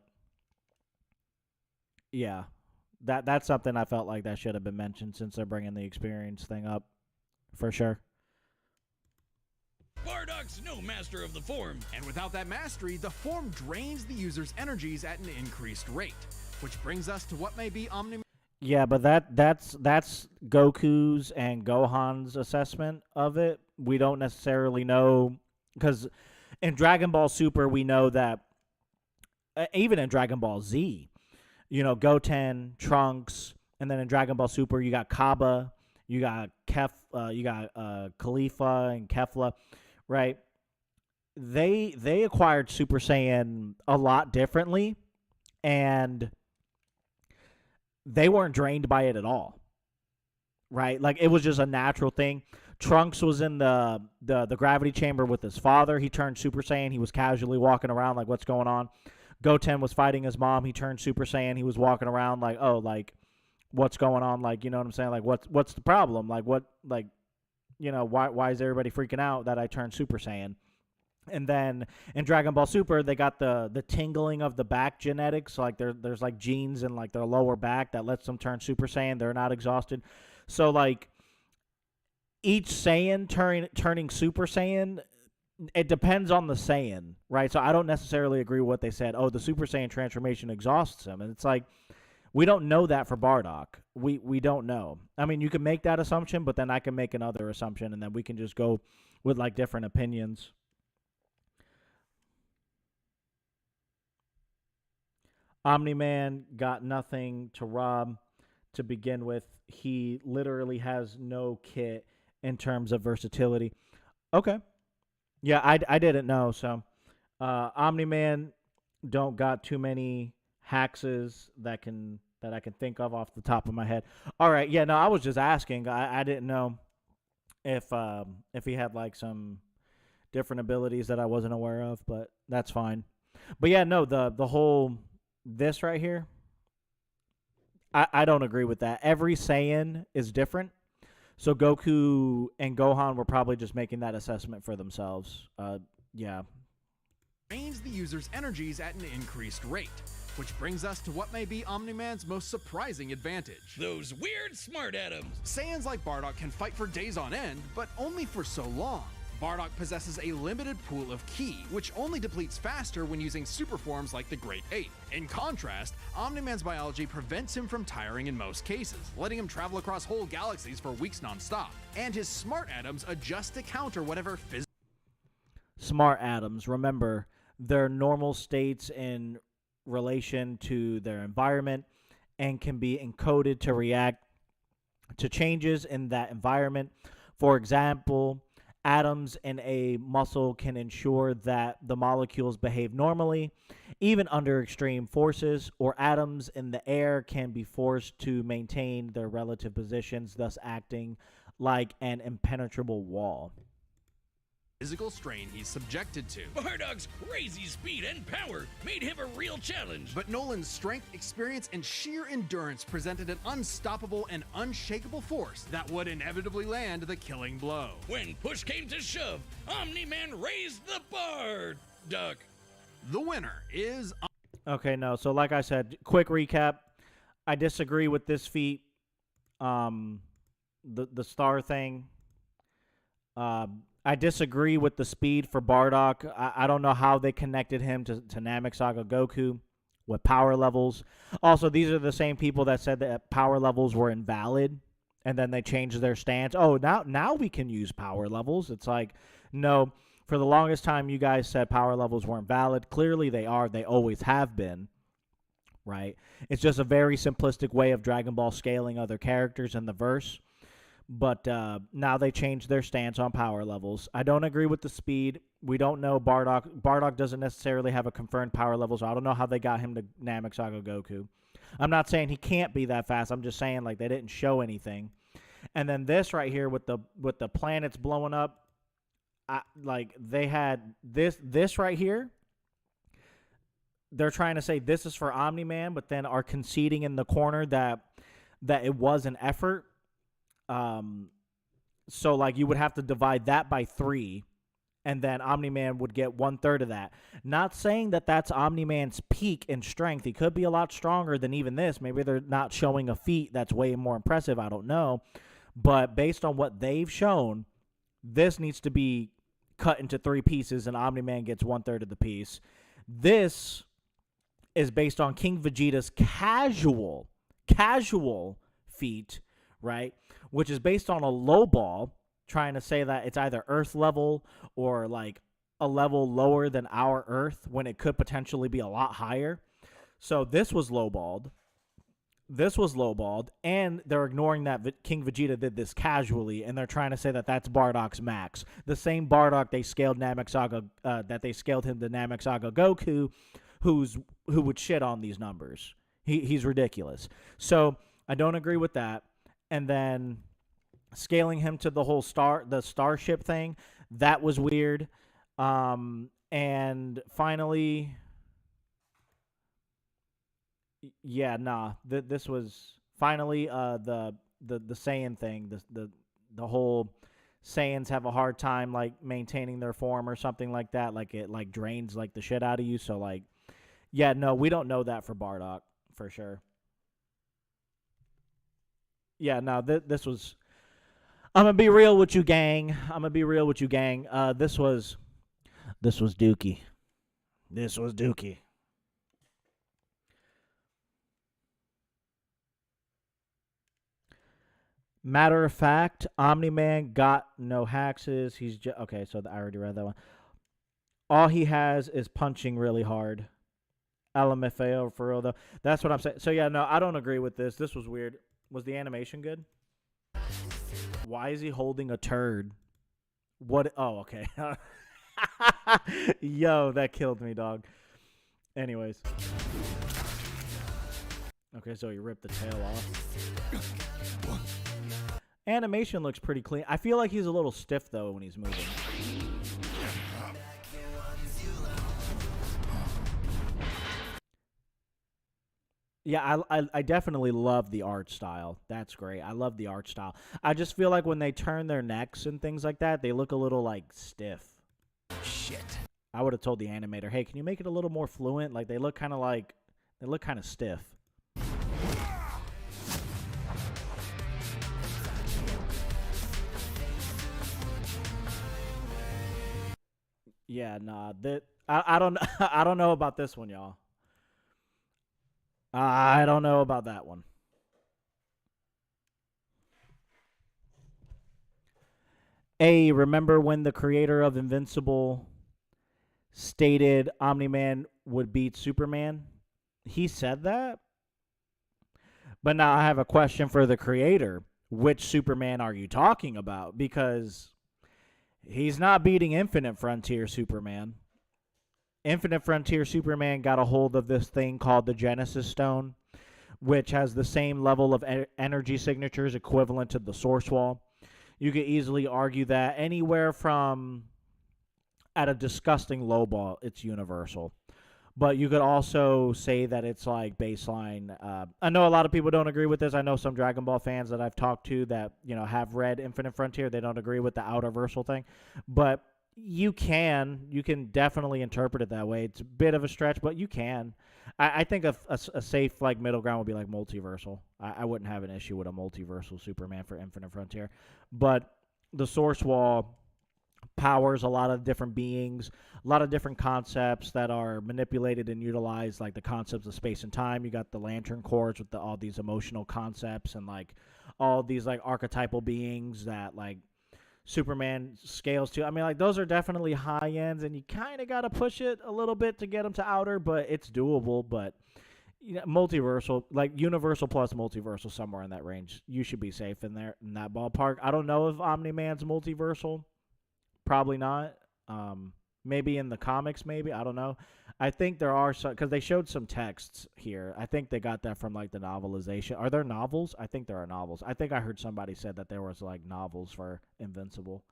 yeah, that's something I felt like that should have been mentioned since they're bringing the experience thing up, for sure. Bardock's no master of the form. And without that mastery, the form drains the user's energies at an increased rate. Which brings us to what may be Omni... Yeah, but that's Goku's and Gohan's assessment of it. We don't necessarily know, because in Dragon Ball Super, we know that, even in Dragon Ball Z, you know, Goten, Trunks, and then in Dragon Ball Super, you got Kaba, you got Khalifa and Kefla. Right, they acquired Super Saiyan a lot differently, and they weren't drained by it at all. Right, like it was just a natural thing. Trunks was in the gravity chamber with his father. He turned Super Saiyan. He was casually walking around like, what's going on? Goten was fighting his mom. He turned Super Saiyan. He was walking around like, oh, like, what's going on? Like, you know what I'm saying? Like, what's the problem? Like, what, like, you know, why is everybody freaking out that I turned Super Saiyan? And then in Dragon Ball Super, they got the tingling of the back genetics. Like there's like genes in like their lower back that lets them turn Super Saiyan. They're not exhausted. So like each Saiyan turning Super Saiyan, it depends on the Saiyan, right? So I don't necessarily agree with what they said. Oh, the Super Saiyan transformation exhausts him. And it's like, we don't know that for Bardock. We don't know. I mean, you can make that assumption, but then I can make another assumption, and then we can just go with like different opinions. Omni-Man got nothing to rob to begin with. He literally has no kit in terms of versatility. Okay. Yeah, I didn't know. So Omni-Man don't got too many haxes that I can think of off the top of my head. All right, yeah, no, I was just asking. I didn't know if he had like some different abilities that I wasn't aware of, but that's fine. But yeah, no, the whole this right here, I don't agree with that. Every Saiyan is different. So Goku and Gohan were probably just making that assessment for themselves. Yeah. Drains the user's energies at an increased rate, which brings us to what may be Omni-Man's most surprising advantage. Those weird smart atoms. Saiyans like Bardock can fight for days on end, but only for so long. Bardock possesses a limited pool of ki, which only depletes faster when using super forms like the Great Ape. In contrast, Omni-Man's biology prevents him from tiring in most cases, letting him travel across whole galaxies for weeks non-stop. And his smart atoms adjust to counter whatever physical... Smart atoms, remember, they're normal states in relation to their environment and can be encoded to react to changes in that environment. For example, atoms in a muscle can ensure that the molecules behave normally, even under extreme forces, or atoms in the air can be forced to maintain their relative positions, thus acting like an impenetrable wall. Physical strain he's subjected to. Bardock's crazy speed and power made him a real challenge. But Nolan's strength, experience, and sheer endurance presented an unstoppable and unshakable force that would inevitably land the killing blow. When push came to shove, Omni-Man raised the bar. Duck. The winner is... Okay, no. So like I said, quick recap. I disagree with this feat. The star thing. I disagree with the speed for Bardock. I don't know how they connected him to Namek Saga Goku with power levels. Also, these are the same people that said that power levels were invalid, and then they changed their stance. Oh, now we can use power levels. It's like, no, for the longest time you guys said power levels weren't valid. Clearly they are. They always have been, right? It's just a very simplistic way of Dragon Ball scaling other characters in the verse. But now they changed their stance on power levels. I don't agree with the speed. We don't know Bardock. Bardock doesn't necessarily have a confirmed power level, so I don't know how they got him to Namek Saga Goku. I'm not saying he can't be that fast. I'm just saying like they didn't show anything. And then this right here with the planets blowing up, like they had this right here. They're trying to say this is for Omni-Man, but then are conceding in the corner that it was an effort. So like you would have to divide that by 3, and then Omni-Man would get 1/3 of that. Not saying that that's Omni-Man's peak in strength. He could be a lot stronger than even this. Maybe they're not showing a feat that's way more impressive. I don't know. But based on what they've shown, this needs to be cut into 3 pieces, and Omni-Man gets 1/3 of the piece. This is based on King Vegeta's casual feat, right? Which is based on a low ball, trying to say that it's either Earth level or like a level lower than our Earth when it could potentially be a lot higher. So this was lowballed. And they're ignoring that King Vegeta did this casually, and they're trying to say that that's Bardock's max. The same Bardock they scaled Namek Saga, that they scaled him to Namek Saga Goku, who would shit on these numbers. He's ridiculous. So I don't agree with that. And then scaling him to the whole starship thing, that was weird. And finally, yeah, nah. This was finally the Saiyan thing. The whole Saiyans have a hard time like maintaining their form or something like that. Like it like drains like the shit out of you. So like, yeah, no, we don't know that for Bardock for sure. Yeah, no, this was... I'm going to be real with you, gang. This was Dookie. Matter of fact, Omni-Man got no haxes. He's just... Okay, so I already read that one. All he has is punching really hard. LMFAO for real, though. That's what I'm saying. So, yeah, no, I don't agree with this. This was weird. Was the animation good? Why is he holding a turd? What? Oh, okay. Yo, that killed me, dog. Anyways. Okay, so he ripped the tail off. Animation looks pretty clean. I feel like he's a little stiff, though, when he's moving. Yeah, I definitely love the art style. That's great. I love the art style. I just feel like when they turn their necks and things like that, they look a little, like, stiff. Shit. I would have told the animator, hey, can you make it a little more fluent? Like, they look kind of stiff. Yeah, nah. I don't I don't know about this one, y'all. I don't know about that one. Hey, remember when the creator of Invincible stated Omni-Man would beat Superman? He said that? But now I have a question for the creator. Which Superman are you talking about? Because he's not beating Infinite Frontier Superman. Infinite Frontier Superman got a hold of this thing called the Genesis Stone, which has the same level of energy signatures equivalent to the Source Wall. You could easily argue that anywhere from, at a disgusting low ball, it's universal. But you could also say that it's like baseline. I know a lot of people don't agree with this. I know some Dragon Ball fans that I've talked to that, have read Infinite Frontier. They don't agree with the outerversal thing. But you can definitely interpret it that way. It's a bit of a stretch, but you can. I think a safe like middle ground would be like multiversal. I wouldn't have an issue with a multiversal Superman for Infinite Frontier. But the Source Wall powers a lot of different beings, a lot of different concepts that are manipulated and utilized, like the concepts of space and time. You got the Lantern Corps with all these emotional concepts and like all these like archetypal beings that like Superman scales to. I mean, like, those are definitely high ends, and you kind of got to push it a little bit to get them to outer, but it's doable. But multiversal, like universal plus multiversal, somewhere in that range, you should be safe in there, in that ballpark. I don't know if Omni-Man's multiversal. Probably not. Maybe in the comics, maybe. I don't know. I think there are some, because they showed some texts here. I think they got that from, like, the novelization. Are there novels? I think there are novels. I think I heard somebody said that there was, like, novels for Invincible.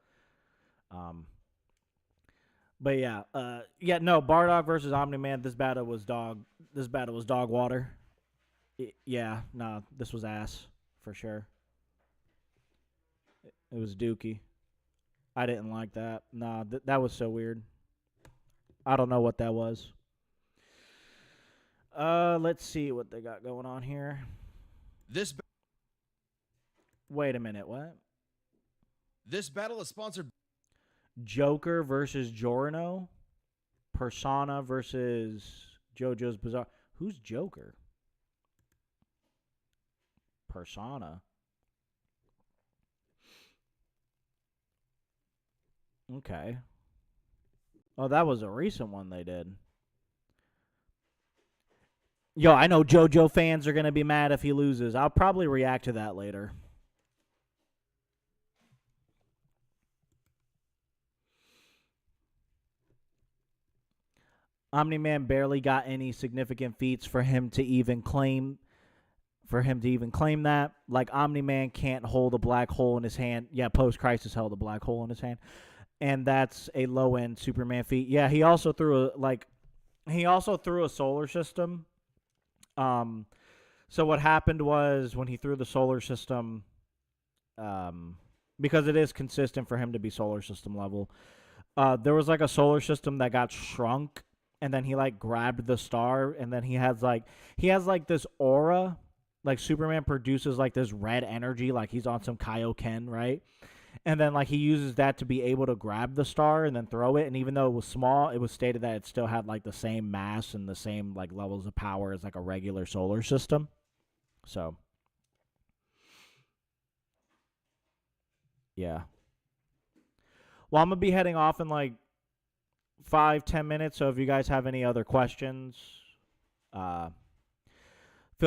But, yeah. No, Bardock versus Omni-Man, this battle was dog water. This was ass, for sure. It was dookie. I didn't like that. Nah, that was so weird. I don't know what that was. Let's see what they got going on here. Wait a minute, what? This battle is sponsored. Joker versus Giorno. Persona versus JoJo's Bizarre. Who's Joker? Persona. Okay. Oh, that was a recent one they did. Yo, I know JoJo fans are going to be mad if he loses. I'll probably react to that later. Omni-Man barely got any significant feats for him to even claim that. Like, Omni-Man can't hold a black hole in his hand. Yeah, Post-Crisis held a black hole in his hand. And that's a low-end Superman feat. Yeah, he also threw a solar system. So what happened was when he threw the solar system, because it is consistent for him to be solar system level, there was like a solar system that got shrunk, and then he like grabbed the star, and then he has like this aura, like Superman produces like this red energy, like he's on some Kaioken, right? And then, like, he uses that to be able to grab the star and then throw it. And even though it was small, it was stated that it still had, like, the same mass and the same, like, levels of power as, like, a regular solar system. So, yeah. Well, I'm going to be heading off in, like, 5-10 minutes. So if you guys have any other questions, feel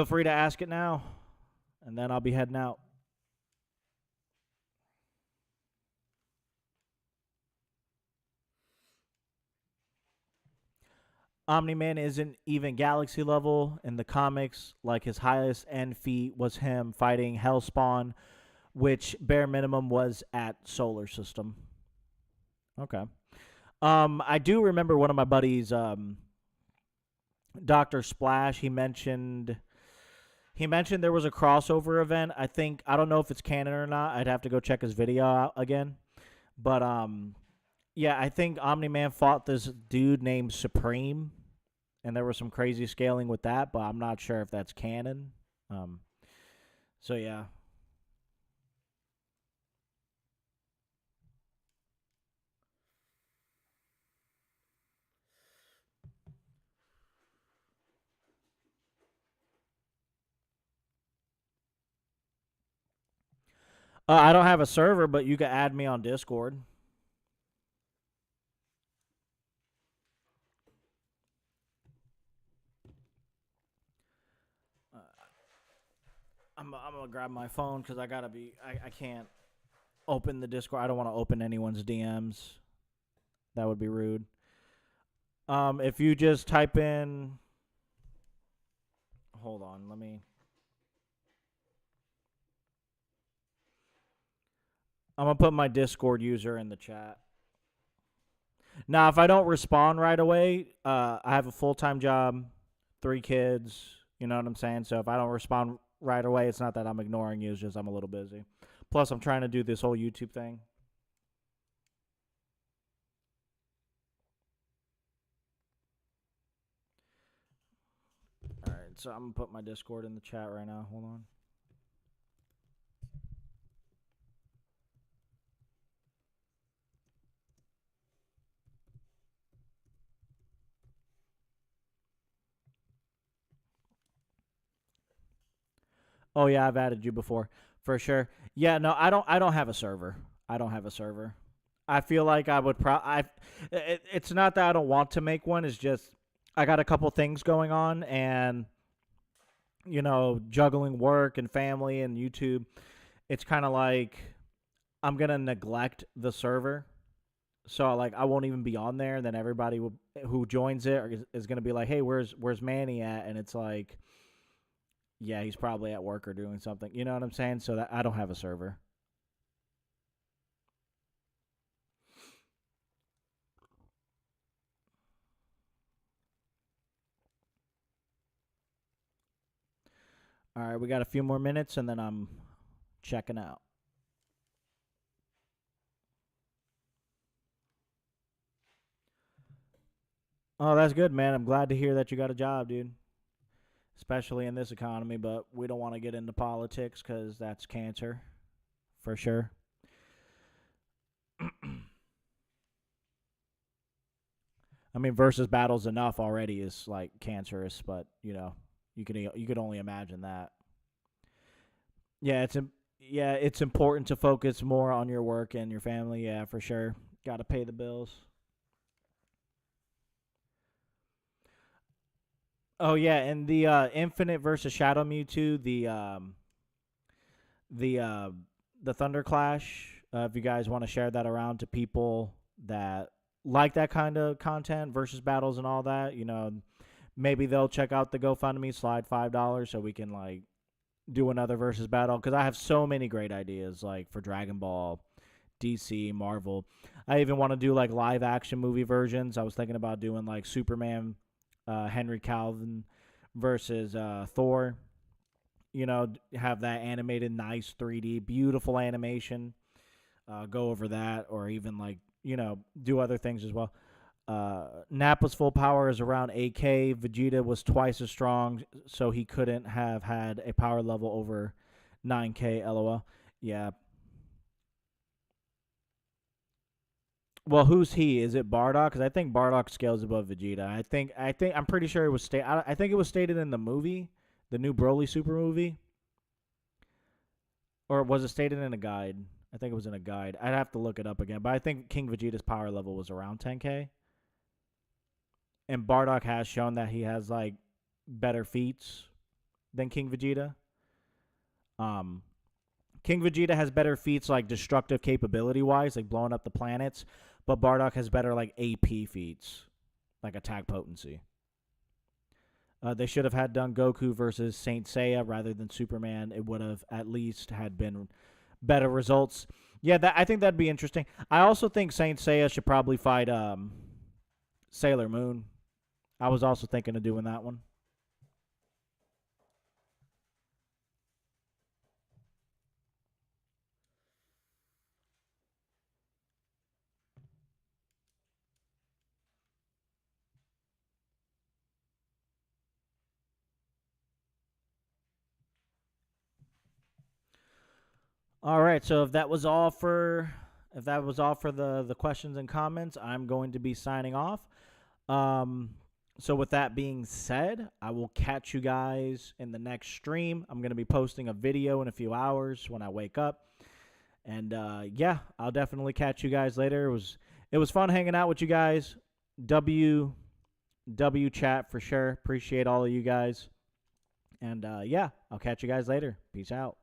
free to ask it now. And then I'll be heading out. Omni-Man isn't even Galaxy level in the comics. Like, his highest end feat was him fighting Hellspawn, which bare minimum was at Solar System. Okay. I do remember one of my buddies, Dr. Splash, he mentioned there was a crossover event. I don't know if it's canon or not. I'd have to go check his video out again. But yeah, I think Omni-Man fought this dude named Supreme, and there was some crazy scaling with that, but I'm not sure if that's canon. So yeah. I don't have a server, but you can add me on Discord. I'm gonna grab my phone because I can't open the Discord. I don't want to open anyone's DMs. That would be rude. If you just type in, hold on, I'm going to put my Discord user in the chat. Now, if I don't respond right away, I have a full-time job, 3 kids, you know what I'm saying? So if I don't respond right away, it's not that I'm ignoring you, it's just I'm a little busy. Plus, I'm trying to do this whole YouTube thing. All right, so I'm going to put my Discord in the chat right now. Hold on. Oh yeah, I've added you before for sure. Yeah, no, I don't have a server. I don't have a server. I feel like I would it's not that I don't want to make one, it's just I got a couple things going on, and you know, juggling work and family and YouTube. It's kind of like I'm going to neglect the server. So like I won't even be on there, and then everybody who joins it is going to be like, "Hey, where's Manny at?" And it's like, yeah, he's probably at work or doing something. You know what I'm saying? So that I don't have a server. All right, we got a few more minutes, and then I'm checking out. Oh, that's good, man. I'm glad to hear that you got a job, dude. Especially in this economy, but we don't want to get into politics because that's cancer, for sure. I mean, versus battles enough already is like cancerous, but you know, you could only imagine that. Yeah, it's important to focus more on your work and your family. Yeah, for sure. Got to pay the bills. Oh yeah, and the Infinite versus Shadow Mewtwo, the Thunder Clash. If you guys want to share that around to people that like that kind of content, versus battles and all that, you know, maybe they'll check out the GoFundMe, slide $5 so we can like do another versus battle, because I have so many great ideas like for Dragon Ball, DC, Marvel. I even want to do like live action movie versions. I was thinking about doing like Superman, Henry Calvin versus Thor. You know, have that animated, nice 3D, beautiful animation. Go over that, or even like, you know, do other things as well. Nappa's full power is around 8K. Vegeta was twice as strong, so he couldn't have had a power level over 9K. LOL. Yeah. Well, who's he? Is it Bardock? Because I think Bardock scales above Vegeta. I'm pretty sure it was I think it was stated in the movie, the new Broly Super movie, or was it stated in a guide? I think it was in a guide. I'd have to look it up again, but I think King Vegeta's power level was around 10K. And Bardock has shown that he has like better feats than King Vegeta. King Vegeta has better feats like destructive capability wise, like blowing up the planets, but Bardock has better like AP feats, like attack potency. They should have had done Goku versus Saint Seiya rather than Superman. It would have at least had been better results. Yeah, I think that'd be interesting. I also think Saint Seiya should probably fight Sailor Moon. I was also thinking of doing that one. All right, so if that was all for the questions and comments, I'm going to be signing off. So with that being said, I will catch you guys in the next stream. I'm going to be posting a video in a few hours when I wake up. And yeah, I'll definitely catch you guys later. It was fun hanging out with you guys. W chat for sure. Appreciate all of you guys. And yeah, I'll catch you guys later. Peace out.